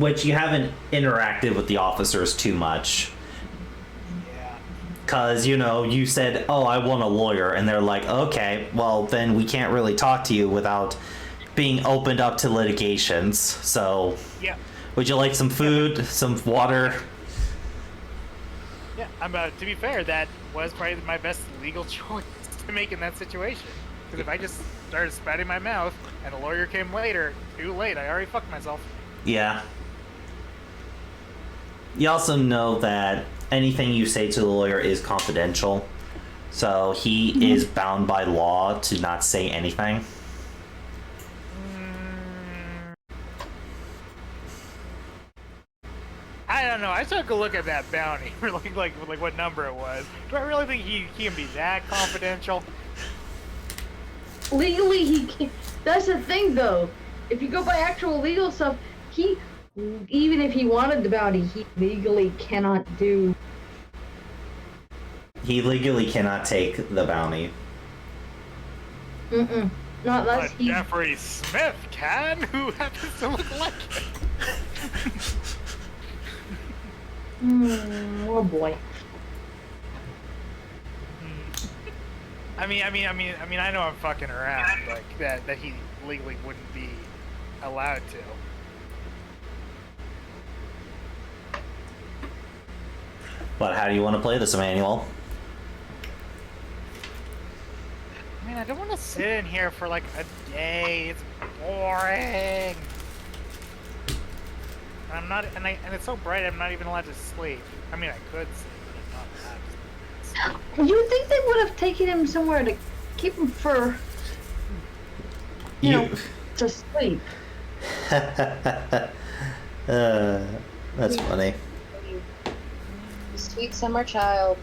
Which you haven't interacted with the officers too much. Yeah. Because, you know, you said, oh, I want a lawyer. And they're like, okay, well, then we can't really talk to you without being opened up to litigations. So, Yeah. would you like some food, some water? Yeah, to be fair, that was probably my best legal choice to make in that situation. Because if I just started spouting my mouth and a lawyer came later, too late, I already fucked myself. Yeah. You also know that anything you say to the lawyer is confidential. So he is bound by law to not say anything. I don't know. I took a look at that bounty, like what number it was. Do I really think he can be that confidential? Legally, he can't. That's the thing, though. If you go by actual legal stuff, even if he wanted the bounty, he legally cannot do. He legally cannot take the bounty. Not unless But he. Jeffrey Smith can, who happens to look like it. Oh boy. I mean, I know I'm fucking around, like that he legally wouldn't be allowed to. But how do you want to play this, Emmanuel? I mean, I don't want to sit in here for like a day. It's boring. And I'm not, and it's so bright. I'm not even allowed to sleep. I mean, I could sleep, but I'm not allowed to sleep. You'd think they would have taken him somewhere to keep him for, you know, to sleep. That's funny. Sweet summer child.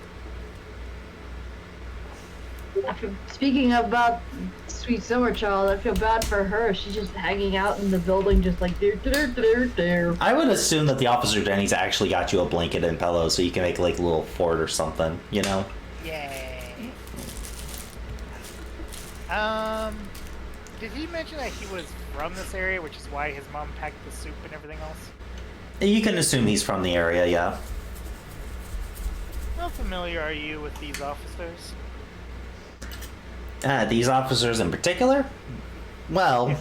Speaking about sweet summer child, I feel bad for her. She's just hanging out in the building, just like there. I would assume that the officer Denny's actually got you a blanket and pillow so you can make like a little fort or something, you know? Yay. Did he mention that he was from this area, which is why his mom packed the soup and everything else? You can assume he's from the area, yeah. How familiar are you with these officers? These officers in particular? Well,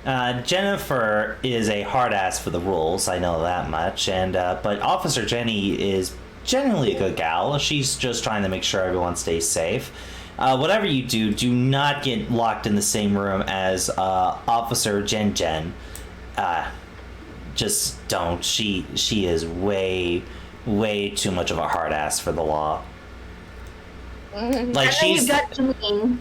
Jennifer is a hard ass for the rules, I know that much, and but Officer Jenny is generally a good gal. She's just trying to make sure everyone stays safe. Whatever you do, do not get locked in the same room as Officer Jen. Just don't. She is way too much of a hard ass for the law. Like she's got Jolene.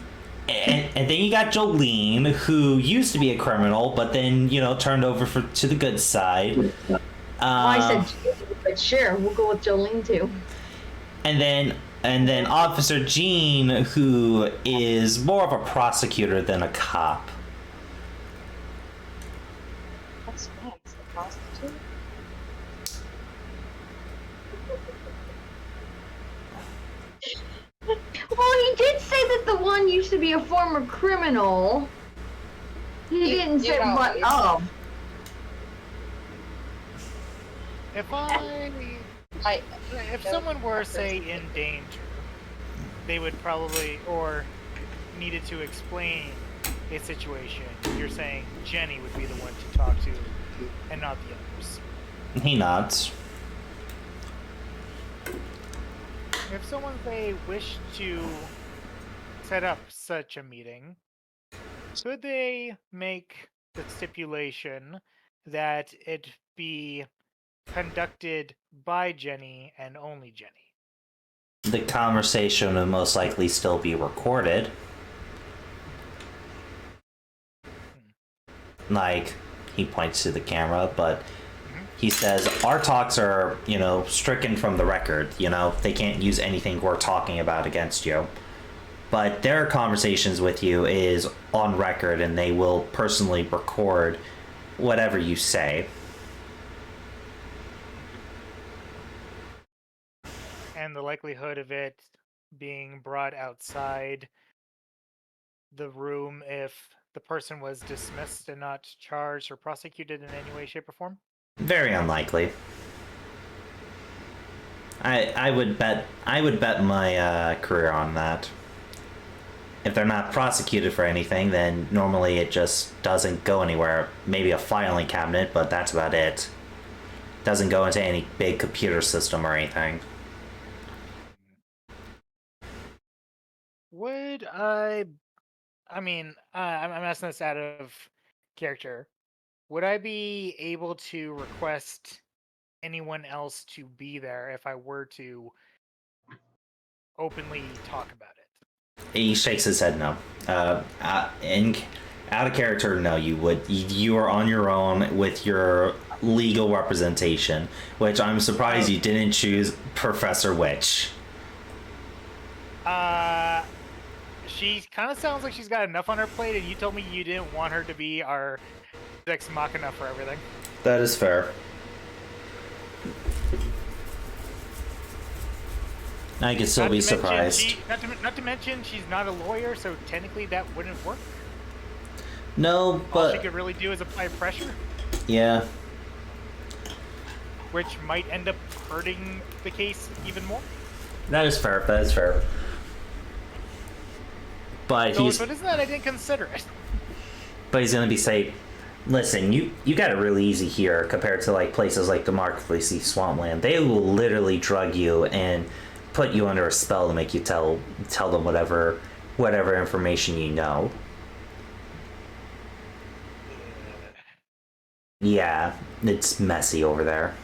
and then you got Jolene, who used to be a criminal, but then turned over to the good side. I said, but sure, we'll go with Jolene too. And then Officer Jean, who is more of a prosecutor than a cop. That's nice. The prostitute. Well, he did say that the one used to be a former criminal. He didn't say know, but it's- If someone were, say, in danger, they would probably, or needed to explain a situation, you're saying Jenny would be the one to talk to, and not the others. He nods. If someone, say, wished to set up such a meeting, could they make the stipulation that it be conducted by Jenny and only Jenny? The conversation would most likely still be recorded. Like, he points to the camera, but he says, our talks are, stricken from the record. They can't use anything we're talking about against you. But their conversations with you is on record, and they will personally record whatever you say. And the likelihood of it being brought outside the room if the person was dismissed and not charged or prosecuted in any way, shape, or form? Very unlikely. I would bet my career on that. If they're not prosecuted for anything, then normally it just doesn't go anywhere. Maybe a filing cabinet, but that's about it. Doesn't go into any big computer system or anything. Would I'm asking this out of character. Would I be able to request anyone else to be there if I were to openly talk about it? He shakes his head no. Out of character, no, you would. You are on your own with your legal representation, which I'm surprised you didn't choose Professor Witch. She kind of sounds like she's got enough on her plate, and you told me you didn't want her to be our ex machina for everything. That is fair. I could still be surprised. Not to mention, she's not a lawyer, so technically that wouldn't work. No, All she but could really do is apply pressure, yeah, which might end up hurting the case even more. that is fair. That is fair. But So if it isn't that, I didn't consider it. he's gonna be say, listen, you got it really easy here compared to like places like the Marketplace Swampland. They will literally drug you and put you under a spell to make you tell them whatever information you know. Yeah, it's messy over there.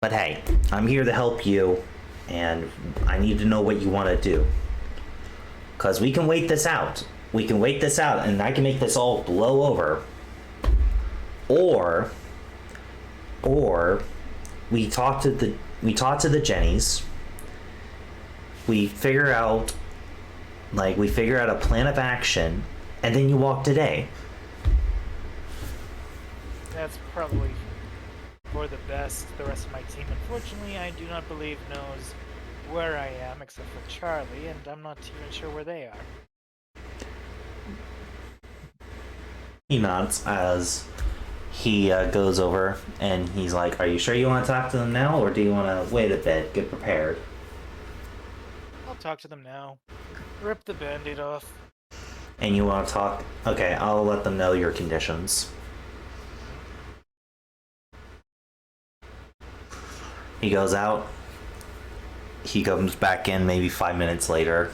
But hey, I'm here to help you, and I need to know what you want to do. Because we can wait this out. We can wait this out, and I can make this all blow over. Or we talk to the Jennies. We figure out a plan of action, and then you walk today. That's probably for the best. The rest of my team, unfortunately, I do not believe knows where I am, except for Charlie, and I'm not even sure where they are. He nods as he goes over, and he's like, are you sure you want to talk to them now, or do you want to wait a bit, get prepared? I'll talk to them now. Rip the band-aid off. And you want to talk? Okay, I'll let them know your conditions. He goes out. He comes back in maybe 5 minutes later.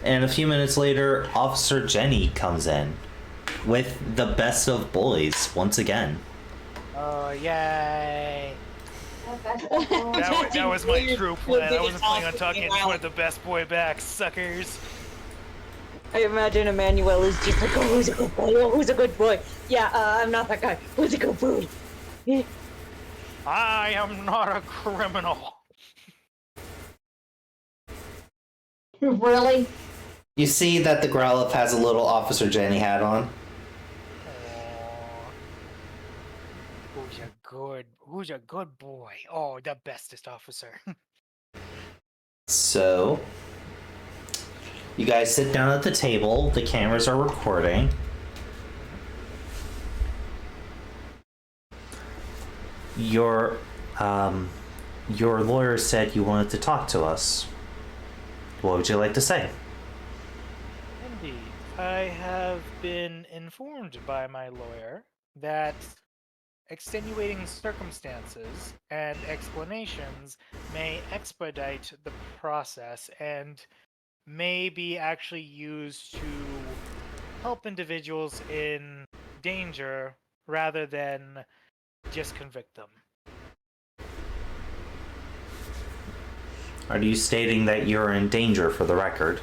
And a few minutes later, Officer Jenny comes in with the best of boys once again. Oh, yay! That was my true plan. I wasn't planning on talking to one of the best boy back, suckers. I imagine Emmanuel is just like, oh, who's a good boy? Oh, who's a good boy? Yeah, I'm not that guy. Who's a good boy? I am not a criminal. Really? You see that the Growlithe has a little Officer Jenny hat on? Who's a good boy? Oh, the bestest officer. So, you guys sit down at the table. The cameras are recording. Your lawyer said you wanted to talk to us. What would you like to say? Indeed. I have been informed by my lawyer that extenuating circumstances and explanations may expedite the process and may be actually used to help individuals in danger rather than just convict them. Are you stating that you're in danger for the record?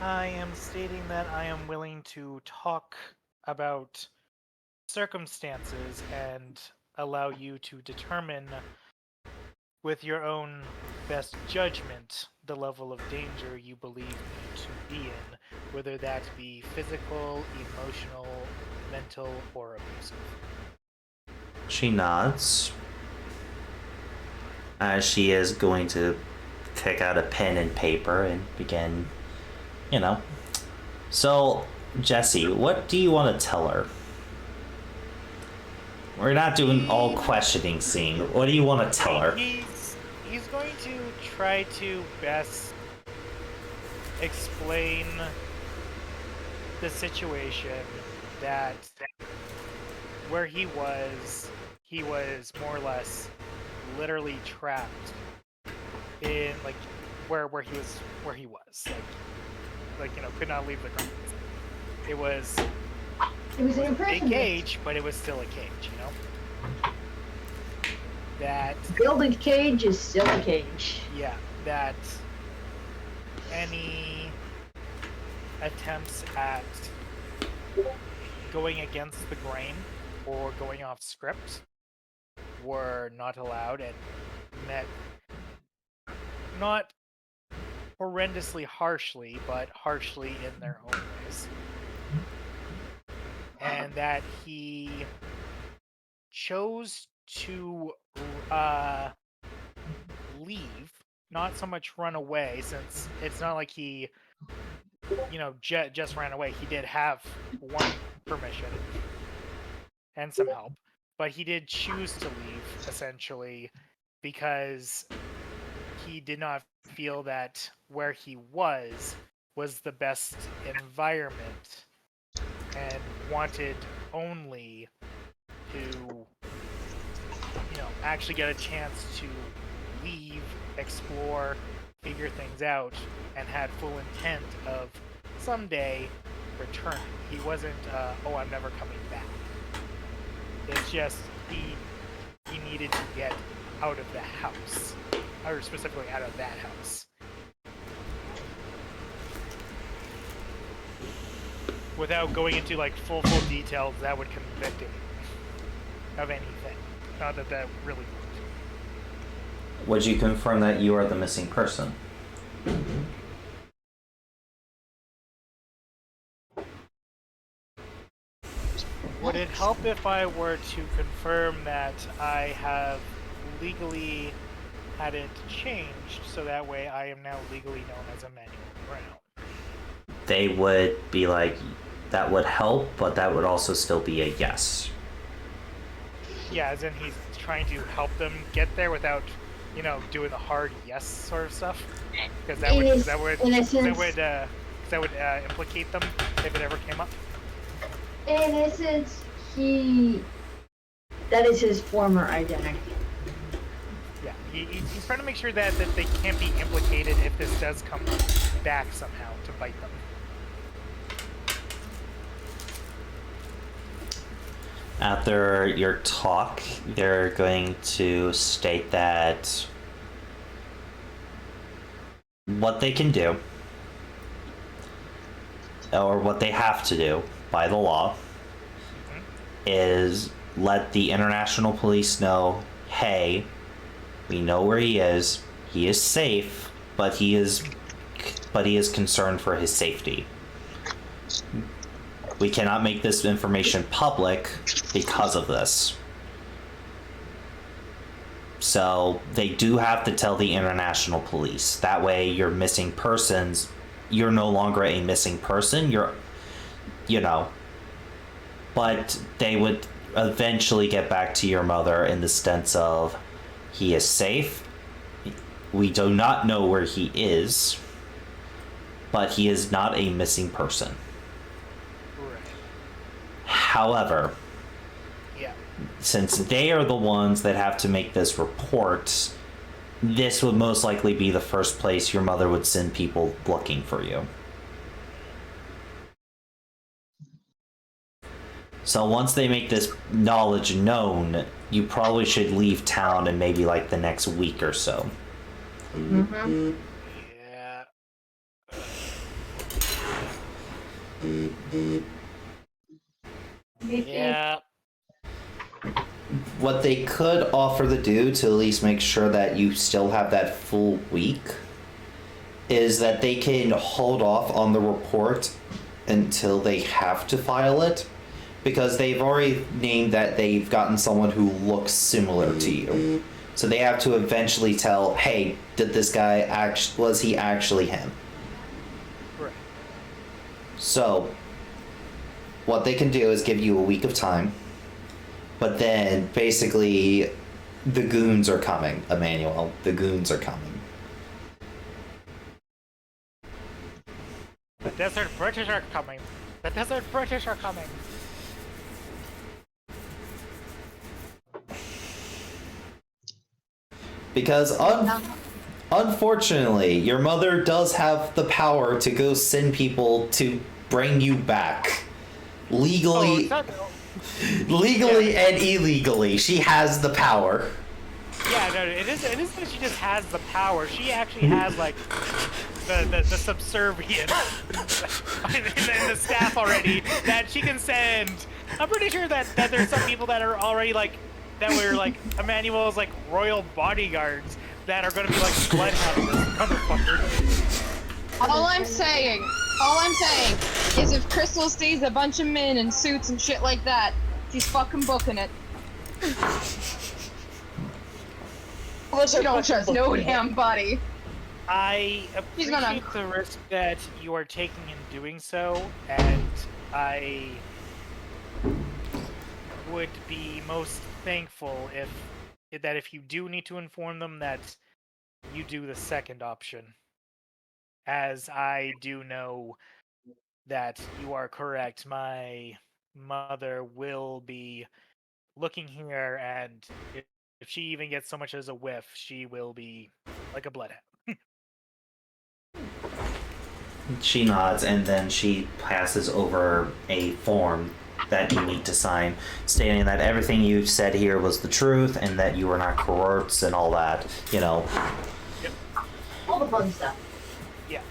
I am stating that I am willing to talk about circumstances and allow you to determine with your own best judgment the level of danger you believe me to be in, whether that be physical, emotional, mental, or abusive. She nods. As she is going to take out a pen and paper and begin, So, Jesse, what do you want to tell her? We're not doing all questioning scene. What do you want to tell her? He's going to try to best explain the situation that where he was more or less literally trapped in where he was could not leave the ground. It was It was an a imprisonment. cage, but it was still a cage, That Building cage is still a cage. yeah, that any attempts at going against the grain or going off script were not allowed and met not horrendously harshly, but harshly in their own ways. And that he chose to leave, not so much run away, since it's not like he, just ran away. He did have one permission and some help, but he did choose to leave, essentially, because he did not feel that where he was the best environment and wanted only to, actually get a chance to leave, explore, figure things out, and had full intent of someday returning. He wasn't, I'm never coming back. It's just he needed to get out of the house, or specifically out of that house. Without going into full details, that would convict him of anything. Not that really would. Would you confirm that you are the missing person? Would it help if I were to confirm that I have legally had it changed so that way I am now legally known as Emmanuel Brown? They would be like, that would help, but that would also still be a yes. Yeah, as in he's trying to help them get there without, doing the hard yes sort of stuff. Because that would implicate them if it ever came up. In essence, that is his former identity. Yeah, he's trying to make sure that they can't be implicated if this does come back somehow to bite them. After your talk, they're going to state that what they can do, or what they have to do by the law, is let the international police know, hey, we know where he is safe, but he is concerned for his safety. We cannot make this information public because of this. So they do have to tell the international police. That way you're missing persons. You're no longer a missing person. You're, you know, but they would eventually get back to your mother in the sense of he is safe. We do not know where he is, but he is not a missing person. Right. However, Yeah. since they are the ones that have to make this report, this would most likely be the first place your mother would send people looking for you. So once they make this knowledge known, you probably should leave town in maybe like the next week or so. Yeah. Yeah. What they could offer to do to at least make sure that you still have that full week is that they can hold off on the report until they have to file it, because they've already named that they've gotten someone who looks similar to you. So they have to eventually tell, hey, did this guy was he actually him? Right. So what they can do is give you a week of time, but then basically the goons are coming, Emmanuel. The goons are coming. The desert British are coming. The desert British are coming. Because unfortunately, your mother does have the power to go send people to bring you back. Legally, legally and illegally, she has the power. Yeah, no, it isn't that she just has the power. She actually has, like, the subservient in the staff already that she can send. I'm pretty sure that there's some people that are already, like, that were, like, Emmanuel's, like, royal bodyguards that are gonna be, like, bloodhounding this motherfucker. All I'm saying is if Crystal sees a bunch of men in suits and shit like that, she's fucking booking it. She don't trust no damn body. I She's gonna- appreciate the risk that you are taking in doing so, and I would be most thankful if you do need to inform them, that you do the second option. As I do know that you are correct, my mother will be looking here, and if she even gets so much as a whiff, she will be like a bloodhound. She nods, and then she passes over a form that you need to sign, stating that everything you've said here was the truth, and that you were not coerced and all that, you know. Yep. All the fun stuff. Yeah.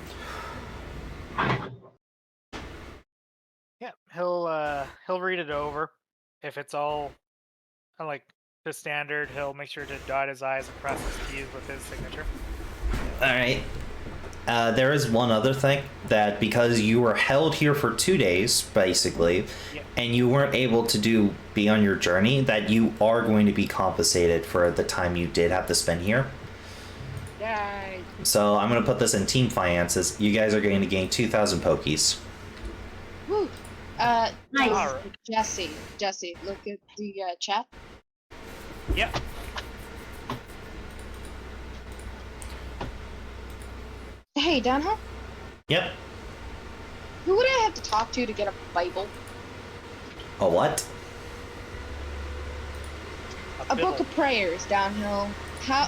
Yeah, he'll read it over. If it's all like the standard, he'll make sure to dot his I's and cross his T's with his signature. Alright. There is one other thing, that because you were held here for 2 days, basically, Yeah. and you weren't able to be on your journey, that you are going to be compensated for the time you did have to spend here. Yay! So I'm going to put this in team finances. You guys are going to gain 2,000 pokies. Woo. Nice. Alright. Jesse, look at the chat. Yep. Hey, Dunha, Yep. who would I have to talk to get a Bible? A what? A book of prayers, Downhill.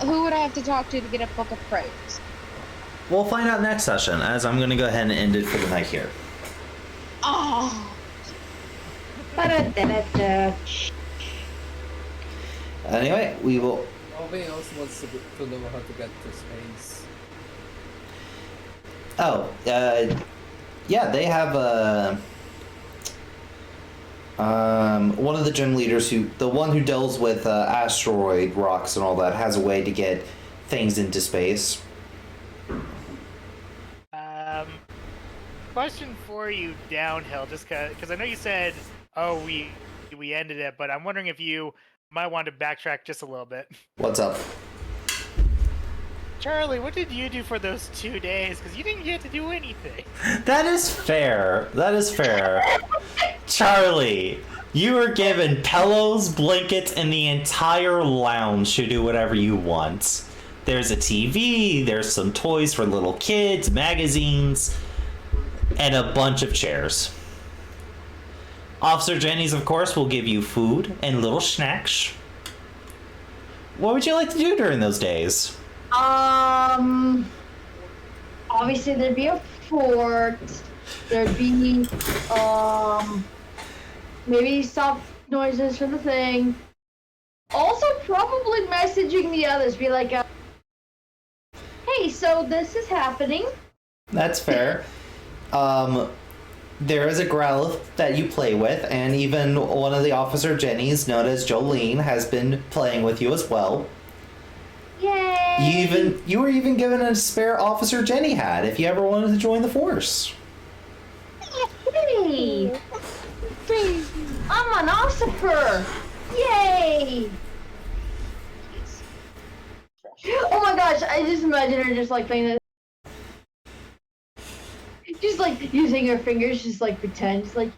Who would I have to talk to get a book of prayers? We'll find out next session, as I'm going to go ahead and end it for the night here. Oh, Ba-da-da-da-da. Anyway, we will... Nobody else wants to know how to get to space. Oh, yeah, they have one of the gym leaders the one who deals with asteroid rocks and all that, has a way to get things into space. question for you downhill, just because I know you said, "Oh, we ended it," but I'm wondering if you might want to backtrack just a little bit. What's up? Charlie, what did you do for those 2 days? Because you didn't get to do anything. That is fair. That is fair. Charlie, you were given pillows, blankets, and the entire lounge to do whatever you want. There's a TV, there's some toys for little kids, magazines, and a bunch of chairs. Officer Jenny's, of course, will give you food and little snacks. What would you like to do during those days? Obviously there'd be a fort. There'd be, maybe stop noises for the thing. Also, probably messaging the others, be like, hey, so this is happening. That's fair. There is a Growlithe that you play with, and even one of the Officer Jennies, known as Jolene, has been playing with you as well. Yay! You were even given a spare Officer Jenny hat if you ever wanted to join the force. Hey! I'm an officer! Yay! Oh my gosh, I just imagine her just like playing this. Just like using her fingers, just like pretend, just like,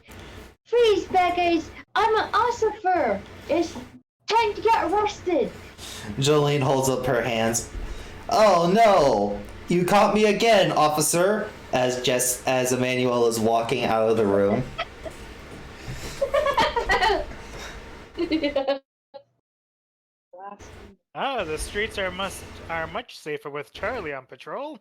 freeze, bad guys! I'm an officer! It's time to get arrested! Jolene holds up her hands. Oh no! You caught me again, officer! As Emmanuel is walking out of the room. The streets are much safer with Charlie on patrol.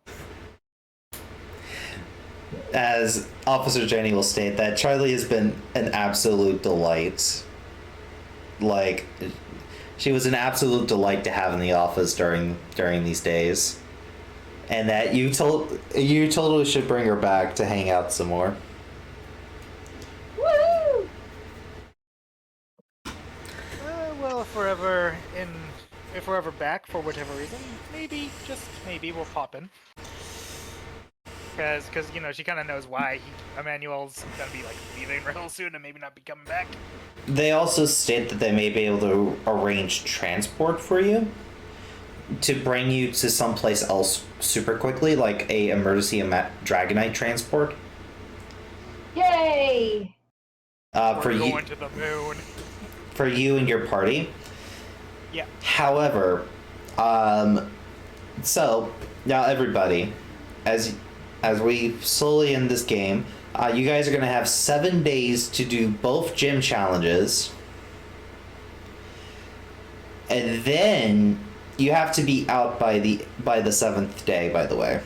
As Officer Jenny will state that Charlie has been an absolute delight. Like, she was an absolute delight to have in the office during these days. And that you totally should bring her back to hang out some more. Woo! Well, if we're ever back for whatever reason, maybe, just maybe, we'll pop in. Because you know, she kind of knows why Emmanuel's gonna be like leaving real soon and maybe not be coming back. They also state that they may be able to arrange transport for you to bring you to someplace else super quickly, like a emergency Dragonite transport. Yay! We're going to the moon. For you and your party. Yeah. However, so now everybody, as we slowly end this game, you guys are gonna have 7 days to do both gym challenges, and then you have to be out by the 7th day. By the way,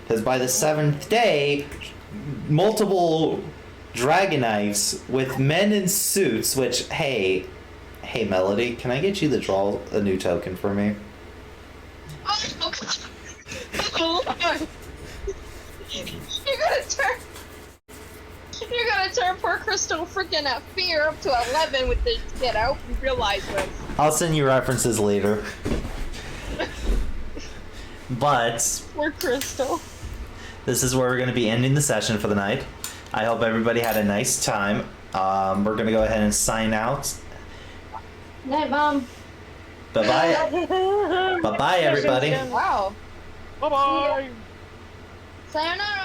because by the 7th day, multiple Dragonites with men in suits. Which hey, Melody, can I get you to draw a new token for me? Oh, God. You're gonna turn poor Crystal freaking fear up to 11 with this kid. I hope you realize this. I'll send you references later. But Poor Crystal. this is where we're going to be ending the session for the night. I hope everybody had a nice time. We're going to go ahead and sign out. Night, Mom. Bye-bye. Bye-bye, everybody. Wow. Bye bye. Sayonara.